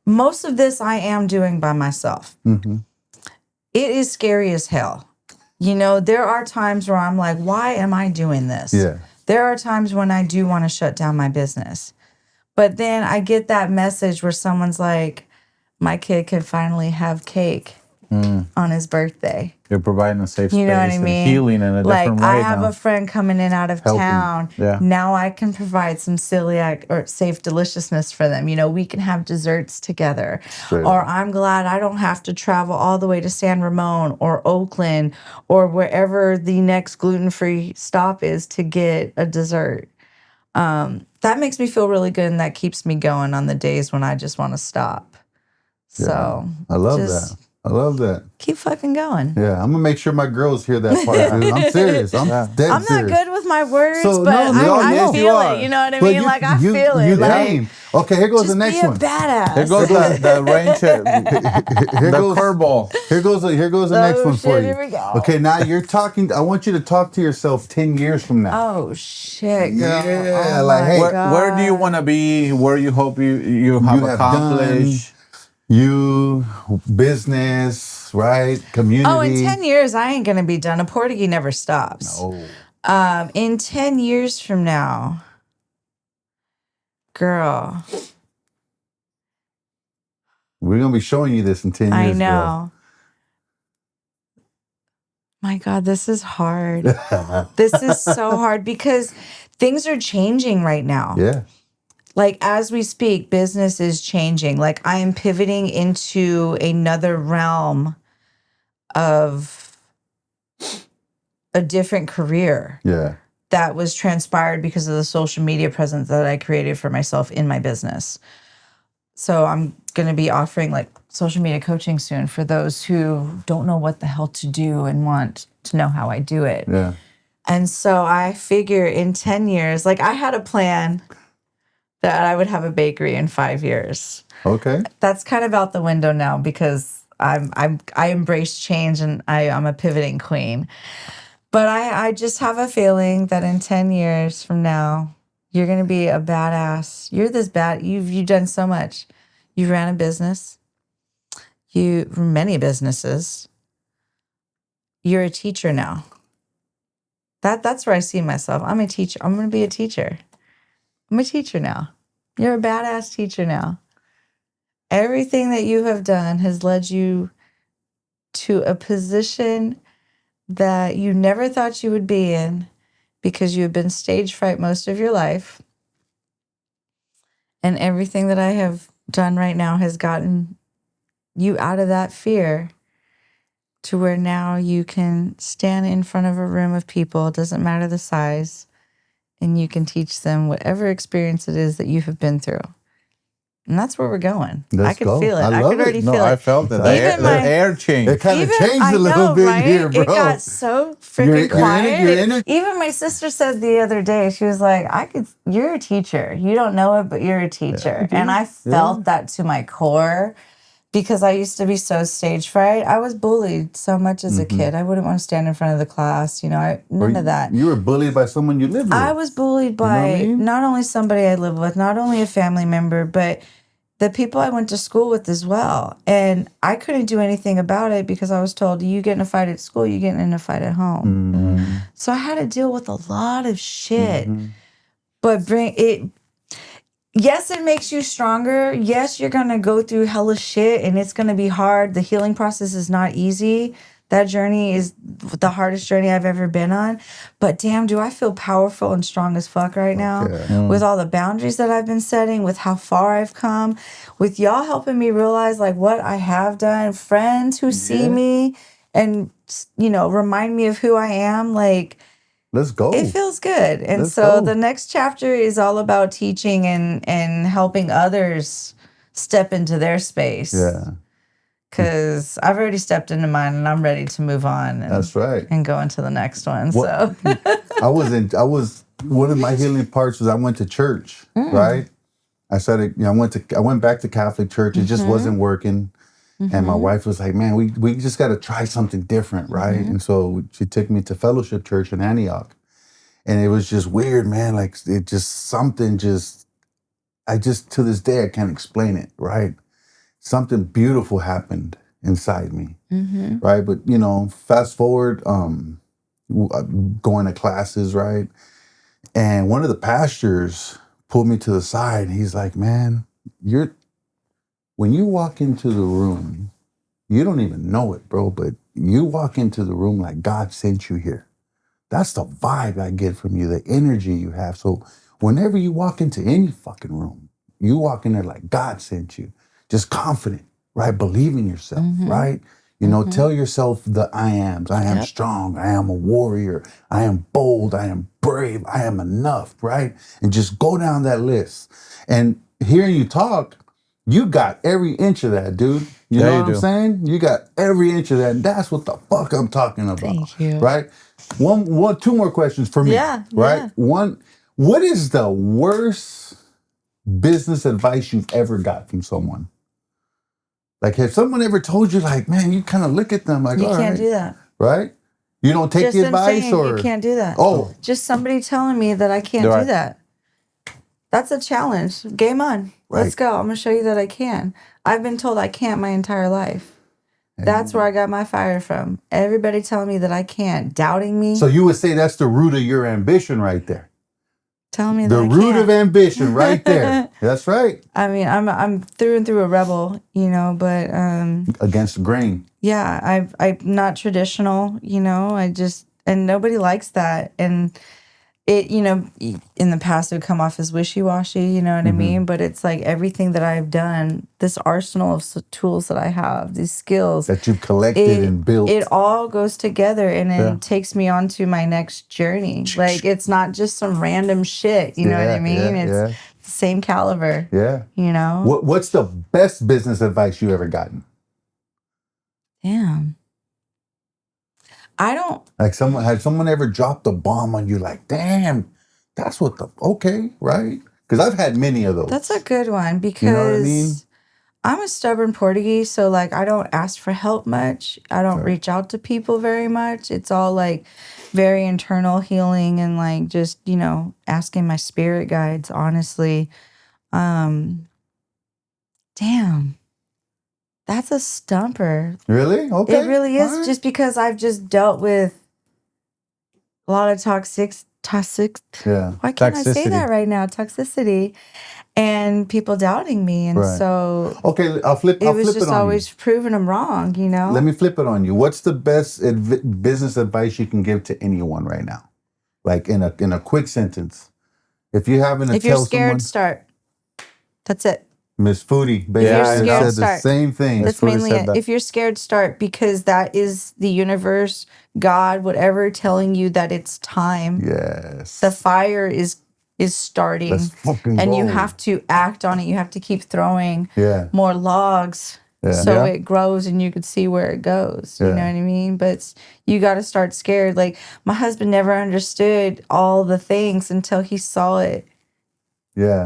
most of this I am doing by myself. It is scary as hell. There are times where I'm like, why am I doing this? Yeah. There are times when I do want to shut down my business. But then I get that message where someone's like, my kid can finally have cake on his birthday. You're providing a safe space You know what I and mean? healing in a Like, different way I have now. a friend coming in out of Helping. town. Yeah. Now I can provide some celiac or safe deliciousness for them. We can have desserts together. Straight Or up. I'm glad I don't have to travel all the way to San Ramon or Oakland or wherever the next gluten-free stop is to get a dessert. That makes me feel really good, and that keeps me going on the days when I just want to stop. So I love just that. I love that. keep fucking going. Yeah, I'm gonna make sure my girls hear that part, dude. I'm serious. I'm dead I'm not serious. good with my words, So, but no, no, I yes, feel you are. it. You know what I But mean? you- Like, I you- feel it. you Like, game. Okay, here goes just the next be a one. badass. There goes the range, Here the goes curveball. Here goes the next Oh, one shit, for you. here we go. Okay, now you're talking. I want you to talk to yourself 10 years from now. Oh shit, girl. Yeah, Oh, like, my hey, Where do you want to be? Where you hope you have have accomplished? You, business, right? Community. Oh, in 10 years, I ain't gonna be done. A Portuguese never stops. Oh, In 10 years from now, girl, we're gonna be showing you this in 10 years. I girl. know. My God, this is hard. This is so hard because things are changing right now. Yeah. Like, as we speak, business is changing. Like, I am pivoting into another realm of a different career Yeah. that was transpired because of the social media presence that I created for myself in my business. So I'm going to be offering like social media coaching soon for those who don't know what the hell to do and want to know how I do it. Yeah. And so I figure in 10 years, like I had a plan that I would have a bakery in 5 years. Okay. That's kind of out the window now because I embrace change and I'm a pivoting queen. But I just have a feeling that in 10 years from now, you're gonna be a badass. You've done so much. You ran a business. Many businesses. You're a teacher now. That's where I see myself. I'm a teacher. I'm gonna be a teacher. I'm a teacher now. You're a badass teacher now. Everything that you have done has led you to a position that you never thought you would be in because you have been stage fright most of your life. And everything that I have done right now has gotten you out of that fear to where now you can stand in front of a room of people, it doesn't matter the size, and you can teach them whatever experience it is that you have been through. And that's where we're going. I could feel it. I could already feel it. I felt it. Even The air changed. It kind of changed a little bit right? here, bro. It got so freaking quiet. Even my sister said the other day, she was like, you're a teacher. You don't know it, but you're a teacher. And I felt that to my core because I used to be so stage fright. I was bullied so much as a kid. I wouldn't want to stand in front of the class. None of that. You were bullied by someone you lived with. I was bullied by not only somebody I lived with, not only a family member, but the people I went to school with as well. And I couldn't do anything about it because I was told, you get in a fight at school, you get in a fight at home. So I had to deal with a lot of shit. But yes, it makes you stronger. Yes, you're going to go through hella shit and it's going to be hard. The healing process is not easy. That journey is the hardest journey I've ever been on. But damn, do I feel powerful and strong as fuck right now with all the boundaries that I've been setting, with how far I've come, with y'all helping me realize like what I have done, friends who see me and, remind me of who I am. Like, let's go. It feels good. And the next chapter is all about teaching and helping others step into their space. Yeah. Because I've already stepped into mine and I'm ready to move on. That's right. And go into the next one. So one of my healing parts was I went to church, right? I went back to Catholic church. It just wasn't working. And my wife was like, man, we just got to try something different, right? And so she took me to Fellowship Church in Antioch. And it was just weird, man. Like to this day, I can't explain it, right? Something beautiful happened inside me, right? But, fast forward, going to classes, right? And one of the pastors pulled me to the side and he's like, man, when you walk into the room, you don't even know it, bro, but you walk into the room like God sent you here. That's the vibe I get from you, the energy you have. So whenever you walk into any fucking room, you walk in there like God sent you. Just confident, right? Believe in yourself, right? Tell yourself the I ams. I am strong. I am a warrior. I am bold. I am brave. I am enough, right? And just go down that list. And hearing you talk, you got every inch of that, dude. You know what I'm saying? You got every inch of that. And that's what the fuck I'm talking about. Thank you. Right? Two more questions for me. Yeah. Right? Yeah. One, what is the worst business advice you've ever got from someone? Like, has someone ever told you, like, man, you kind of look at them like, you can't do that. Right? You don't take the advice or? You can't do that. Oh. Just somebody telling me that I can't do that. That's a challenge. Game on. Right. Let's go. I'm going to show you that I can. I've been told I can't my entire life. That's where I got my fire from. Everybody telling me that I can't, doubting me. So you would say that's the root of your ambition right there. Tell me that the root of ambition right there. That's right. I mean, I'm through and through a rebel, but against the grain. Yeah, I'm not traditional, and nobody likes that. And it, in the past it would come off as wishy-washy, you know what I mean? But it's like everything that I've done, this arsenal of tools that I have, these skills that you've collected and built, it all goes together and it takes me on to my next journey. Like, it's not just some random shit, you know what I mean? It's the same caliber. Yeah. What's the best business advice you ever gotten? Damn. I don't. Like had someone ever dropped a bomb on you? Like, damn, that's what okay, right? Because I've had many of those. That's a good one because You know what I mean? I'm a stubborn Portuguese, so like I don't ask for help much. I don't reach out to people very much. It's all like very internal healing and like just, asking my spirit guides, honestly. Damn. That's a stumper. Really? Okay. It really is, All right. just because I've just dealt with a lot of toxic. Yeah. Why can't I say Toxicity. that right now? Toxicity. And people doubting me. And so Okay, I'll flip it was it just on always proving them wrong, Let me flip it on you. What's the best business advice you can give to anyone right now? Like in a quick sentence. If you're having to If you're tell scared, someone, start. That's it. Miss Foodie, If basically you're I said scared, the start. same thing. That's Foodie mainly said it. that. If you're scared, start, because that is the universe, God, whatever, telling you that it's time. Yes. The fire is starting. Let's fucking And go. you have to act on it. You have to keep throwing Yeah. more logs so it grows and you could see where it goes. You know what I mean? But you got to start scared. Like my husband never understood all the things until he saw it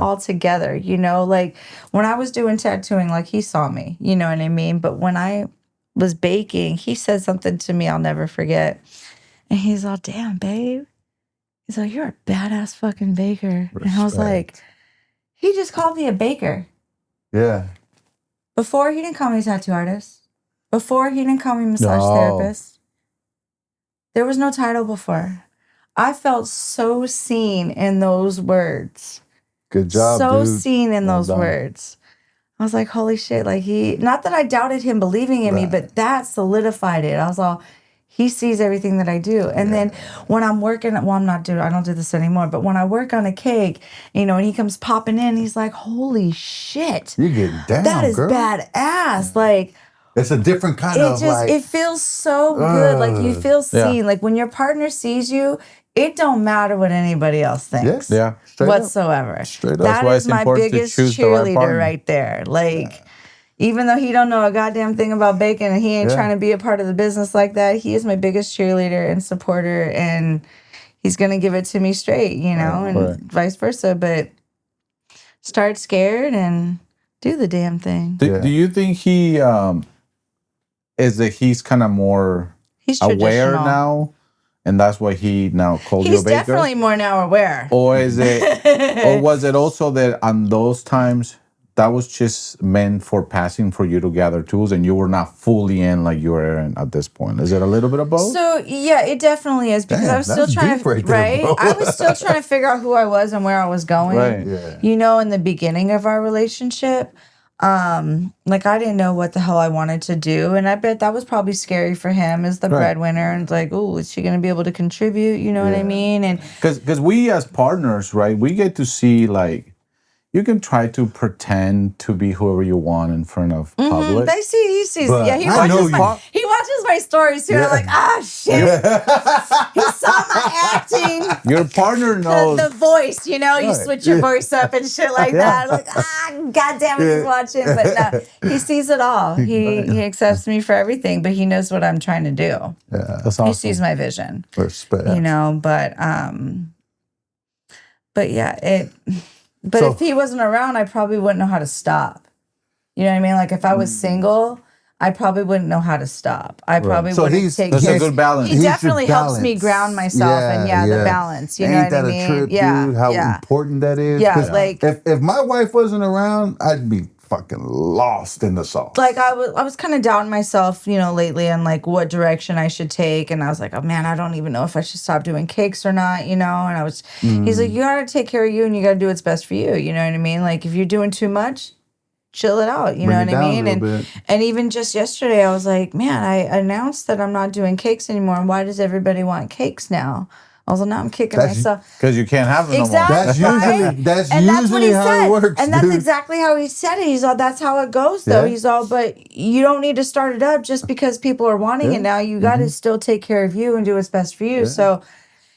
all together. Like when I was doing tattooing, like he saw me, you know what I mean? But when I was baking, he said something to me I'll never forget. And he's all, damn, babe. He's like, you're a badass fucking baker. And I was like, he just called me a baker. Yeah. Before, he didn't call me a tattoo artist. Before, he didn't call me massage therapist. There was no title before. I felt so seen in those words. Good job, so dude. seen in Well those done. words. I was like, holy shit. Like not that I doubted him believing in me, but that solidified it. I was all, he sees everything that I do. And then when I'm working, well, I don't do this anymore, but when I work on a cake, and he comes popping in, he's like, holy shit. You're getting down, That is girl. badass. Like, it's a different kind of it feels so good. Like you feel seen. Like when your partner sees you, it don't matter what anybody else thinks. Yeah. Straight whatsoever. Up. Straight up. That why is it's my important to biggest choose the right cheerleader partner. right there. Like, even though he don't know a goddamn thing about bacon and he ain't trying to be a part of the business like that, he is my biggest cheerleader and supporter, and he's gonna give it to me straight, and vice versa. But start scared and do the damn thing. Do you think he is that he's kind of more He's aware traditional now, and that's why he now called you a He's baker? definitely more now aware. Or is it, or was it also that on those times that was just meant for passing for you to gather tools, and you were not fully in like you were in at this point? Is it a little bit of both? So yeah, it definitely is, because Damn, I was still that's trying deep to right there, bro. I was still trying to figure out who I was and where I was going. Right. Yeah. In the beginning of our relationship, like I didn't know what the hell I wanted to do, and I bet that was probably scary for him as the breadwinner, and it's like, oh, is she going to be able to contribute? You know what I mean? And Because we as partners, right, we get to see like, you can try to pretend to be whoever you want in front of public. he sees, But he I know watches my stories too. And I'm like, shit. He saw my acting. Your partner knows. The voice, you switch your voice up and shit like that. Like, God damn it, he's watching. But no, he sees it all. He accepts me for everything, but he knows what I'm trying to do. Yeah. That's awesome. He sees my vision. Respect. But yeah, But if he wasn't around, I probably wouldn't know how to stop. You know what I mean? Like if I was single, I probably wouldn't know how to stop. I probably wouldn't take That's care. a good balance. He He's your definitely helps me balance. ground myself, and the balance. You know Ain't what I that mean? a trip, dude? How important that is? Yeah, 'Cause like if my wife wasn't around, I'd be fucking lost in the sauce. like I was kind of doubting myself, lately, and like what direction I should take. And I was like, oh man, I don't even know if I should stop doing cakes or not, And I was, he's like, you gotta take care of you, and you gotta do what's best for you. You know what I mean? Like if you're doing too much, chill it out. You know what I mean? And even just yesterday, I was like, man, I announced that I'm not doing cakes anymore. And why does everybody want cakes now? I was like, no, I'm kicking myself. Because you can't have them Exactly. no more. That's and that's what he usually how said. it works, and that's dude. exactly how he said it. He's all, that's how it goes, though. Yeah. He's all, but you don't need to start it up just because people are wanting it now. You got to still take care of you and do what's best for you. Yeah. So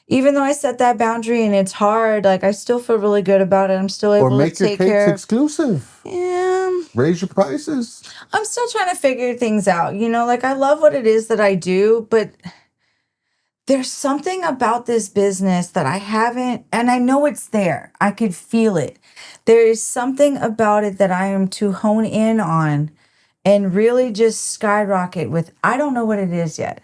even though I set that boundary and it's hard, like I still feel really good about it. I'm still able to make your take cakes care of. exclusive. Yeah. Raise your prices. I'm still trying to figure things out. Like I love what it is that I do, but there's something about this business that I haven't, and I know it's there. I could feel it. There is something about it that I am to hone in on and really just skyrocket with. I don't know what it is yet.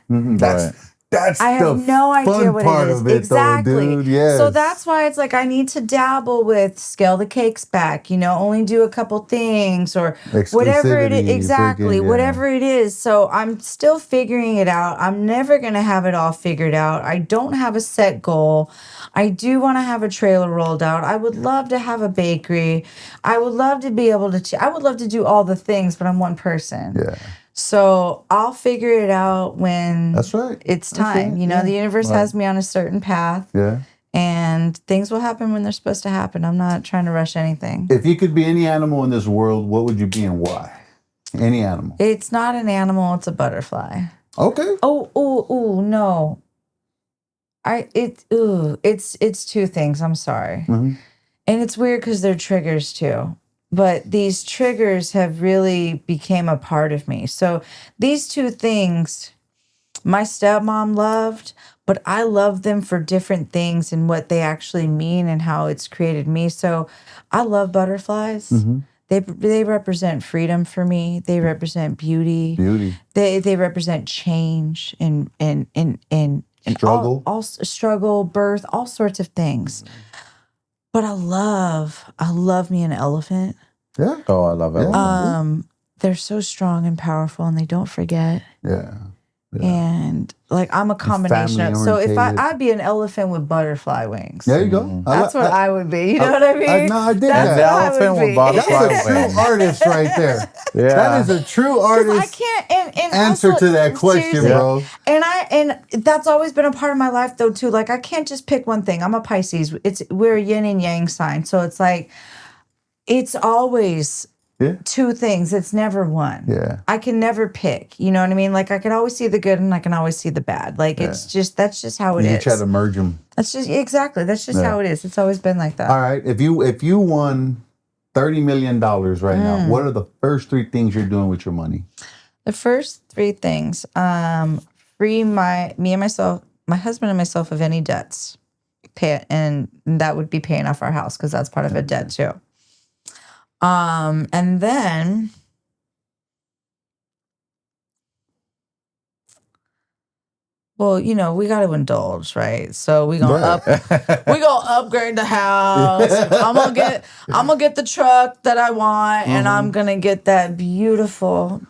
That's I have the no idea fun what part it is. of it, Exactly. though, dude. Yes. So that's why it's like I need to dabble with scale the cakes back, only do a couple things or whatever it is. Exclusivity, Exactly. freaking, yeah. Whatever it is. So I'm still figuring it out. I'm never going to have it all figured out. I don't have a set goal. I do want to have a trailer rolled out. I would love to have a bakery. I would love to be able to, I would love to do all the things, but I'm one person. Yeah. So I'll figure it out when That's right. it's That's time. right. The universe Right. has me on a certain path. Yeah. And things will happen when they're supposed to happen. I'm not trying to rush anything. If you could be any animal in this world, what would you be and why? Any animal. It's not an animal, it's a butterfly. Okay. Oh, no. It's two things. I'm sorry. Mhm. And it's weird because they're triggers too. But these triggers have really became a part of me. So these two things, my stepmom loved, but I love them for different things and what they actually mean and how it's created me. So I love butterflies. Mm-hmm. They represent freedom for me. They represent beauty. Beauty. They represent change and Struggle. all struggle, birth, all sorts of things. But I love me an elephant. Yeah. Oh, I love it. They're so strong and powerful, and they don't forget. Yeah. Yeah. And like I'm a combination of. So if family-orientated. I'd be an elephant with butterfly wings. There you go. That's what I would be. You know what I mean? No, I dig That's that. what I Elephant would with be. butterfly That's a true wings. artist right there. Yeah. That is a true 'Cause artist I can't and answer also, to that question, seriously, bro. And that's always been a part of my life though too. Like I can't just pick one thing. I'm a Pisces. We're a yin and yang sign. So it's like it's always Yeah. two things. It's never one. Yeah. I can never pick. You know what I mean? Like I can always see the good and I can always see the bad. Like that's just how it You is. try to merge them. That's just exactly. That's just Yeah. how it is. It's always been like that. All right. If you won $30 million right now, what are the first three things you're doing with your money? The first three things, free me and myself, my husband and myself of any debts. Pay it, and that would be paying off our house because that's part of a debt too. And then well, we got to indulge, right? So we gonna upgrade the house. I'm gonna get the truck that I want, and I'm gonna get that beautiful